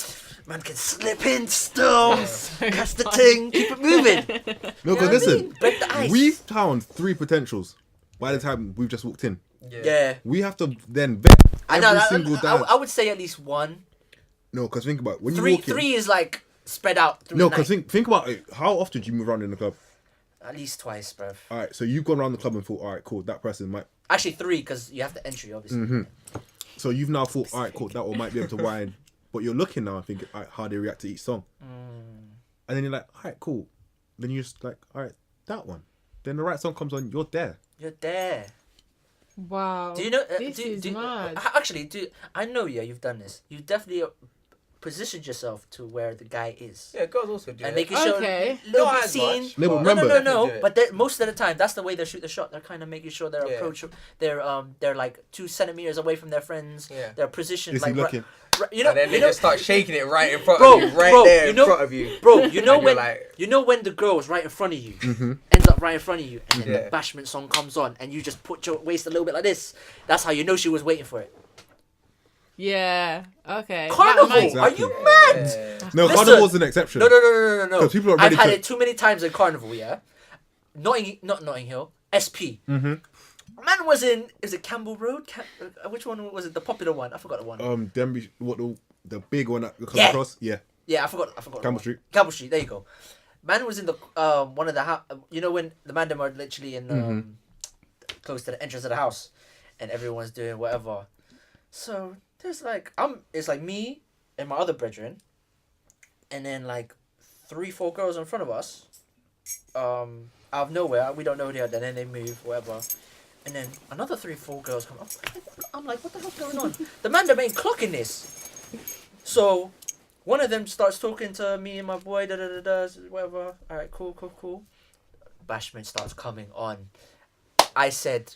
man can slip in still, catch the ting, keep it moving. No, because You know what I listen, mean? Break the ice. we found 3 potentials by the time we've just walked in. Yeah. We have to then vet I know. every single dance. I would say at least one. No, because think about it. When you Three. walk in. Three is like spread out through No, the because night. think about it. How often do you move around in the club? At least twice, bruv. All right, so you've gone around the club and thought, all right, cool, that person might. Actually, 3 because you have the entry, obviously. So you've now thought, all right, cool, that one might be able to whine. But you're looking now and thinking, all right, how they react to each song. And then you're like, all right, cool. Then you're just like, all right, that one. Then the right song comes on, you're there. You're there. Wow. Do you know? This is mad. Actually, I know. Yeah, you've done this. You definitely positioned yourself to where the guy is. Yeah, girls also do And it. making sure Okay. little Not bit as seen. much, No, but but- remember- No. do it. But most of the time, that's the way they shoot the shot. They're kind of making sure they're Yeah. approachable. They're like 2 centimeters away from their friends. Yeah. They're positioned Is like he looking? you know. And then You they know, just start shaking it right in front Bro, of you, right bro, there you in know- front of you. bro. You know And you're when like- you know when the girl's right in front of you, ends up right in front of you, and then Yeah. the bashment song comes on, and you just put your waist a little bit like this. That's how you know she was waiting for it. Yeah. Okay. Carnival, That might- Exactly. are you mad? Yeah. No, Listen. Carnival's an exception. No. 'Cause people are I've ready had to- it too many times in Carnival, yeah. Not Notting Hill, SP. Man was in, is it Campbell Road? Which one was it? The popular one? I forgot the one. What the big one that comes Yeah. across? Yeah. Yeah, I forgot. the Campbell one. Street. Campbell Street, there you go. Man was in the one of the you know when the man them are literally in close to the entrance of the house, and everyone's doing whatever. So there's like it's like me and my other brethren, and then like 3-4 girls in front of us. Out of nowhere, we don't know who they are. Then they move, whatever, and then another 3-4 girls come up. I'm like, what the hell's going on? The man them ain't clocking this. So one of them starts talking to me and my boy, whatever. All right, cool. Bashment starts coming on. I said,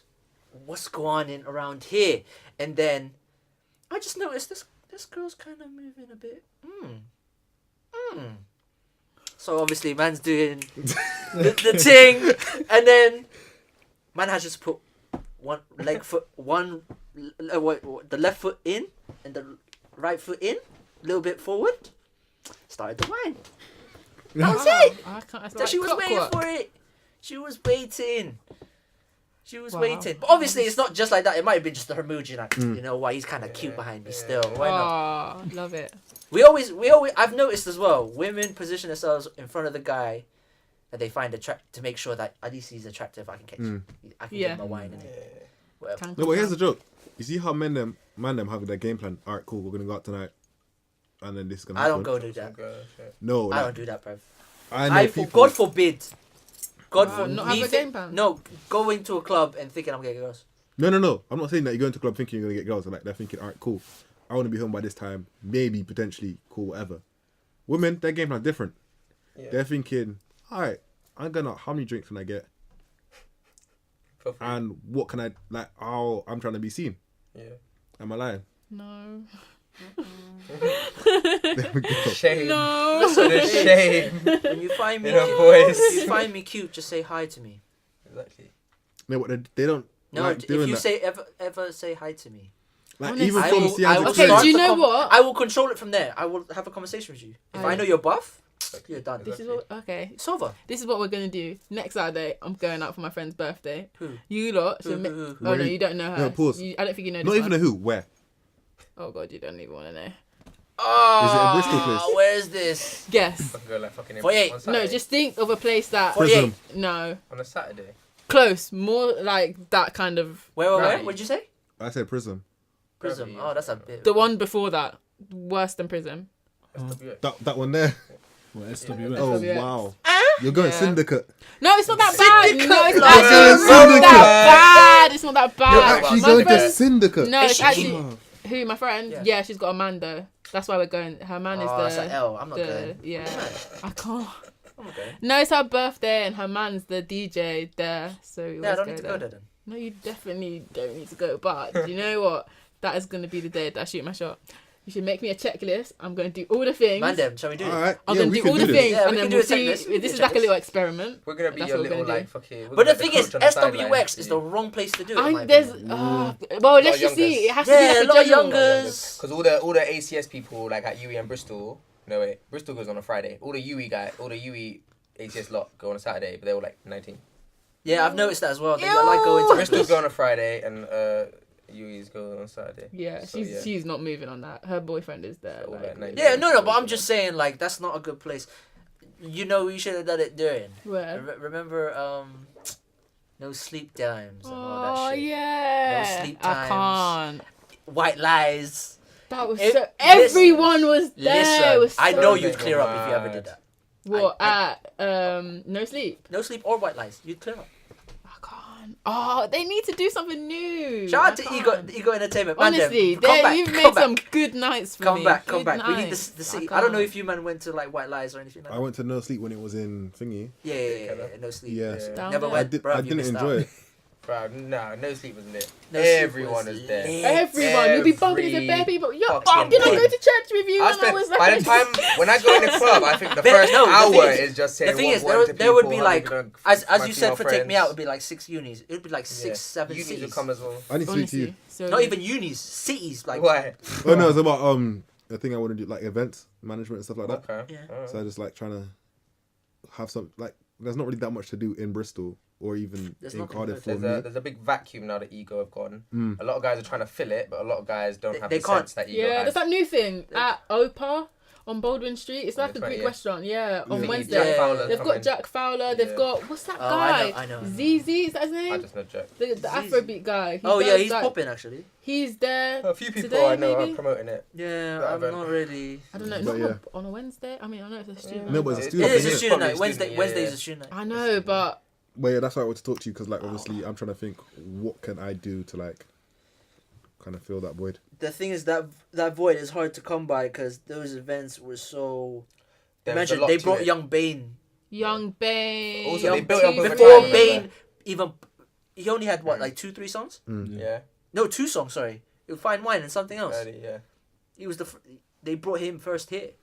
what's going on around here? And then I just noticed this girl's kind of moving a bit. So obviously man's doing the thing, and then man has just put the left foot in and the right foot in, a little bit forward, started to whine. That was it. I can't. It's So like she was waiting clockwork. for it. She was waiting. Wow. Waiting. But obviously it's not just like that. It might have been just her mood, you know. You know why he's kind of cute behind me still. Why not? Oh, love it. We always. I've noticed as well. Women position themselves in front of the guy that they find attractive to make sure that at least he's attractive. I can catch. I can give him a wine and whatever. Can No, but here's the come joke. You see how man them have their game plan. All right, cool. We're gonna go out tonight, and then this is gonna. I don't happen. go do that. No, I like, don't do that, bruv. I know people. God forbid. God Wow, for not me have a game plan? No, going to a club and thinking I'm getting girls. No. I'm not saying that you're going to a club thinking you're gonna get girls. Like they're thinking, all right, cool. I want to be home by this time. Maybe potentially cool, whatever. Women, their game plan different. Yeah. They're thinking, all right, I'm gonna. How many drinks can I get? And what can I like? How I'm trying to be seen. Yeah. Am I lying? No. There we go. Shame. No. The shame. When you find me In her cute, voice. if you find me cute, just say hi to me. Exactly. No, but they don't No, like if doing you that. say ever say hi to me. Like Honestly. even I from will- Sien's I will Okay, experience- do you start know the what? I will control it from there. I will have a conversation with you. If I know you're buff, you're done. This is what. Okay. It's over. This is what we're gonna do. Next Saturday, I'm going out for my friend's birthday. Who? You lot. So Who? Oh Where no, you- you don't know her. No, pause. I don't think you know. Not this even one. a who. Where? Oh god, you don't even want to know. Oh, Bristol place? Where's this? Guess. Fucking go like fucking 48. on No, Saturday. just think of a place that. 48. No, on a Saturday. close. More like that kind of. Where? Right. What'd you say? I said Prism. Prism. Oh, that's a bit. The one before that, worse than Prism. SWA. That one there. Well, SWS. Oh SWX. wow. You're going Yeah. Syndicate. No, it's not that bad. No, it's You're actually going not that bad. It's not that bad. You're actually My going to friend- Syndicate. No, Is it's she- actually Oh. who my friend. Yeah. Yeah, she's got a man though. That's why we're going. Her man is Oh, it's the. an L. I'm not the going. yeah. I can't. I'm okay. No, it's her birthday and her man's the DJ there. So we Yeah, I always don't need to go there. there then. No, you definitely don't need to go. But you know what? That is gonna be the day that I shoot my shot. You should make me a checklist. I'm gonna do all the things. Man, them, shall we do All it? right. I'm yeah, gonna we do can all the this. things, Yeah, we and can then do we'll a see. checklist. We can This do is a like a checklist. little experiment. We're gonna be That's your what we're little gonna like fucking. we're But gonna the be thing coach is, on the sideline. SWX is the wrong place to do it. in my There's opinion. well, let's Not just see. youngers. It has Yeah, to a be lot like of a general. youngers. Because all the ACS people like at UE and Bristol. No wait, Bristol goes on a Friday. All the UE ACS lot go on a Saturday, but they're all like 19. Yeah, I've noticed that as well. They like going to Bristol's going on Friday and Yui's going on Saturday. Yeah, So, she's not moving on that. Her boyfriend is there. So, Like, that night- Yeah, no, but I'm just saying, like, that's not a good place. You know, you should have done it during. where? Remember, no sleep times and all that Oh shit. yeah. No sleep I can't. White lies. That was If- so. Everyone was there. Listen, It was I so know bad. you'd clear up if you ever did that. What at No Sleep? No sleep or white lies, you'd clear up. I can't. Oh, they need to do something new. Shout out I to can't. Ego Entertainment. Man, Honestly, come back, you've come made back. some good nights for Come me. back. Good We need nights. the city. I I don't know can't. if you man went to like White Lies or anything like that. I went to No Sleep when it was in thingy. Yeah. No sleep. Yeah. Down Never there. went. I Bruv, you didn't missed enjoy out. it. Bro, nah, No Sleep was lit. No Sleep Everyone was there. lit. Everyone, you'll be bumping into Every bare people. Yo, fucking did I go day. to church with you? I when I spent, was like, by the time when I go in the club, I think the But first no, the hour thing is- is just saying The thing what is, word to there would people, be how like, they're gonna as my you said, female for Take Me friends. Out, it would be like 6 unis. It would be like 6, 7 Unis cities. would come as well. I need to speak to you. honestly, so Not even unis, cities. Like, Why? Oh no, it's about I think I want to do like events management and stuff like that. Okay. Yeah. Alright. So I just like trying to have some like. There's not really that much to do in Bristol or even There's in nothing Cardiff for There's me. a big vacuum now that Ego have gone. Mm. A lot of guys are trying to fill it, but a lot of guys don't have They the can't. sense that Ego yeah, has. there's that new thing at Opa on Baldwin Street. It's like a That's right, Greek yeah. restaurant. Yeah, on Yeah. Wednesday. Jack Fowler They've coming. got Jack Fowler. They've Yeah. got what's that Oh, guy? I know. ZZ, is that his I name? just know Jack. The ZZ. Afrobeat guy. He Oh yeah, does, he's like, popping actually. He's there. A few people today, I know maybe? are promoting it. Yeah, That I'm event. not really. I don't know. But Not yeah. on a Wednesday. I mean, I know it's a student. No, but it's a It- student It is thing, a innit? student Probably night. a Wednesday. student, Wednesday yeah. is a student night. I know, but But yeah, that's why I wanted to talk to you because like obviously I'm trying to think what can I do to like kind of fill that void. The thing is that void is hard to come by because those events were so. There was a Imagine lot they to brought it. Young Bane. Young Bane. Also, Young they built up T3. over Before time, Bane, remember? even he only had what, like 2-3 songs? Mm. Yeah. No, 2 songs. Sorry, it was Fine Wine and something else. Early, yeah. He was they brought him first hit.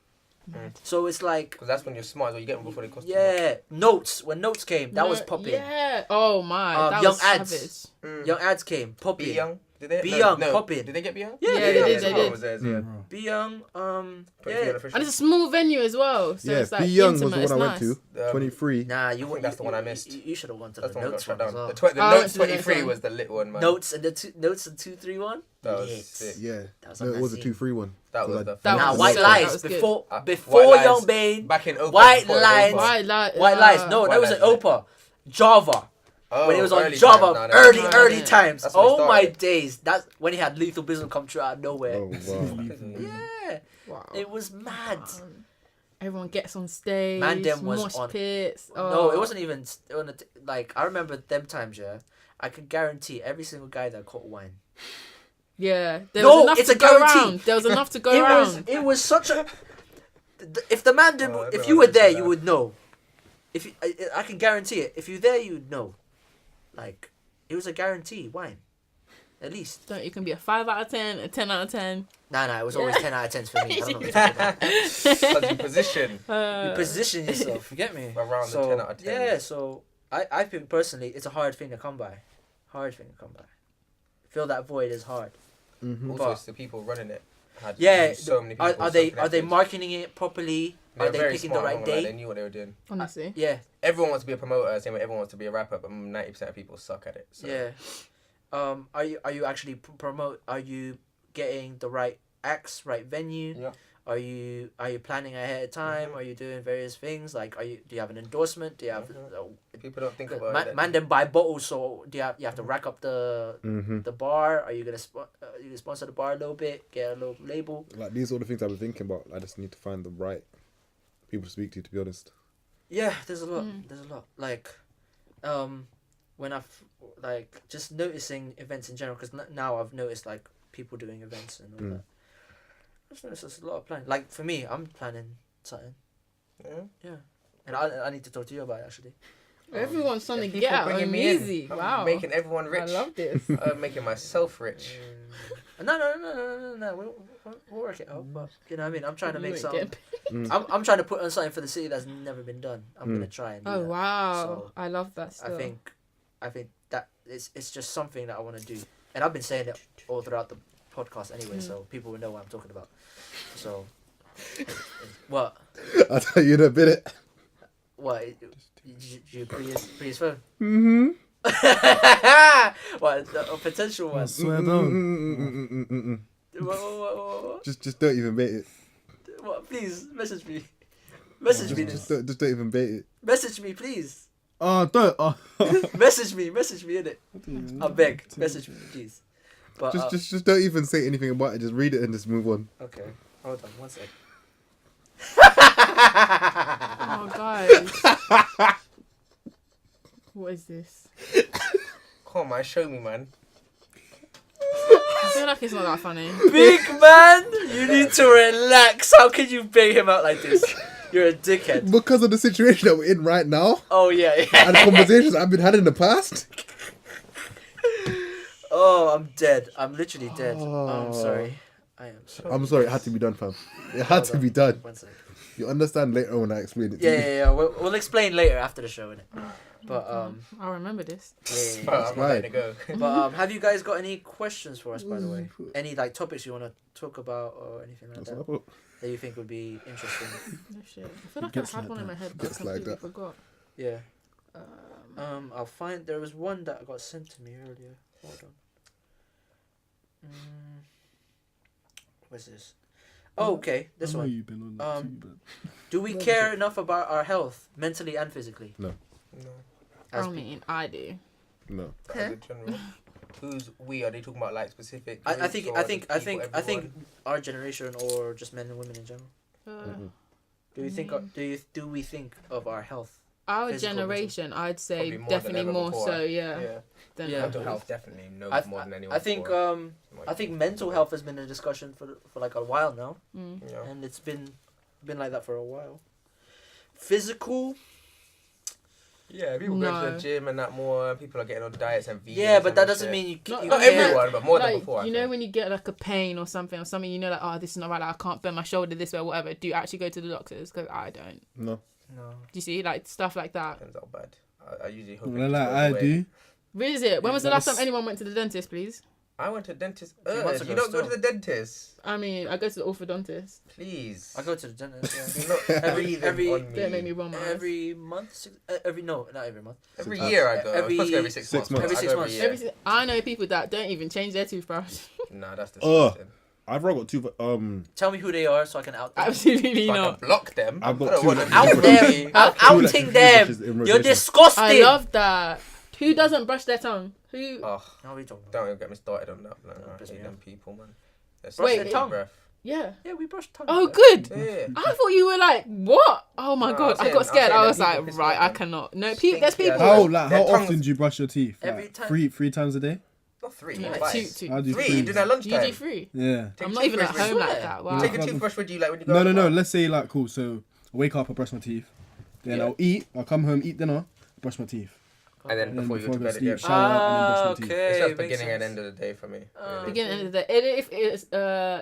Mm. So it's like, Because that's when you're smart, so you get them before they cost yeah, Notes. When Notes came, that was popping. Yeah. Oh my. That Young was Ads. savage. too much. Young Ads came, popping. Be Young? Did they? Be no, Young, no. popping. Did they get Be Young? Yeah, they did, they Someone did. was theirs, yeah. Mm. Be Young, Pretty yeah. unofficial. And it's a small venue as well. So Yeah, it's like Be Young was intimate. the It's one I nice. went to. 23. Nah, I think that's the one I missed. You should have won to That's the the one that got Notes shut one as down. well. The Oh, Notes it's the next 23 one. was the lit one, man. Notes and Notes and 2-3-1. That was Lit. sick. Yeah. That was No, it was a amazing. 2-3 one. That was Like- the That Nah, was White sick. Lies That was good. before White before Lies Young Bane. back in Opa. White before Lies. Opa. White Lies. No, White that was Lies, at Opa. Java. Oh, When it was on early Java, times, nah, nah, early nah. yeah. times. That's when it Oh my started. days. That's when he had Lethal Business come true out of nowhere. Oh wow. Yeah. Wow. It was mad. Everyone gets on stage. Man, them was mosh on- pits. No, Oh. it wasn't even like I remember them times, yeah. I can guarantee every single guy that caught wine. Yeah, there No, was enough it's to a go guarantee. around. There was enough to go around. It was such a. If the man didn't, Oh, if everyone you were there, understood you that. would know. If you, I can guarantee it. If you're there, you would know. Like it was a guarantee wine, at least. So it can be a 5 out of 10, a 10 out of 10. Nah, it was always 10 out of 10s for me. I don't know what you're talking about. Because you position You position yourself. You get me? around So, the 10 out of 10. yeah, so I think personally it's a hard thing to come by. Hard thing to come by. Fill that void is hard. Mm-hmm. Also, but- it's the people running it. Had Yeah, so many people. Are so they connected. marketing it properly? They're Are they very picking smart, the I'm right not gonna lie, day? They knew what they were doing. Honestly. Yeah, Everyone wants to be a promoter, same way everyone wants to be a rapper, but 90% of people suck at it. So. yeah. Are you actually promote? Are you getting the right acts, right venue? Yeah. Are you planning ahead of time? Are you doing various things? Like, do you have an endorsement? Do you have People don't think about it. man them buy bottles? So you have to rack up the Mm-hmm. the bar? Are you gonna sponsor the bar a little bit? Get a little label? Like these are all the things I've been thinking about. I just need to find the right people to speak to be honest. Yeah, there's a lot. There's a lot. Like, when I've like just noticing events in general, because now I've noticed like people doing events and all that. I just noticed there's a lot of planning. Like for me, I'm planning something. Yeah. And I need to talk to you about it actually. Everyone's trying to People get out bringing on me in. easy. I'm Wow. making everyone I rich. love this. I'm making myself rich. No. We'll work it out. But you know what I mean. I'm trying to You make ain't something. getting I'm trying to put on something for the city that's never been done. I'm gonna try and do Oh that. wow. So, I love that stuff. I think that it's just something that I want to do, and I've been saying it all throughout the podcast anyway, so people will know what I'm talking about. So, what? I tell you in a minute. What? You pre his phone? Mm-hmm. What? A potential I one? swear down. What? Just don't even bait it. What? Please message me. Message me this. Just don't even bait it. Message me, please. Oh, don't. Oh. Message me innit? I beg. Message me, please. But Just don't even say anything about it. Just read it and just move on. okay. Hold on, 1 sec. Oh, guys. What is this? Come on, man, show me, man. I feel like it's not that funny. Big man, you need to relax. How can you bang him out like this? You're a dickhead. Because of the situation that we're in right now Oh yeah. and conversations I've been had in the past. Oh, I'm dead. I'm literally dead. Oh, I'm sorry. I am sorry. I'm sorry, it had to be done, fam. It had to be done. 1 sec. You understand later when I explain it to you. Yeah. We'll explain later after the show, innit? But I'll remember this. yeah. Bro, I'm not letting it go. But have you guys got any questions for us, by the way? Any like topics you want to talk about or anything like that that you think would be interesting? No shit. I feel like I Gets had like one in my head, but I Gets like completely that. forgot. Yeah. I'll find. There was one that got sent to me earlier. Hold on. What's this? Oh, okay. This I know one. you've been on that too, but Do we care enough about our health, mentally and physically? No. As I mean, I do. No. As a general. Who's we? Are they talking about like specific? I groups, think or I the think people, I think I think everyone? our generation or just men and women in general. Do we think do we think of our health? Our Physical, generation, I'd say Probably more than definitely ever more before. so, yeah. Yeah. Than Yeah. Mental others. health definitely more than anyone. I think before. I think mental health has been a discussion for like a while now, Yeah. and it's been like that for a while. Physical, Yeah, people go to No. the gym and that more. People are getting on diets and vegans. yeah, but and that shit. doesn't mean you Not- you Not Yeah. everyone, but more than Like, before. I you know think. when you get like a pain or something, you know, like, oh, this is not right, like, I can't bend my shoulder this way or whatever. Do you actually go to the doctors? Because I don't. No. No. Do you see? Like, stuff like that. Depends how bad. I usually hope. well, it like just I goes away. do. Visit. When was the last time That's- anyone went to the dentist, please? I went to the dentist. A few months You ago don't go to still. the dentist, I mean, I go to the orthodontist. please. I go to the dentist. Yeah. You're not breathing on me. Don't make me run my eyes. Every month, not every month. Every year I go. Every- I'm supposed to go every 6 6 months. months. Every I 6 go months. year. I know people that don't even change their toothbrush. Nah, that's Ugh. disgusting. I've got two. Tell me who they are so I can out them. Absolutely So I not. can block them. I've got I don't two want that- them Out to them. me. I'm outing them. You're You're disgusting. I love that. Who doesn't brush their tongue? Who? Oh, No, we don't. don't even get me started on that. Man. Don't I piss hate me them people, man. They're Wait, such a tongue. breath. Yeah. Yeah, we brush tongue. Oh, good. Yeah. I thought you were like, what? Oh my No, god, I'm I got saying- scared. I'm I saying was that like, people piss me right, off, I man. cannot. No, Stinky there's people. ass. How like Their how tongues- often do you brush your teeth? Every Like, time. three times a day. Not 3. Yeah, twice. two. I do Three? three. You do that Do you lunchtime? do free? Yeah. Take I'm a not even at toothbrush home with like you. that. Wow. Take a toothbrush with you, like when you go. No. out. Let's say like cool. So I wake up, I brush my teeth. Then Yeah. I'll eat. I'll come home, eat dinner, brush my teeth. And then And then before you go to I bed sleep, again. shower, and then brush my teeth. Okay. It's just makes beginning and sense. end of the day for me. really. Beginning end of the day. If it's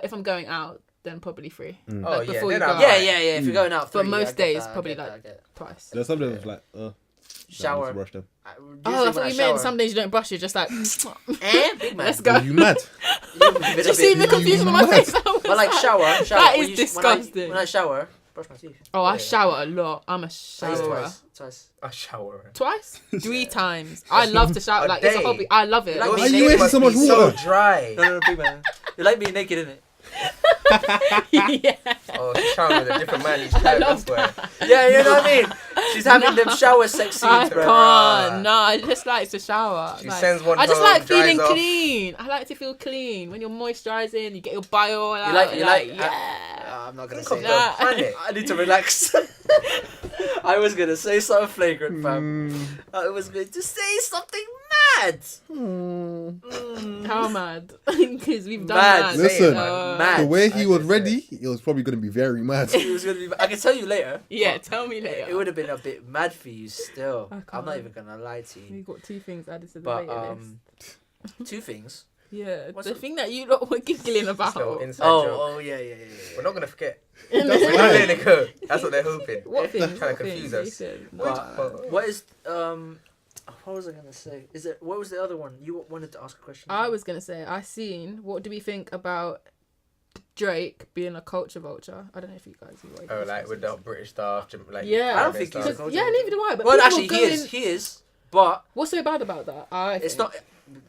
if I'm going out, then probably free. Oh Like, yeah, before then you I'm go Yeah, out. yeah. If you're going out, But three, most I get days, that, I probably get that, like- I get Twice. There's some days like, Shower. I need to brush them. that. Oh, Usually I when thought you shower- meant some days you don't brush. You're just like, Big man. let's go. Are you mad? Did you see the confusion on my face? I was But like shower. That when is you- disgusting. When I shower, brush my teeth. Oh, I Yeah. shower a lot. I'm a At least showerer. Twice. I shower. Twice? 3 times. I love to shower. A Like, it's a day? hobby. I love it. Like Your me Why are you skin wasting must so much be so water? dry. No, big man. You like being naked, innit? yeah. Oh, she's showering with a different man each time. love That's why. Yeah, you know what I mean? She's having them shower sex I scenes, bro. can't. No, I just like to shower. She Like, sends one I just home, like feeling dries off. clean. I like to feel clean. When you're moisturising, you get your bio. You like- yeah. I'm not gonna Think say of that. the planet. I need to relax. I was gonna say something flagrant, fam. I was going to say something mad. How mad? Because we've done Mad. mad. Listen, Mad. the way he I was just ready, it was probably going to be very mad. It was gonna be. I can tell you later. Yeah, but tell me later. It would have been a bit mad for you still. I I'm not can't. even gonna lie to you. We've got 2 things added to the But later list. 2 things. Yeah, What's the it- thing that you lot were giggling about. Little inside joke. Oh yeah. We're not gonna forget. That's We're not fine. letting it go. That's what they're hoping. What things? Trying What to confuse things? us. You said, But what is what was I gonna say? Is it what was the other one? You wanted to ask a question. I was gonna say, I seen. What do we think about Drake being a culture vulture? I don't know if you guys. Know what he Oh, does. like with the British stuff, like Yeah. I don't think he's a stuff. culture Yeah, neither do I. But Well, people actually, go he is. in- He is. But What's so bad about that? it's not.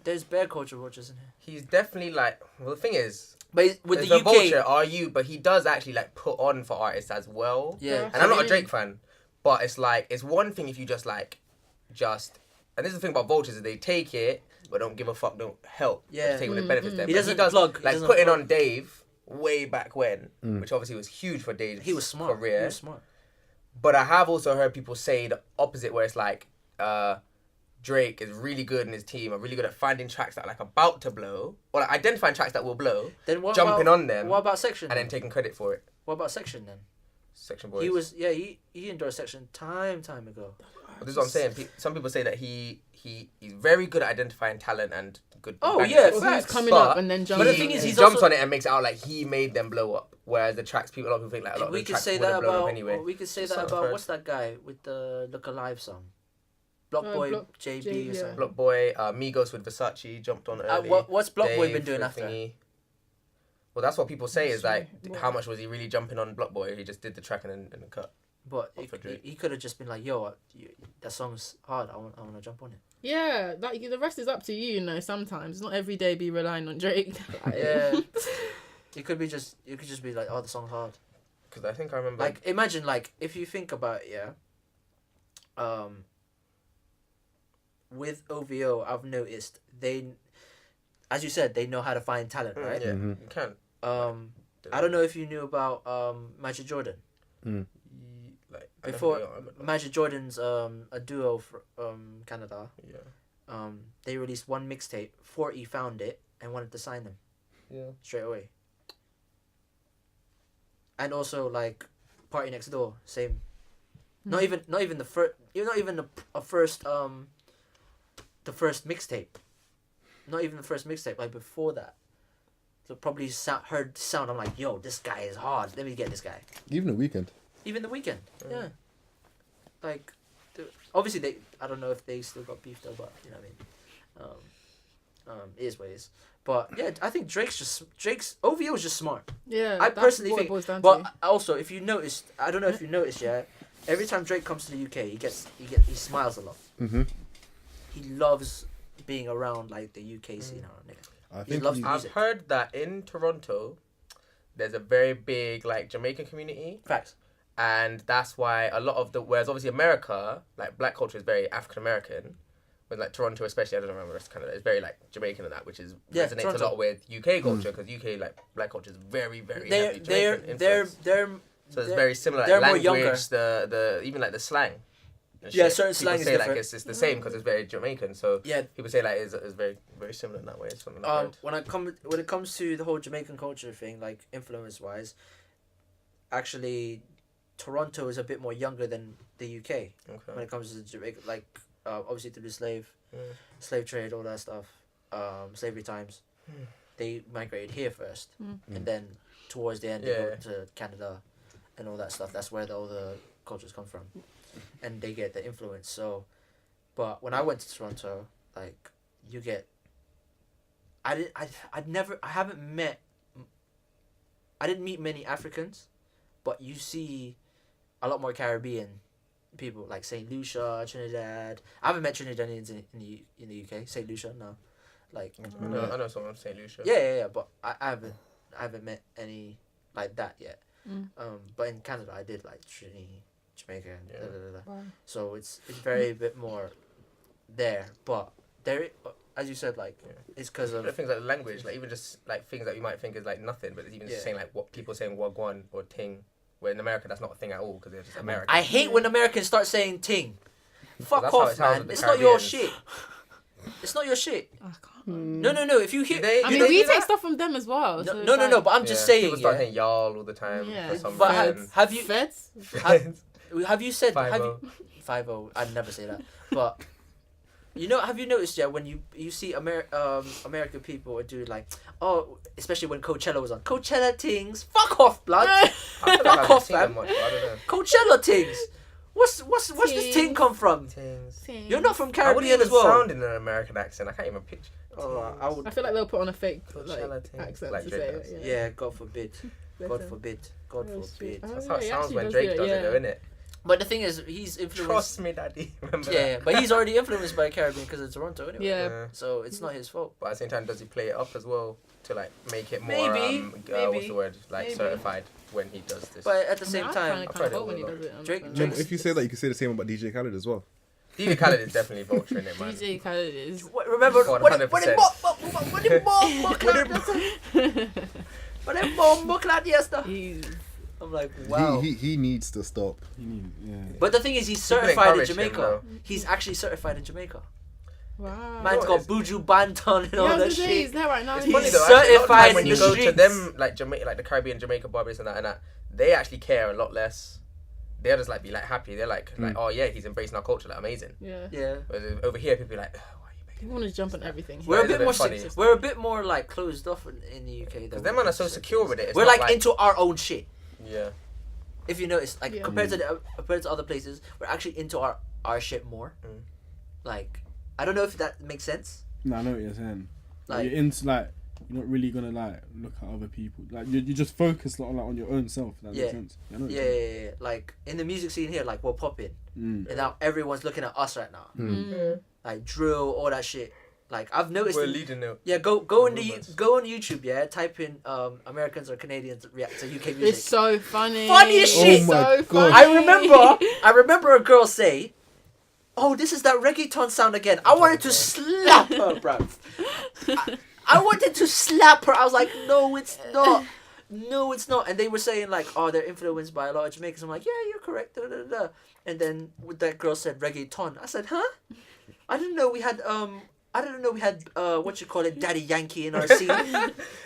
There's bear culture watchers in here. He's definitely like. Well, the thing is, But with there's the a UK, Vulture, but he does actually like put on for artists as well. yeah. And I'm not a Drake fan, but it's like it's one thing if you just. And this is the thing about Vultures is they take it, but don't give a fuck, don't help. Yeah. Just take what it benefits them. He But doesn't does, plug. He like doesn't putting plug. on Dave way back when, which obviously was huge for Dave's He was smart. career. He was smart. But I have also heard people say the opposite, where it's like Drake is really good in his team, are really good at finding tracks that are like about to blow, or like identifying tracks that will blow, Then what jumping about, on them, What about Section? and then taking credit for it. What about Section then? Section Boys. He endorsed Section time ago. But this is what I'm saying. Some people say that he's very good at identifying talent and good. Oh, bangers. yeah, Or who's facts. coming But up and then But jumping. the thing is, he he's jumps also- on it and makes it out like he made them blow up. Whereas the tracks, a lot of people think like a lot of We the could tracks say would that have blown about. up anyway. We could say Just that something about I've what's that guy with the Look Alive song? Block Oh, Boy Block JB J, or yeah. something. Block Boy, Migos with Versace jumped on early. What's Block Boy Dave been doing with after? thingy. Well, that's what people say is like, What? how much was he really jumping on Block Boy? He just did the track and then cut. But For Drake. he could have just been like, "Yo, that song's hard. I want to jump on it." Yeah, like the rest is up to you. You know, sometimes not every day be relying on Drake. Yeah. You could just be like, "Oh, the song's hard." Because I think I remember. Like, imagine, like, if you think about it, yeah. With OVO, I've noticed as you said, they know how to find talent, right? Yeah, you can. I don't know if you knew about Magic Jordan. Like, Before Magic Jordan's a duo from Canada. Yeah. They released one mixtape. 40 found it and wanted to sign them. Yeah. Straight away. And also like Party Next Door, same. Not even the first. Not even the first the first mixtape. Not even the first mixtape. Like before that. So probably heard the sound. I'm like, yo, this guy is hard. Let me get this guy. Even the weekend. Even the Weeknd. Yeah. Like, obviously I don't know if they still got beef though, but you know what I mean. It is what it is. But yeah, I think Drake's OVO is just smart. Yeah, I that's personally what it think. boils down But to. also, if you noticed, I don't know if you noticed, yeah. Every time Drake comes to the UK, he smiles a lot. Mm-hmm. He loves being around like the UK scene around there. I He think loves he- music. I've heard that in Toronto, there's a very big like Jamaican community. Facts. And that's why a lot of whereas obviously America, like black culture is very African American, with like Toronto especially, I don't remember, it's kind of, it's very like Jamaican and that, which is Yeah, resonates Toronto. a lot with UK culture, because UK like black culture is very, very heavily They're Jamaican influence. So it's very similar, they're like more younger. language, the even like the slang. and Yeah, shit. certain People slang is say like different. it's the same because it's very Jamaican. So Yeah. people say like it's very very similar in that way. It's something I've heard. When it comes to the whole Jamaican culture thing, like influence wise, actually, Toronto is a bit more younger than the UK when Okay. it comes to Jamaica. Like obviously through the slave trade, all that stuff, slavery times, they migrated here first, and then towards the end they go to Canada, and all that stuff. That's where all the cultures come from, and they get the influence. So, but when I went to Toronto, like you get. I didn't meet many Africans, but you see a lot more Caribbean people, like St. Lucia, Trinidad. I haven't met Trinidadians in the UK. St. Lucia, no. Like I know someone from St. Lucia. yeah, but I haven't met any like that yet. But in Canada I did, like Trini, Jamaica, and Wow. so it's very bit more there, but there, as you said, like it's because of Things like the language, like even just like things that you might think is like nothing, but it's even just saying like what people saying wagwan or ting, where in America that's not a thing at all because they're just American. I hate when Americans start saying ting. Fuck that's how it off, sounds man. with the It's not your Caribbeans. shit. It's not your shit. I can't. No. If you hear, They- I do mean, they we do take that? stuff from them as well. so no, it's like- but I'm just saying. People start Yeah. saying y'all all the time Yeah. for some But reason. have you Feds? have you said have 5-0. you 5-0? I'd never say that. But have you noticed, yeah, when you see American people do like, especially when Coachella was on, Coachella Tings, fuck off, blood. I feel like I haven't off, seen them fam. much, but I don't know. Coachella Tings. What's this ting come from? Things. You're not from I wouldn't Caribbean even as well. sound in an American accent. I can't even picture. I would. I feel like they'll put on a fake Coachella like, thing. accent Like to Drake say does. it. Yeah, God forbid. God Better. forbid. God Oh, forbid. shit. That's Oh, how yeah, it he sounds actually when does Drake it, does it, yeah. though, innit? But the thing is, he's influenced. Trust me, daddy. Remember Yeah, that? but he's already influenced by Caribbean because of Toronto anyway. Yeah. So it's not his fault. But at the same time, does he play it up as well to like make it more Maybe, what's maybe, the word, like maybe. certified when he does this? But at the same I time, kind tried of it hope when he all does it. Drake- No, Drake's- if you say that, you can say the same about DJ Khaled as well. DJ Khaled is definitely vulturing it, man. DJ Khaled is. remember God, what 100%. He's I'm like, wow. He needs to stop. But the thing is, he's People certified in encourage him, Jamaica. though. He's actually certified in Jamaica. wow. Man's What got is- Buju Banton and Yeah, I all was that gonna say, he's shit. there right now. It's He's funny though. certified Actually, a lot of the time when in you the go to streets. them, like Jamaica, like the Caribbean, Jamaica, Barbados, and that, they actually care a lot less. They'll just like be like happy. They're like, oh yeah, he's embracing our culture, like amazing. Yeah. Yeah. Whereas over here, people be like, why are you making? People want to jump on everything. We're a It's a bit bit more funny. we're a bit more like closed off in the UK though. Because them man are so secure with it. It's We're not like into our own shit. Yeah. If you notice, like Yeah. compared to other places, we're actually into our shit more. Mm. Like, I don't know if that makes sense. No, I know what you're saying. Like, Like- you're into like you're not really gonna like look at other people. Like you just focus like on your own self. That Yeah. makes sense. I know what Yeah, you're yeah, saying. yeah. Like in the music scene here, like we're popping, Mm. and now everyone's looking at us right now. Mm. Like drill, all that shit. Like I've noticed. We're leading now. Yeah, go on movements. go on YouTube. Yeah, type in Americans or Canadians react to UK music. It's so funny. Funny as shit. Oh my So God. funny. I remember a girl say, "Oh, this is that reggaeton sound again." I wanted to slap her, bruv. I wanted to slap her. I was like, "No, it's not. No, it's not." And they were saying like, "Oh, they're influenced by a lot of Jamaicans." I'm like, "Yeah, you're correct." Da, da, da. And then that girl said reggaeton. I said, "Huh? I didn't know we had what you call it, Daddy Yankee in our scene.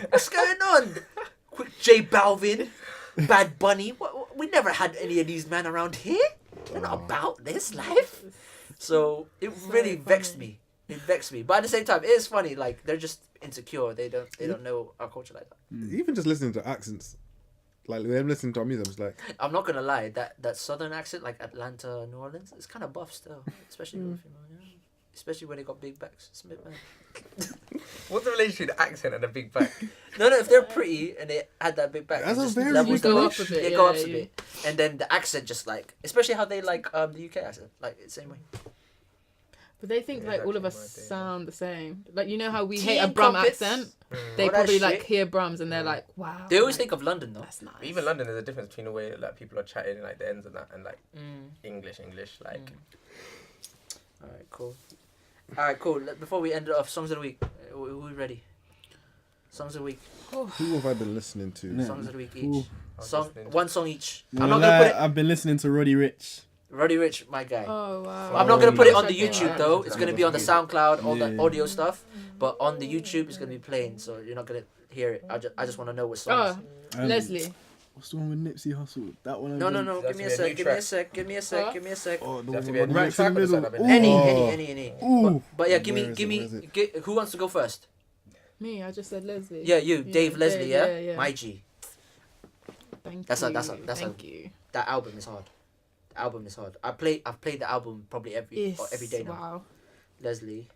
What's going on? Quick J Balvin, Bad Bunny. We never had any of these men around here. They're not about this life." So it really vexed me. It vexed me. But at the same time, it is funny. Like they're just insecure. They don't know our culture like that. Even just listening to accents, like them listening to our music, I'm just like, I'm not gonna lie. That southern accent, like Atlanta, New Orleans, it's kind of buff still, especially with especially when they got big backs. It's a bit mad. What's the relationship with the accent and the big back? No, if they're pretty and they had that big back, That's it a just very levels big them go up. up a bit, They go yeah, up a bit, and then the accent just like, especially how they like the UK accent, like the same way. But they think Yeah, like all of us exactly my thing. sound the same. Like you know how we Tea hate a and Brum crumpets. accent. Mm. They All that probably like shit. hear Brums and they're like, wow. They always like, think of London though. that's nice. Even London, there's a difference between the way that like people are chatting, like the ends and that, and like Mm. English, like. Alright, cool. Before we end it off, songs of the week. We ready? Songs of the week. who have I been listening to? Yeah. Songs of the week Cool. each. I was Song, listening. one song each. No, I'm not gonna put it. I've been listening to Roddy Ricch. Roddy Ricch, my guy. Oh wow. I'm not gonna put it on I the wish I YouTube did. though. It's gonna be on the SoundCloud, all the Yeah. audio stuff. But on the YouTube, it's gonna be plain, so you're not gonna hear it. I just want to know what songs. Oh, Lesley. What's the one with Nipsey Hussle? That one. No. Does Give that me have a to be a sec. new Give me a track? sec. Give me a sec. Huh? Give me a sec. Oh, the Does it have to one be a with new Racks track in the or does that middle. have an- Any. Ooh. But yeah, Where is it? give Where is me. it? Who wants to go first? Me, I just said Lesley. Yeah, you, Dave Lesley. Dave, Yeah, yeah. my G. Thank That's you. a- Thank you. That album is hard. The album is hard. I've played the album probably every day now. Wow. Leslie.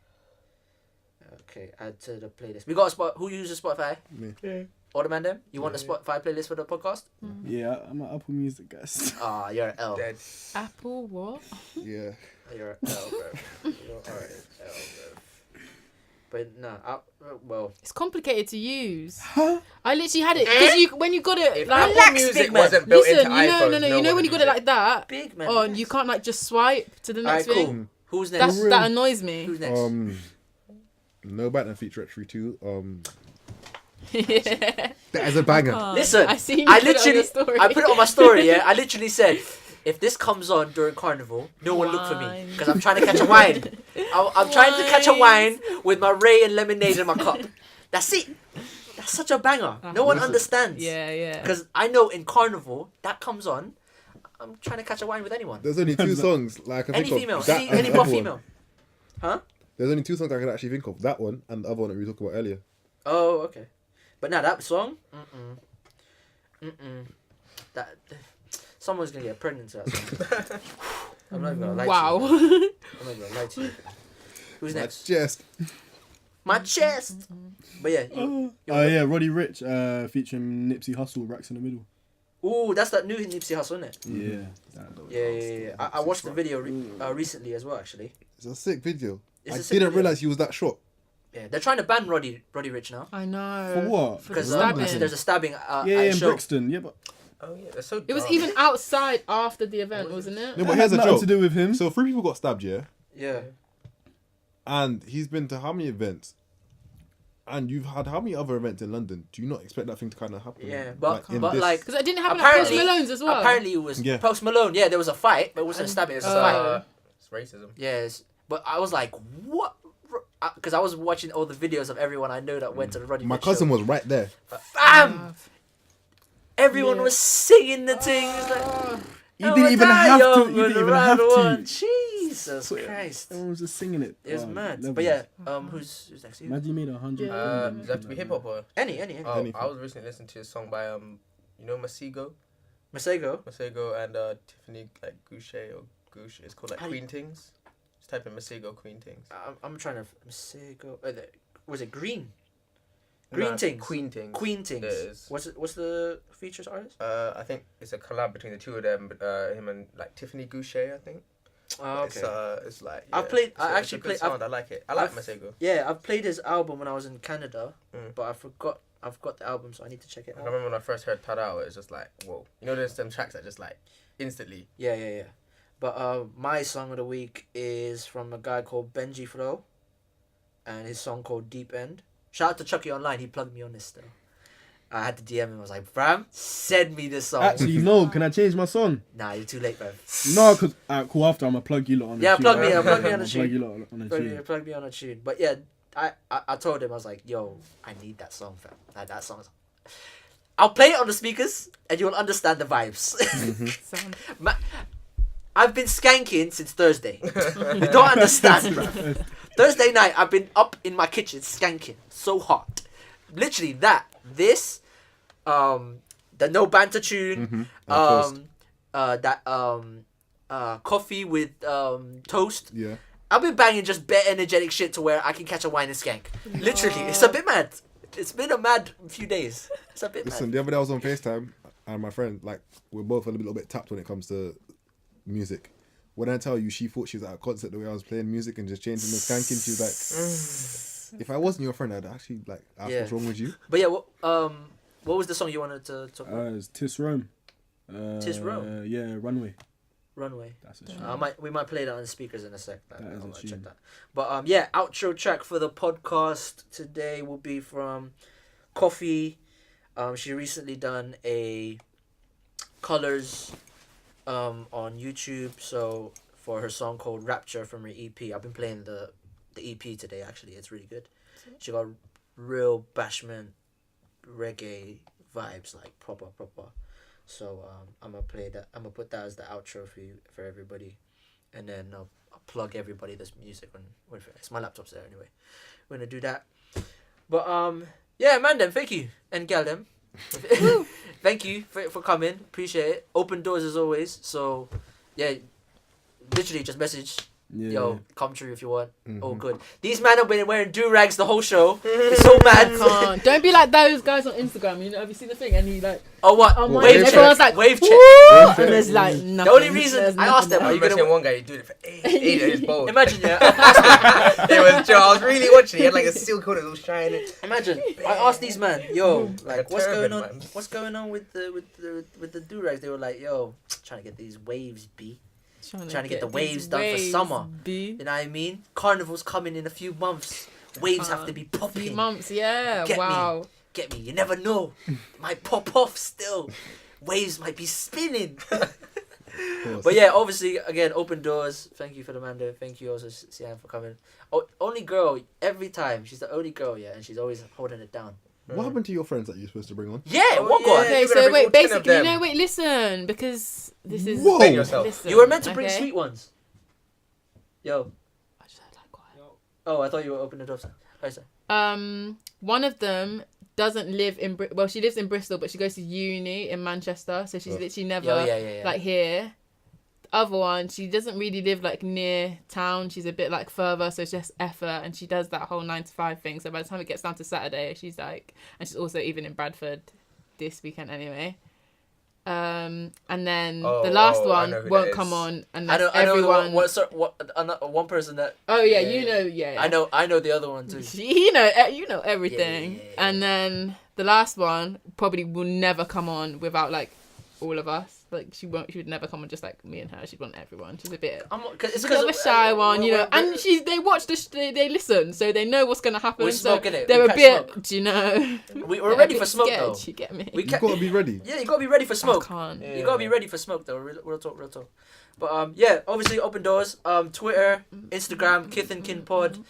Okay, add to the playlist. We got a spot. Who uses Spotify? Me. Yeah. All the man them. You want the Yeah. Spotify playlist for the podcast? Yeah, I'm an Apple Music guys. Ah, you're an L. Dead. Apple what? Yeah. You're an L, bro. You're alright, L, bro. But no, well, It's complicated to use. I literally had it because when you got it If like Apple Music big man. wasn't built listen, into you know, iPhones, no, you know when you got it like that, big man. oh, and you can't like just swipe to the next Alright, thing. cool. Who's next? That annoys me. Who's next? No Banter feature Wretch 2. Yeah. That is a banger. Listen, I seen you I put it on your literally, story. I put it on my story. Yeah, I literally said, if this comes on during Carnival, no one look for me Wine. because I'm trying to catch a wine. I'm trying to catch a wine with my Ray and lemonade in my cup. That's it. That's such a banger. No one understands. Yeah, yeah. Because I know in Carnival that comes on. I'm trying to catch a wine with anyone. There's only two songs like I can Any think female, of. That any and the buff other one. female. Huh? There's only two songs I can actually think of. That one and the other one that we were talking about earlier. Oh, okay. But now that song, that someone's gonna get pregnant to that song. I'm not even gonna lie Wow. to you. I'm not gonna lie to you. Who's next? Just My chest. But yeah, you Oh yeah, Roddy Ricch featuring Nipsey Hussle, Racks in the Middle. Ooh, that's that new Nipsey Hussle, isn't it? Yeah. Yeah. I watched the video recently as well, actually. It's a sick video. It's I a sick didn't video. realize he was that short. Yeah, they're trying to ban Roddy Ricch now. I know. For what? For Because the stabbing. there's a stabbing at Yeah, a in show. Brixton. Yeah, but Oh yeah, that's so. It was dumb. even outside after the event, wasn't it? No, but that here's has a nothing joke. to do with him. So 3 people got stabbed, yeah? Yeah. And he's been to how many events? And you've had how many other events in London? Do you not expect that thing to kind of happen? Yeah, but in but this- like Because it didn't happen at Post Malone's as well. Apparently, it was Yeah. Post Malone. Yeah, there was a fight, but it wasn't a stabbing. It was a fight. It's racism. Yes, but I was like, what? Because I was watching all the videos of everyone I know that went to the Roddy my Ricch cousin show. was right there. Fam! Everyone Yeah. was singing the things. Like, You didn't even have to. You didn't even have to. Jesus Christ. Everyone was just singing it. It was Oh, mad. levels. But yeah, who's next to you? Imagine you made 100. Yeah. Does it have to be hip hop or? Any. Oh, Anything. I was recently listening to a song by you know Masego Masego. and Tiffany, like Gouché or Gouché. It's called like How do you- Queen Tings. Just type in Masego Queen Tings. I'm trying to Masego. Was it Green? Green No, Tings. Queen Tings. Queen Tings. It is. What's the features artist? I think it's a collab between the two of them, but him and like Tiffany Gouché, I think. Oh, okay. It's like I've played- it's I a- it's actually a good played- sound. I like it. I like I've- Masego. Yeah, I've played his album when I was in Canada, Mm. but I forgot. I've got the album, so I need to check it I out. remember when I first heard Tadao, it was just like, whoa. You know, there's some tracks that just like instantly. Yeah. But my song of the week is from a guy called BenjiFlow, and his song called Deep End. Shout out to Chucky Online. He plugged me on this still. I had to DM him. I was like, "Fam, send me this song." Actually, no. Can I change my song? Nah, you're too late, bro. No, because cool. After I'm gonna plug you lot on. Yeah, the plug tune. me on the I'ma tune. Plug you lot on the tune. Plug me on a tune. But yeah, I told him, I was like, "Yo, I need that song, fam. That song. I'll play it on the speakers, and you'll understand the vibes." Sound. I've been skanking since Thursday. You don't understand, bro. Thursday night, I've been up in my kitchen skanking. So hot. Literally this, the No Banter tune, coffee with toast. Yeah. I've been banging just bare energetic shit to where I can catch a wine and skank. Literally, it's a bit mad. It's been a mad few days. It's a bit Listen, mad. the other day I was on FaceTime and my friend, like, we're both a little bit tapped when it comes to music. When I tell you, she thought she was at a concert the way I was playing music and just changing the skanking. She was like, if I wasn't your friend, I'd actually like ask Yeah. what's wrong with you. But yeah, what was the song you wanted to talk about? It's Tis Rome. Tis Rome? Yeah, Runway. Runway. That's a tune. We might play that on the speakers in a sec. That is a I'll check tune. that. But yeah, outro track for the podcast today will be from Coffee. She recently done a colors on YouTube. So for her song called Rapture from her EP, I've been playing the EP today. Actually, it's really good. She got real bashment reggae vibes, like proper. So I'm gonna play that. I'm gonna put that as the outro for everybody, and then I'll plug everybody that's music when it's my laptop's there anyway. We're gonna do that. But yeah, man, then thank you and gal them. Thank you for coming. Appreciate it. Open doors as always. So yeah, literally just message. Yeah. Yo, come true if you want. All good. These men have been wearing do-rags the whole show. It's so mad. Can't. Don't be like those guys on Instagram. You know, have you seen the thing? And he like, Oh, what? oh my, Wave check. everyone's like, Wave check. "Woo!" And there's like nothing. The only reason There's I asked them, nothing I are you remember gonna seeing one guy who did it for eight in his bowl. imagine? Yeah, It was Joe. I was really watching. He had like a silk hood, it was all shining. imagine. I asked these men, yo, like, a what's going turban, on? man. What's going on with the do-rags? They were like, yo, trying to get these waves, B. Trying to get the these waves done for waves, summer. B. You know what I mean? Carnival's coming in a few months. Waves have to be Few popping. months, yeah. Get me. Wow. Get me? You never know. It might pop off still. Waves might be spinning. But yeah, obviously, again, open doors. Thank you for the Mando. Thank you also, Sian, for coming. Oh, only girl every time. She's the only girl, yeah, and she's always holding it down. What happened to your friends that you're supposed to bring on? Yeah, Oh, what yeah. God? Okay, You're gonna so bring wait, all 10 of basically, them. wait, listen, because this is. Whoa. Explain yourself. Listen, You were meant to bring okay? sweet ones. Yo. I just heard like quiet. Oh, I thought you were opening the door. Oh, sorry. One of them doesn't live in well, she lives in Bristol, but she goes to uni in Manchester, so she's literally never Yeah. like here. The other one, she doesn't really live like near town. She's a bit like further, so it's just effort, and she does that whole 9 to 5 thing. So by the time it gets down to Saturday, she's like, and she's also even in Bradford this weekend anyway. And then Oh, the last I know one who won't that come is. on I unless know. everyone. One person that. Oh yeah, you know, yeah. I know the other one too. You know everything. Yeah. And then the last one probably will never come on without like all of us. Like she would never come on just like me and her. She'd want everyone. She's a bit. It's She's a bit of a shy one, you know. And they watch they listen, so they know what's gonna happen. We're so smoking it. they're We a catch bit, smoke. you know. We're they're a ready bit for smoke scared, though. You get me? We You gotta be ready. Yeah, you gotta be ready for smoke. I can't. Yeah. You gotta be ready for smoke though. Real talk. But yeah, obviously open doors. Twitter, Instagram, kithandkinpod.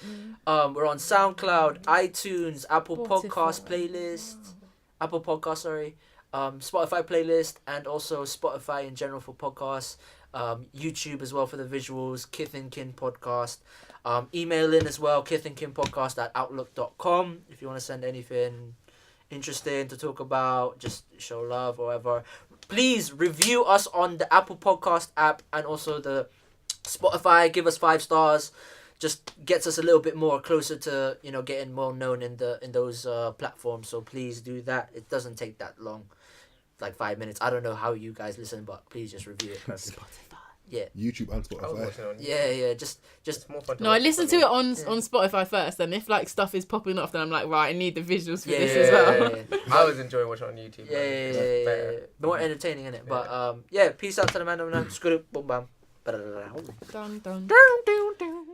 We're on SoundCloud, iTunes, Apple Podcast playlist, Spotify playlist, and also Spotify in general for podcasts. YouTube as well for the visuals. Kith and Kin Podcast. Email in as well. kithandkinpodcast@outlook.com if you want to send anything interesting to talk about, just show love or whatever. Please review us on the Apple Podcast app and also the Spotify. Give us 5 stars. Just gets us a little bit more closer to getting more known in those platforms. So please do that. It doesn't take that long, like 5 minutes. I don't know how you guys listen, but please just review it. Yeah. YouTube and I was Spotify. watching on. Yeah. Just It's more fun to No, I watch listen to me. it on Spotify first, and if like stuff is popping off, then I'm like, right, I need the visuals for this Yeah. as well. I was enjoying watching on YouTube. Yeah, man. It's better. more entertaining in it. Yeah. But peace out to the man. Screw it, boom bam. Dun, dun. Dun, dun, dun.